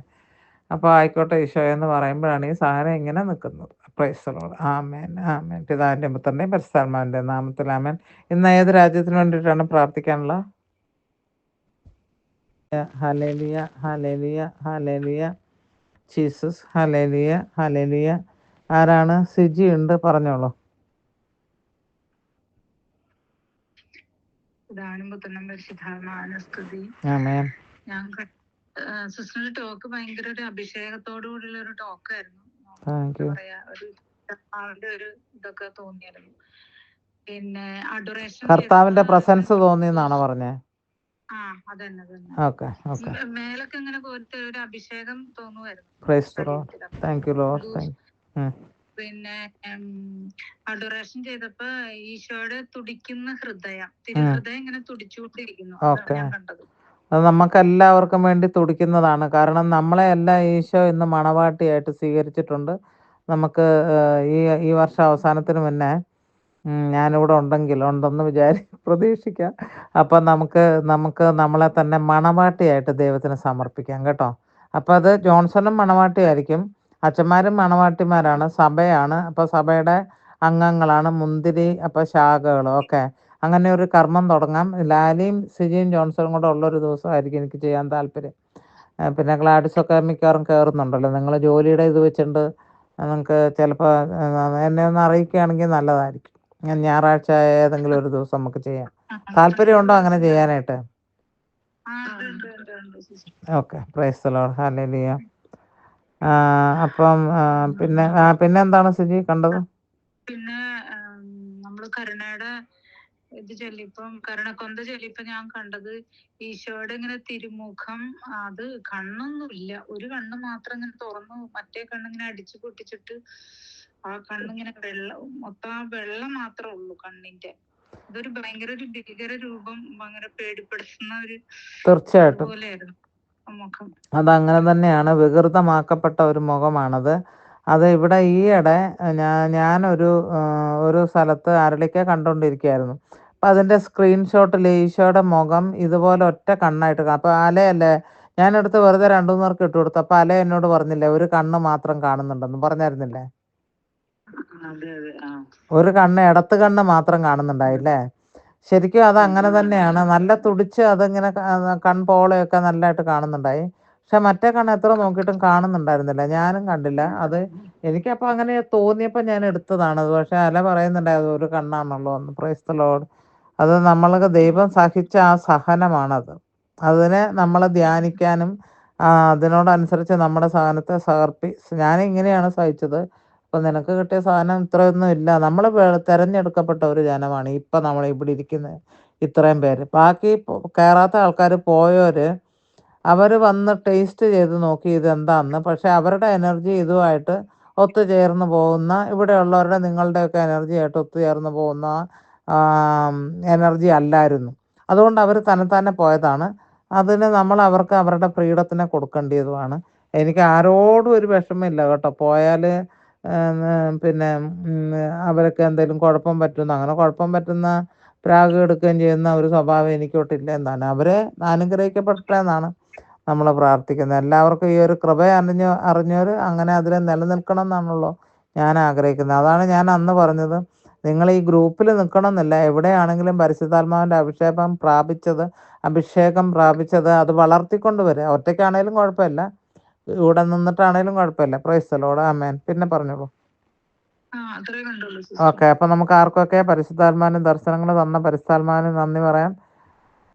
Speaker 1: അപ്പോൾ ആയിക്കോട്ടെ ഈശോ എന്ന് പറയുമ്പോഴാണ് ഈ സാധനം ഇങ്ങനെ നിൽക്കുന്നത്. Praise the Lord. Amen, amen. പിതാവിൻ്റെ പുത്രൻ്റെയും പരിശുദ്ധാത്മാവിൻ്റെ നാമത്തിൽ ആമേൻ. ഇന്ന് ഏത് രാജ്യത്തിന് വേണ്ടിയിട്ടാണ് പ്രാർത്ഥിക്കാനുള്ളത്? Hallelujah, hallelujah, hallelujah, Jesus, hallelujah, hallelujah. ആരാണ്? സിജി ഉണ്ട്, പറഞ്ഞോളൂ. ആമേൻ.
Speaker 3: സിസ്റ്ററിന്റെ ടോക്ക് ഭയങ്കര ഒരു അഭിഷേകത്തോടു കൂടിയുള്ള ഒരു ടോക്കായിരുന്നു. പറയാ ഒരു ഇതൊക്കെ തോന്നിയായിരുന്നു. പിന്നെ അഡോറേഷൻ,
Speaker 1: കർത്താവിന്റെ പ്രസൻസ് തോന്നിയെന്നാണോ പറഞ്ഞേ?
Speaker 3: അതന്നെ
Speaker 1: ഓക്കെ, ഓക്കെ.
Speaker 3: മേലൊക്കെ ഇങ്ങനെ പോലത്തെ ഒരു അഭിഷേകം തോന്നുമായിരുന്നു. പിന്നെ അഡോറേഷൻ ചെയ്തപ്പോ ഈശോയുടെ തുടിക്കുന്ന ഹൃദയം, തിരുഹൃദയം ഇങ്ങനെ തുടിച്ചുകൊണ്ടിരിക്കുന്നു. ഞാൻ കണ്ടത്
Speaker 1: അത് നമുക്കെല്ലാവർക്കും വേണ്ടി തുടിക്കുന്നതാണ്. കാരണം നമ്മളെ എല്ലാം ഈശോ ഇന്ന് മണവാട്ടിയായിട്ട് സ്വീകരിച്ചിട്ടുണ്ട്. നമുക്ക് ഈ വർഷം അവസാനത്തിന് മുന്നേ ഞാനിവിടെ ഉണ്ടെന്ന് പ്രതീക്ഷിക്കാം. അപ്പം നമുക്ക് നമ്മളെ തന്നെ മണവാട്ടിയായിട്ട് ദൈവത്തിന് സമർപ്പിക്കാം കേട്ടോ. അപ്പം അത് ജോൺസണും മണവാട്ടിയായിരിക്കും, അച്ഛന്മാരും മണവാട്ടിമാരാണ്, സഭയാണ്. അപ്പോൾ സഭയുടെ അംഗങ്ങളാണ് മുന്തിരി അപ്പം ശാഖകളും. ഓക്കെ, അങ്ങനെ ഒരു കർമ്മം തുടങ്ങാം. ലാലിയും സിജിയും ജോൺസണും കൂടെ ഉള്ളൊരു ദിവസമായിരിക്കും എനിക്ക് ചെയ്യാൻ താല്പര്യം. പിന്നെ ഗ്ലാഡിസൊക്കെ മിക്കവാറും കയറുന്നുണ്ടല്ലോ. നിങ്ങൾ ജോലിയുടെ ഇത് വെച്ചിട്ട് നിങ്ങൾക്ക് ചിലപ്പോൾ എന്നെ ഒന്ന് അറിയിക്കുകയാണെങ്കിൽ നല്ലതായിരിക്കും. ഞാൻ ഞായറാഴ്ച ഏതെങ്കിലും ഒരു ദിവസം നമുക്ക് ചെയ്യാം. താല്പര്യമുണ്ടോ അങ്ങനെ ചെയ്യാനായിട്ട്? Okay, price the Lord, hallelujah. അപ്പം പിന്നെ എന്താണ് സിജി കണ്ടത്?
Speaker 3: പിന്നെ നമ്മള് കരുണയുടെ ഇത് ചൊല്ലിപ്പം കരുണക്കൊന്ത ചൊല്ലിയപ്പോ ഞാൻ കണ്ടത് ഈശോയുടെ ഇങ്ങനെ തിരുമുഖം, അത് കണ്ണൊന്നുമില്ല, ഒരു കണ്ണ് മാത്രം ഇങ്ങനെ തുറന്നു, മറ്റേ കണ്ണിങ്ങനെ അടിച്ചു പൊട്ടിച്ചിട്ട് ആ കണ്ണിങ്ങനെ മൊത്തം ആ വെള്ളം മാത്രമേ ഉള്ളൂ കണ്ണിന്റെ. ഇതൊരു ഭയങ്കര ഒരു ഭീകര രൂപം, ഭയങ്കര പേടിപ്പെടുത്തുന്ന ഒരു
Speaker 1: തീർച്ചയായിട്ടും
Speaker 3: പോലെയായിരുന്നു മുഖം.
Speaker 1: അതങ്ങനെ തന്നെയാണ്, വികൃതമാക്കപ്പെട്ട ഒരു മുഖമാണത്. അത് ഇവിടെ ഈയിടെ ഞാനൊരു സ്ഥലത്ത് അരളിക്ക കണ്ടുകൊണ്ടിരിക്കുകയായിരുന്നു. അപ്പം അതിൻ്റെ സ്ക്രീൻഷോട്ടിൽ ഈശോയുടെ മുഖം ഇതുപോലെ ഒറ്റ കണ്ണായിട്ട് അപ്പോൾ അലയല്ലേ, ഞാനെടുത്ത് വെറുതെ 2-3 പേർക്ക് ഇട്ട് കൊടുത്തു. അപ്പോൾ അല എന്നോട് പറഞ്ഞില്ലേ ഒരു കണ്ണ് മാത്രം കാണുന്നുണ്ടെന്ന് പറഞ്ഞായിരുന്നില്ലേ? ഒരു കണ്ണ്, ഇടത്ത് കണ്ണ് മാത്രം കാണുന്നുണ്ടായില്ലേ? ശരിക്കും അത് അങ്ങനെ തന്നെയാണ്, നല്ല തുടിച്ച് അതിങ്ങനെ കൺപോളയൊക്കെ നല്ലതായിട്ട് കാണുന്നുണ്ടായി. പക്ഷെ മറ്റേ കണ്ണ് എത്ര നോക്കിയിട്ടും കാണുന്നുണ്ടായിരുന്നില്ല, ഞാനും കണ്ടില്ല. അത് എനിക്കപ്പോൾ അങ്ങനെ തോന്നിയപ്പോൾ ഞാൻ എടുത്തതാണ്. പക്ഷെ അല പറയുന്നുണ്ടായത് ഒരു കണ്ണാണുള്ളൂ എന്ന്. Price the Lord. അത് നമ്മൾക്ക് ദൈവം സഹിച്ച ആ സഹനമാണത്. അതിനെ നമ്മൾ ധ്യാനിക്കാനും അതിനോടനുസരിച്ച് നമ്മുടെ സഹനത്തെ ഞാനിങ്ങനെയാണ് സഹിച്ചത്, അപ്പം നിനക്ക് കിട്ടിയ സാധനം ഇത്രയൊന്നും ഇല്ല. നമ്മൾ തിരഞ്ഞെടുക്കപ്പെട്ട ഒരു ജനമാണ് ഇപ്പം നമ്മൾ ഇവിടെ ഇരിക്കുന്നത്, ഇത്രയും പേര്. ബാക്കി കയറാത്ത ആൾക്കാർ പോയവർ അവർ വന്ന് ടേസ്റ്റ് ചെയ്ത് നോക്കി ഇതെന്താന്ന്. പക്ഷെ അവരുടെ എനർജി ഇതുമായിട്ട് ഒത്തുചേർന്ന് പോകുന്ന, ഇവിടെയുള്ളവരുടെ നിങ്ങളുടെയൊക്കെ എനർജിയായിട്ട് ഒത്തുചേർന്ന് പോകുന്ന എനർജി അല്ലായിരുന്നു. അതുകൊണ്ട് അവർ തന്നെത്താനെ പോയതാണ്. അതിന് നമ്മൾ അവർക്ക് അവരുടെ ഫ്രീഡത്തിനെ കൊടുക്കേണ്ടതുമാണ്. എനിക്ക് ആരോടും ഒരു വിഷമമില്ല കേട്ടോ. പോയാൽ പിന്നെ അവർക്ക് എന്തെങ്കിലും കുഴപ്പം പറ്റുന്ന, അങ്ങനെ കുഴപ്പം പറ്റുന്ന പ്രാഗ് എടുക്കുകയും ചെയ്യുന്ന ഒരു സ്വഭാവം എനിക്കൊട്ടില്ല എന്നാണ്. അവരെ അനുഗ്രഹിക്കപ്പെട്ടെന്നാണ് നമ്മൾ പ്രാർത്ഥിക്കുന്നത്. എല്ലാവർക്കും ഈ ഒരു കൃപ അറിഞ്ഞവർ അങ്ങനെ അതിൽ നിലനിൽക്കണം എന്നാണല്ലോ ഞാൻ ആഗ്രഹിക്കുന്നത്. അതാണ് ഞാൻ അന്ന് പറഞ്ഞത്, നിങ്ങൾ ഈ ഗ്രൂപ്പിൽ നിൽക്കണം എന്നില്ല, എവിടെയാണെങ്കിലും പരിശുദ്ധാത്മാവിൻ്റെ അഭിഷേകം പ്രാപിച്ചത് അത് വളർത്തിക്കൊണ്ട് വരിക. ഒറ്റയ്ക്കാണേലും കുഴപ്പമില്ല, ഇവിടെ നിന്നിട്ടാണേലും കുഴപ്പമില്ല. പ്രൈസ് ദി ലോർഡ്, ആമേൻ. പിന്നെ പറഞ്ഞോളൂ. ഓക്കെ, അപ്പം നമുക്ക് ആർക്കൊക്കെ പരിശുദ്ധാത്മാവിനും ദർശനങ്ങൾ തന്ന പരിശുദ്ധാത്മാവിനും നന്ദി പറയാം.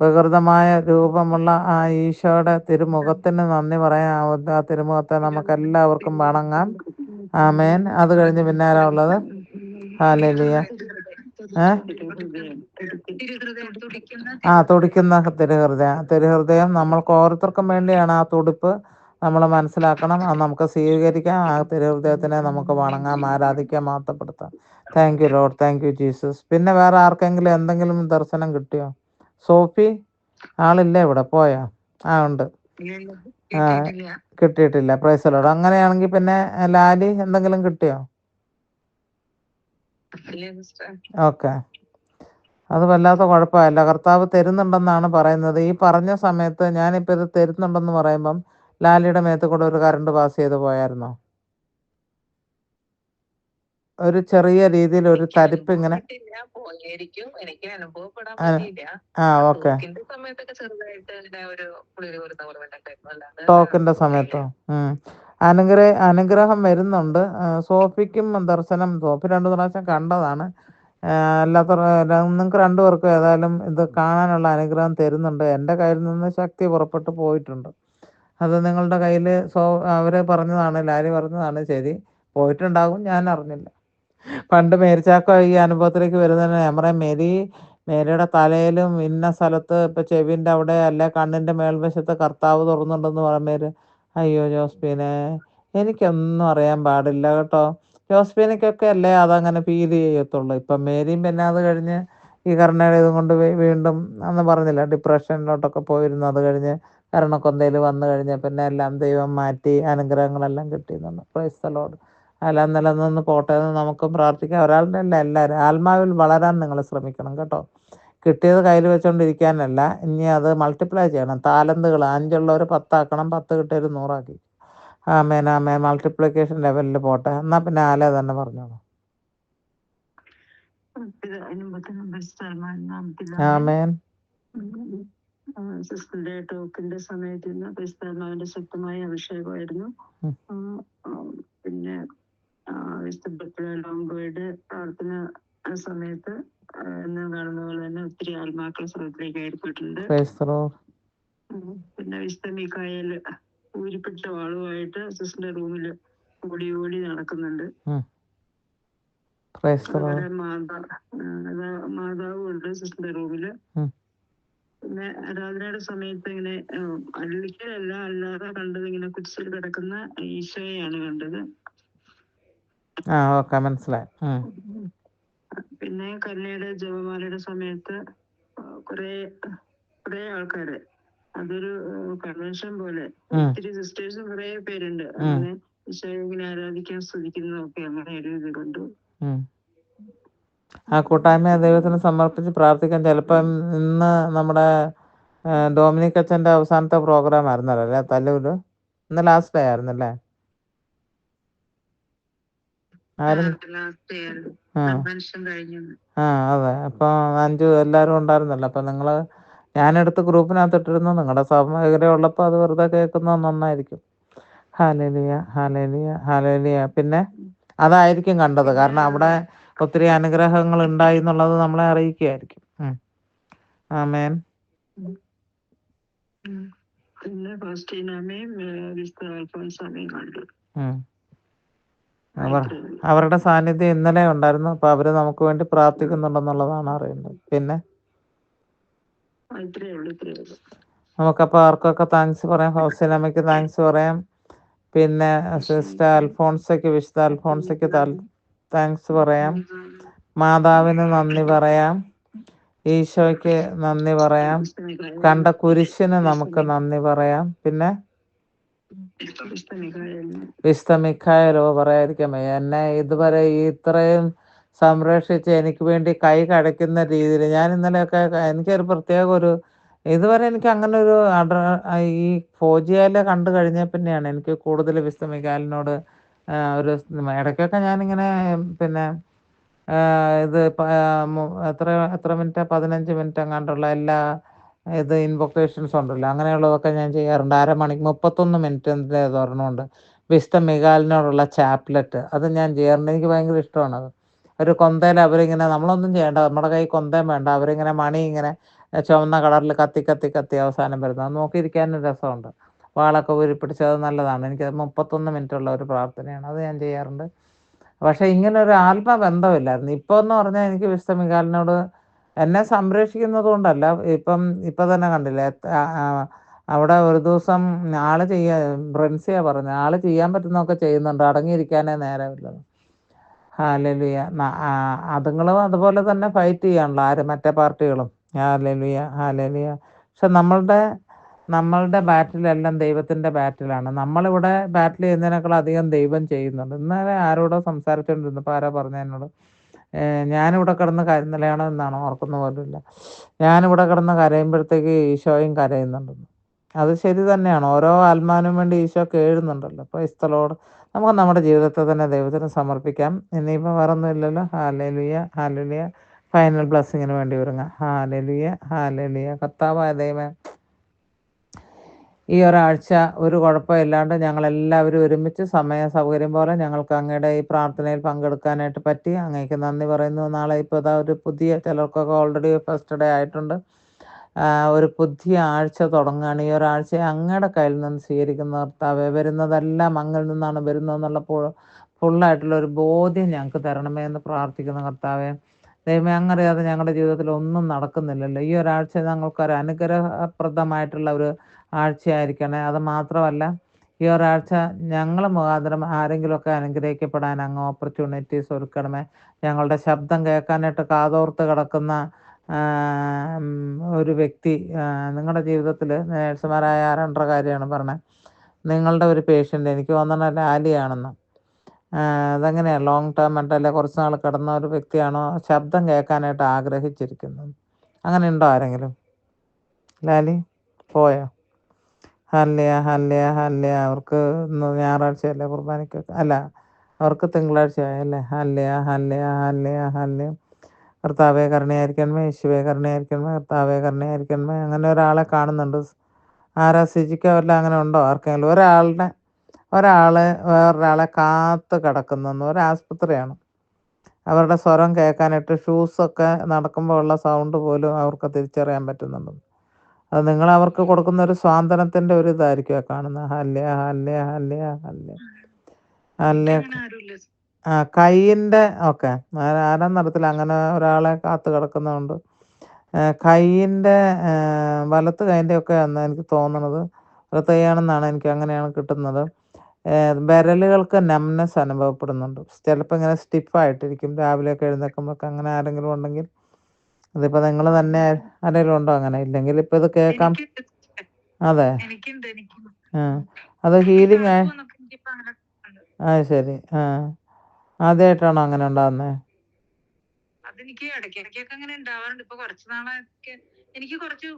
Speaker 1: വികൃതമായ രൂപമുള്ള ആ ഈശോയുടെ തിരുമുഖത്തിന് നന്ദി പറയാം. ആ തിരുമുഖത്തെ നമുക്ക് എല്ലാവർക്കും വണങ്ങാം. ആമേൻ. അത് കഴിഞ്ഞ് പിന്നെ ആരാ ഉള്ളത്? ഹല്ലേലൂയ. തുടിക്കുന്ന തിരുഹൃദയം നമ്മൾക്ക് ഓരോരുത്തർക്കും വേണ്ടിയാണ് ആ തുടിപ്പ്. നമ്മൾ മനസ്സിലാക്കണം, അത് നമുക്ക് സ്വീകരിക്കാം. ആ തിരുഹൃദയത്തിനെ നമുക്ക് വണങ്ങാം, ആരാധിക്കാം, മഹത്വപ്പെടുത്താം. Thank you Lord, thank you Jesus. പിന്നെ വേറെ ആർക്കെങ്കിലും എന്തെങ്കിലും ദർശനം കിട്ടിയോ? സോഫി ആളില്ല, ഇവിടെ പോയാ? ഉണ്ട്. കിട്ടിയിട്ടില്ല. Price the Lord. അങ്ങനെയാണെങ്കിൽ പിന്നെ ലാലി എന്തെങ്കിലും കിട്ടിയോ? ഓക്കെ, അത് വല്ലാത്ത കുഴപ്പമില്ല. കർത്താവ് തരുന്നുണ്ടെന്നാണ് പറയുന്നത്. ഈ പറഞ്ഞ സമയത്ത് ഞാനിപ്പോൾ ഇത് തരുന്നുണ്ടെന്ന് പറയുമ്പം ലാലിയുടെ മേത്ത് കൂടെ ഒരു കറണ്ട് പാസ് ചെയ്ത് പോയായിരുന്നോ? ഒരു ചെറിയ രീതിയിൽ ഒരു തരിപ്പ് ഇങ്ങനെ. ഓക്കെ, ടോക്കിന്റെ സമയത്തോ? അനുഗ്രഹം വരുന്നുണ്ട്. സോഫിക്കും ദർശനം, സോഫി 2 പ്രാവശ്യം കണ്ടതാണ്. അല്ലാത്ത നിങ്ങൾക്ക് 2 പേർക്കും ഏതായാലും ഇത് കാണാനുള്ള അനുഗ്രഹം തരുന്നുണ്ട്. എൻ്റെ കയ്യിൽ നിന്ന് ശക്തി പുറപ്പെട്ടു പോയിട്ടുണ്ട്. അത് നിങ്ങളുടെ കയ്യിൽ അവർ പറഞ്ഞതാണ്, ലാലി പറഞ്ഞതാണ്. ശരി, പോയിട്ടുണ്ടാകും, ഞാൻ അറിഞ്ഞില്ല. പണ്ട് മേരിച്ചാക്കോ ഈ അനുഭവത്തിലേക്ക് വരുന്നതിന് ഞാൻ പറയാം, മേരിയുടെ തലയിലും ഇന്ന സ്ഥലത്ത് ഇപ്പം ചെവിൻ്റെ അവിടെ അല്ല കണ്ണിൻ്റെ മേൽവശത്ത് കർത്താവ് തുറന്നുണ്ടെന്ന് പറയുമ്പോൾ അയ്യോ ജോസ്ഫീനെ, എനിക്കൊന്നും അറിയാൻ പാടില്ല കേട്ടോ. ജോസ്ഫീനയ്ക്കൊക്കെ അല്ലേ അതങ്ങനെ ഫീൽ ചെയ്യത്തുള്ളൂ. ഇപ്പം മേരിയും പിന്നെ അത് കഴിഞ്ഞ് ഈ കരുണയുടെ ഇതും കൊണ്ട് വീണ്ടും അന്ന് പറഞ്ഞില്ല ഡിപ്രഷനിലോട്ടൊക്കെ പോയിരുന്നു. അത് കഴിഞ്ഞ് കരുണക്കൊന്തയിൽ വന്നു കഴിഞ്ഞ പിന്നെ എല്ലാം ദൈവം മാറ്റി അനുഗ്രഹങ്ങളെല്ലാം കിട്ടിയെന്നുണ്ട്. Praise the Lord. എല്ലാം നിലനിന്ന് പോട്ടെ എന്ന് നമുക്കും പ്രാർത്ഥിക്കാം. ഒരാളുടെ അല്ല, എല്ലാവരും ആത്മാവിൽ വളരാൻ നിങ്ങൾ ശ്രമിക്കണം കേട്ടോ. കിട്ടിയത് കയ്യിൽ വെച്ചുകൊണ്ടിരിക്കാനല്ല, ഇനി അത് മൾട്ടിപ്ലൈ ചെയ്യണം. താലന്തുകൾ 5 ഉള്ളവർ 10 ആക്കണം, 10 കിട്ടിയവർ 100 ആക്കി. ആമേൻ ആമേൻ. മൾട്ടിപ്ലിക്കേഷൻ ലെവലിൽ പോട്ടെ. എന്നാൽ പിന്നെ ആലെ തന്നെ പറഞ്ഞോളൂ. ആമേൻ.
Speaker 5: സിസ്റ്ററുടെ ടോക്കിന്റെ സമയത്ത് ഇന്ന് പരിശുദ്ധാത്മാവിന്റെ ശക്തമായ അഭിഷേകമായിരുന്നു. പിന്നെ ലോംഗോയുടെ പ്രാർത്ഥന സമയത്ത് എന്ന് കാണുന്ന പോലെ തന്നെ ഒത്തിരി ആത്മാക്കൾ സ്വർഗത്തിലേക്ക് കയറിപ്പോയിട്ടുണ്ട്. പിന്നെ വിശുദ്ധ മിഖായേൽ ഊരിപ്പിട്ട വാളുമായിട്ട് സിസ്റ്ററിന്റെ റൂമില് ഓടി നടക്കുന്നുണ്ട്. മാതാവും ഉണ്ട് സിസ്റ്ററിന്റെ റൂമില്. പിന്നെ ആരാധനയുടെ സമയത്ത് ഇങ്ങനെ അള്ളിക്കലല്ല, അല്ലാതെ കണ്ടത് ഇങ്ങനെ കുരിശിൽ കിടക്കുന്ന ഈശോയെയാണ് കണ്ടത്.
Speaker 1: മനസ്സിലായി.
Speaker 5: പിന്നെ കന്യയുടെ ജപമാലയുടെ സമയത്ത് കുറെ ആൾക്കാര്, അതൊരു കൺവെൻഷൻ പോലെ ഒത്തിരി സിസ്റ്റേഴ്സും കുറെ പേരുണ്ട്. അങ്ങനെ ഈശോയെ ഇങ്ങനെ ആരാധിക്കാൻ സ്തുതിക്കുന്നതൊക്കെ അങ്ങനെ ഒരു ഇത് കണ്ടു.
Speaker 1: ആ കൂട്ടായ്മ ദൈവത്തിന് സമർപ്പിച്ച് പ്രാർത്ഥിക്കാൻ. ചിലപ്പം ഇന്ന് നമ്മുടെ ഡൊമിനിക് അച്ഛൻ്റെ അവസാനത്തെ പ്രോഗ്രാം ആയിരുന്നല്ലോ അല്ലേ തല്ലൂര്? ഇന്ന് ലാസ്റ്റ് ഡേ ആയിരുന്നല്ലേ? അതെ. അപ്പൊ 5 എല്ലാവരും ഉണ്ടായിരുന്നല്ലോ. അപ്പൊ ഞാനെടുത്ത് ഗ്രൂപ്പിനകത്ത് ഇട്ടിരുന്നു. നിങ്ങളുടെ സമയം ഉള്ളപ്പോൾ അത് വെറുതെ കേൾക്കുന്നത് നന്നായിരിക്കും. Hallelujah hallelujah hallelujah. പിന്നെ അതായിരിക്കും കണ്ടത്. കാരണം അവിടെ ഒത്തിരി അനുഗ്രഹങ്ങൾ ഉണ്ടായി എന്നുള്ളത് നമ്മളെ അറിയിക്കുകയായിരിക്കും. ആമേൻ.
Speaker 5: പിന്നെ
Speaker 1: അവരുടെ സാന്നിധ്യം ഇന്നലെ ഉണ്ടായിരുന്നു. അപ്പൊ അവര് നമുക്ക് വേണ്ടി പ്രാർത്ഥിക്കുന്നുണ്ടെന്നുള്ളതാണ് അറിയുന്നത്. പിന്നെ നമുക്കപ്പോ ആർക്കൊക്കെ താങ്ക്സ് പറയാം. ഹൗസിനമ്മയ്ക്ക് താങ്ക്സ് പറയാം. പിന്നെ സിസ്റ്റർ അൽഫോൺസയ്ക്ക്, വിശുദ്ധ അൽഫോൺസയ്ക്ക് താങ്ക്സ് പറയാം. മാതാവിന് നന്ദി പറയാം. ഈശോയ്ക്ക് നന്ദി പറയാം. കണ്ട കുരിശിന് നമുക്ക് നന്ദി പറയാം. പിന്നെ വിശുദ്ധ മിഖായേലോ പറയാതിരിക്കാൻ വയ്യ. എന്നെ ഇതുവരെ ഇത്രയും സംരക്ഷിച്ച് എനിക്ക് വേണ്ടി കൈ കടയ്ക്കുന്ന രീതിയിൽ ഞാൻ ഇന്നലെയൊക്കെ എനിക്കൊരു പ്രത്യേക ഇതുവരെ എനിക്ക് അങ്ങനെ ഒരു ഈ ഫോജിയയിലെ കണ്ടു കഴിഞ്ഞ പിന്നെയാണ് എനിക്ക് കൂടുതൽ വിശുദ്ധ മിഖായേലിനോട് ഒരു ഇടയ്ക്കൊക്കെ ഞാനിങ്ങനെ പിന്നെ ഇത് എത്ര മിനിറ്റ് 15 മിനിറ്റ് എങ്ങാണ്ടുള്ള എല്ലാ ഇൻവൊക്കേഷൻസ് ഉണ്ടല്ലോ, അങ്ങനെയുള്ളതൊക്കെ ഞാൻ ചെയ്യാറുണ്ട്. 31 മിനിറ്റിൻ്റെ ഒരെണ്ണമുണ്ട് വിശുദ്ധ മിഖായേലിനോടുള്ള ചാപ്ലറ്റ്. അത് ഞാൻ ചെയ്യാറുണ്ട്. എനിക്ക് ഭയങ്കര ഇഷ്ടമാണ് അത്. ഒരു കൊന്തയിൽ അവരിങ്ങനെ നമ്മളൊന്നും ചെയ്യേണ്ട, നമ്മുടെ കൈ കൊന്തയും വേണ്ട, അവരിങ്ങനെ മണി ഇങ്ങനെ ചുവന്ന കളറിൽ കത്തി കത്തി കത്തി അവസാനം വരുന്നത് അത് നോക്കിയിരിക്കാനും രസമുണ്ട്. വാളൊക്കെ ഊരിപ്പിടിച്ച് അത് നല്ലതാണ്. എനിക്കത് 31 മിനിറ്റുള്ള ഒരു പ്രാർത്ഥനയാണ്. അത് ഞാൻ ചെയ്യാറുണ്ട്. പക്ഷെ ഇങ്ങനെ ഒരു ആത്മബന്ധമില്ലായിരുന്നു. ഇപ്പോൾ എന്ന് പറഞ്ഞാൽ എനിക്ക് വിശുദ്ധ മിഖായേലിനോട് എന്നെ സംരക്ഷിക്കുന്നത് കൊണ്ടല്ല. ഇപ്പം തന്നെ കണ്ടില്ലേ, അവിടെ ഒരു ദിവസം ബ്രൻസിയാ പറഞ്ഞത്, ആള് ചെയ്യാൻ പറ്റുന്നതൊക്കെ ചെയ്യുന്നുണ്ട്, അടങ്ങിയിരിക്കാനേ നേരമില്ലെന്ന്. ഹല്ലേലൂയ. അതുങ്ങളും അതുപോലെ തന്നെ ഫൈറ്റ് ചെയ്യാണല്ലോ മറ്റേ പാർട്ടികളും. Hallelujah hallelujah. പക്ഷെ നമ്മളുടെ ബാറ്റിലെല്ലാം ദൈവത്തിൻ്റെ ബാറ്റിലാണ്. നമ്മളിവിടെ ബാറ്റിൽ ചെയ്യുന്നതിനേക്കാൾ അധികം ദൈവം ചെയ്യുന്നുണ്ട്. ഇന്നലെ ആരോടോ സംസാരിച്ചുകൊണ്ടിരുന്നപ്പോൾ ആരോ പറഞ്ഞു എന്നോട്, ഞാനിവിടെ കിടന്ന് ഇന്നലെയാണോ എന്നാണോ ഓർക്കുന്ന പോലുമില്ല, ഞാനിവിടെ കിടന്ന് കരയുമ്പോഴത്തേക്ക് ഈശോയും കരയുന്നുണ്ടെന്ന്. അത് ശരി തന്നെയാണ്. ഓരോ ആത്മാവിനും വേണ്ടി ഈശോ കേഴുന്നുണ്ടല്ലോ. Praise the Lord. നമുക്ക് നമ്മുടെ ജീവിതത്തെ തന്നെ ദൈവത്തിന് സമർപ്പിക്കാം. ഇനിയിപ്പോൾ വേറെ ഒന്നും ഇല്ലല്ലോ. Hallelujah hallelujah. ഫൈനൽ ബ്ലെസ്സിങ്ങിന് വേണ്ടി ഒരുങ്ങാം. Hallelujah hallelujah. കർത്താവായ ദൈവമേ, ഈ ഒരാഴ്ച ഒരു കുഴപ്പമില്ലാണ്ട് ഞങ്ങളെല്ലാവരും ഒരുമിച്ച് സമയ സൗകര്യം പോലെ ഞങ്ങൾക്ക് അങ്ങയുടെ ഈ പ്രാർത്ഥനയിൽ പങ്കെടുക്കാനായിട്ട് പറ്റി. അങ്ങേക്ക് നന്ദി പറയുന്നു. നാളെ ഇപ്പോൾ ഒരു പുതിയ, ചിലർക്കൊക്കെ ഓൾറെഡി ഫസ്റ്റ് ഡേ ആയിട്ടുണ്ട്, ഒരു പുതിയ ആഴ്ച തുടങ്ങുകയാണ്. ഈ ഒരാഴ്ച അങ്ങയുടെ കയ്യിൽ നിന്ന് സ്വീകരിക്കുന്ന കർത്താവേ, വരുന്നതെല്ലാം അങ്ങിൽ നിന്നാണ് വരുന്നതെന്നുള്ള ഫുള്ളായിട്ടുള്ള ഒരു ബോധ്യം ഞങ്ങൾക്ക് തരണമേ എന്ന് പ്രാർത്ഥിക്കുന്ന കർത്താവേ. ദൈവമേ, അങ്ങറിയാതെ ഞങ്ങളുടെ ജീവിതത്തിൽ ഒന്നും നടക്കുന്നില്ലല്ലോ. ഈ ഒരാഴ്ച ഞങ്ങൾക്കൊരു അനുഗ്രഹപ്രദമായിട്ടുള്ള ഒരു ആഴ്ചയായിരിക്കണേ. അത് മാത്രമല്ല, ഈ ഒരാഴ്ച ഞങ്ങൾ മുഖാന്തരം ആരെങ്കിലുമൊക്കെ അനുഗ്രഹിക്കപ്പെടാൻ അങ്ങ് ഓപ്പർച്യൂണിറ്റീസ് ഒരുക്കണമേ. ഞങ്ങളുടെ ശബ്ദം കേൾക്കാനായിട്ട് കാതോർത്ത് കിടക്കുന്ന ഒരു വ്യക്തി നിങ്ങളുടെ ജീവിതത്തിൽ, നേഴ്സുമാരായ 2 കാര്യമാണ് പറഞ്ഞത്, നിങ്ങളുടെ ഒരു പേഷ്യൻ്റ്, എനിക്ക് തോന്നണ ലാലിയാണെന്ന്, അതെങ്ങനെയാണ് ലോങ് ടേം ആയിട്ട് അല്ലെ കുറച്ച് നാൾ കിടന്ന ഒരു വ്യക്തിയാണോ ശബ്ദം കേൾക്കാനായിട്ട് ആഗ്രഹിച്ചിരിക്കുന്നത്? അങ്ങനെ ഉണ്ടോ ആരെങ്കിലും? ലാലി പോയോ? ഹല്ലേയ ഹല്ലേയ ഹല്ലേയ. അവർക്ക് ഇന്ന് ഞായറാഴ്ചയല്ലേ കുർബാനയ്ക്കൊക്കെ? അല്ല, അവർക്ക് തിങ്കളാഴ്ചയായല്ലേ? ഹല്ലേയ ഹല്ലേയ ഹല്ലേയ ഹല്ലേയ. കർത്താവെ കരുണയായിരിക്കണമേ, യേശുവെ കരുണയായിരിക്കണമേ, കർത്താവെ കരുണയായിരിക്കണമേ. അങ്ങനെ ഒരാളെ കാണുന്നുണ്ട്. ആരാ സിജിക്ക് വല്ല അങ്ങനെ ഉണ്ടോ ആർക്കെങ്കിലും? ഒരാള് വേറൊരാളെ കാത്ത് കിടക്കുന്നെന്ന്. ഒരാസ്പത്രിയാണ്. അവരുടെ സ്വരം കേൾക്കാനായിട്ട് ഷൂസൊക്കെ നടക്കുമ്പോൾ ഉള്ള സൗണ്ട് പോലും അവർക്ക് തിരിച്ചറിയാൻ പറ്റുന്നുണ്ട്. അത് നിങ്ങൾ അവർക്ക് കൊടുക്കുന്ന ഒരു സ്വാന്തനത്തിൻ്റെ ഒരു ഇതായിരിക്കും കാണുന്നത്. ഹല്ലേയ ഹല്ലേയ ഹല്ലേയ ഹല്ലേയ ഹല്ലേയ.
Speaker 3: അങ്ങനെ ആരുമില്ല.
Speaker 1: കൈയിൻ്റെ ഒക്കെ ആരാന്നറിയത്തില്ല, അങ്ങനെ ഒരാളെ കാത്ത് കിടക്കുന്നുണ്ട്. കൈയിൻ്റെ വലത്ത് കൈൻ്റെ ഒക്കെ എന്ന് എനിക്ക് തോന്നണത്. വലത്ത് കൈയാണെന്നാണ് എനിക്ക് അങ്ങനെയാണ് കിട്ടുന്നത്. വിരലുകൾക്ക് നംനെസ് അനുഭവപ്പെടുന്നുണ്ട്. ചിലപ്പോൾ ഇങ്ങനെ സ്റ്റിഫായിട്ടിരിക്കും രാവിലെയൊക്കെ എഴുന്നേൽക്കുമ്പോഴൊക്കെ. അങ്ങനെ ആരെങ്കിലും ഉണ്ടെങ്കിൽ, അതിപ്പോൾ നിങ്ങൾ തന്നെ ആരെങ്കിലും ഉണ്ടോ അങ്ങനെ? ഇല്ലെങ്കിൽ ഇപ്പോൾ ഇത് കേൾക്കാം. അതെ, അത് ഹീലിംഗ് ആയി. ശരി. ആദ്യമായിട്ടാണോ അങ്ങനെ ഉണ്ടാകുന്നത്?
Speaker 3: അതെനിക്ക് ഇടയ്ക്കിടയ്ക്കൊക്കെ അങ്ങനെ ഉണ്ടാവാറുണ്ട്. ഇപ്പൊ കുറച്ച് നാളൊക്കെ എനിക്ക് കുറച്ച്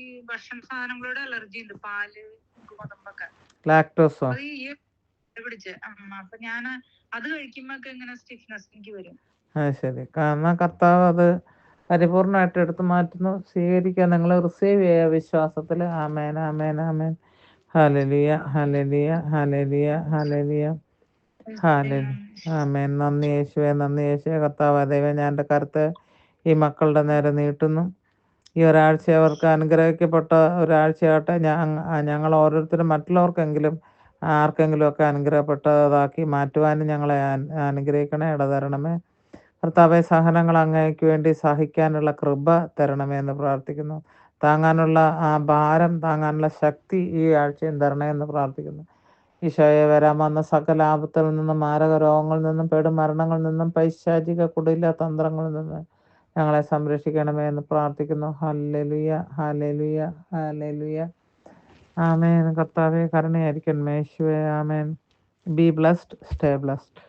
Speaker 3: ഈ ഭക്ഷണ സാധനങ്ങളോട് അലർജി ഉണ്ട്. പാല്, ഗോതമ്പൊക്കെ.
Speaker 1: ലാക്ടോസോ?
Speaker 3: അത് ഈ പിടിച്ച് അപ്പൊ ഞാൻ അത് കഴിക്കുമ്പോ ഇങ്ങനെ സ്റ്റിഫ്നെസ് എനിക്ക് വരും.
Speaker 1: ശരി. കാരണം കർത്താവ് അത് പരിപൂർണമായിട്ട് എടുത്തു മാറ്റുന്നു. സ്വീകരിക്കുക, നിങ്ങൾ റിസീവ് ചെയ്യുക വിശ്വാസത്തിൽ. Amen amen amen. Hallelujah hallelujah hallelujah hallelujah hallelujah. Amen. നന്ദി യേശുവേ, നന്ദി യേശുവേ. കർത്താവ് ദൈവം, ഞാൻ എൻ്റെ കരുത്ത് ഈ മക്കളുടെ നേരെ നീട്ടുന്നു. ഈ ഒരാഴ്ച അവർക്ക് അനുഗ്രഹിക്കപ്പെട്ട ഒരാഴ്ചയാകട്ടെ. ഞങ്ങൾ ഓരോരുത്തരും മറ്റുള്ളവർക്കെങ്കിലും ആർക്കെങ്കിലുമൊക്കെ അനുഗ്രഹപ്പെട്ടതാക്കി മാറ്റുവാനും ഞങ്ങളെ അനുഗ്രഹിക്കണേ, ഇടതരണമേ. കർത്താവെ, സഹനങ്ങൾ അങ്ങേക്ക് വേണ്ടി സഹിക്കാനുള്ള കൃപ തരണമേ എന്ന് പ്രാർത്ഥിക്കുന്നു. താങ്ങാനുള്ള ആ ഭാരം താങ്ങാനുള്ള ശക്തി ഈ ആഴ്ചയും തരണേ എന്ന് പ്രാർത്ഥിക്കുന്നു. ഈശോയെ, വരാൻ വന്ന സകല ആപത്തിൽ നിന്നും, മാരക രോഗങ്ങളിൽ നിന്നും, പെടുമരണങ്ങളിൽ നിന്നും, പൈശാചിക കുടില തന്ത്രങ്ങളിൽ നിന്നും ഞങ്ങളെ സംരക്ഷിക്കണമേ എന്ന് പ്രാർത്ഥിക്കുന്നു. Hallelujah hallelujah hallelujah. ആമേൻ. കർത്താവെ കരുണയായിരിക്കണമേ. യേശുവേ amen. Be blessed, stay blessed.